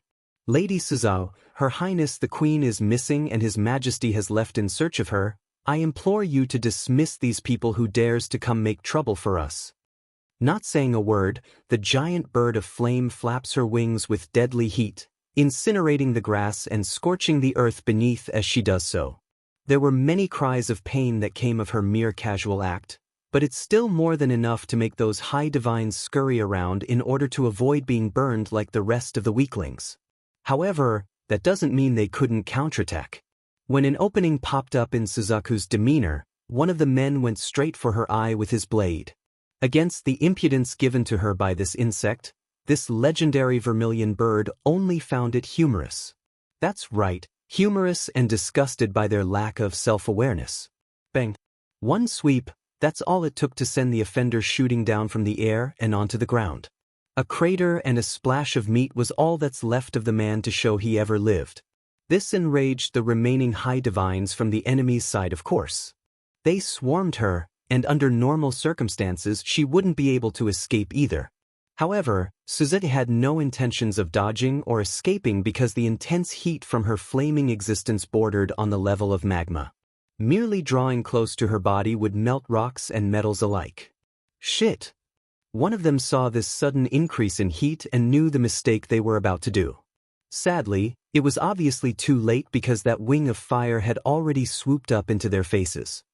Lady Suzhou, Her Highness the Queen is missing and His Majesty has left in search of her. I implore you to dismiss these people who dares to come make trouble for us. Not saying a word, the giant bird of flame flaps her wings with deadly heat, incinerating the grass and scorching the earth beneath as she does so. There were many cries of pain that came of her mere casual act, but it's still more than enough to make those high divines scurry around in order to avoid being burned like the rest of the weaklings. However, that doesn't mean they couldn't counterattack. When an opening popped up in Suzaku's demeanor, one of the men went straight for her eye with his blade. Against the impudence given to her by this insect, this legendary vermilion bird only found it humorous. That's right, humorous and disgusted by their lack of self-awareness. Bang! One sweep, that's all it took to send the offender shooting down from the air and onto the ground. A crater and a splash of meat was all that's left of the man to show he ever lived. This enraged the remaining high divines from the enemy's side, of course. They swarmed her, and under normal circumstances she wouldn't be able to escape either. However, Suzette had no intentions of dodging or escaping because the intense heat from her flaming existence bordered on the level of magma. Merely drawing close to her body would melt rocks and metals alike. Shit! One of them saw this sudden increase in heat and knew the mistake they were about to do. Sadly, it was obviously too late because that wing of fire had already swooped up into their faces.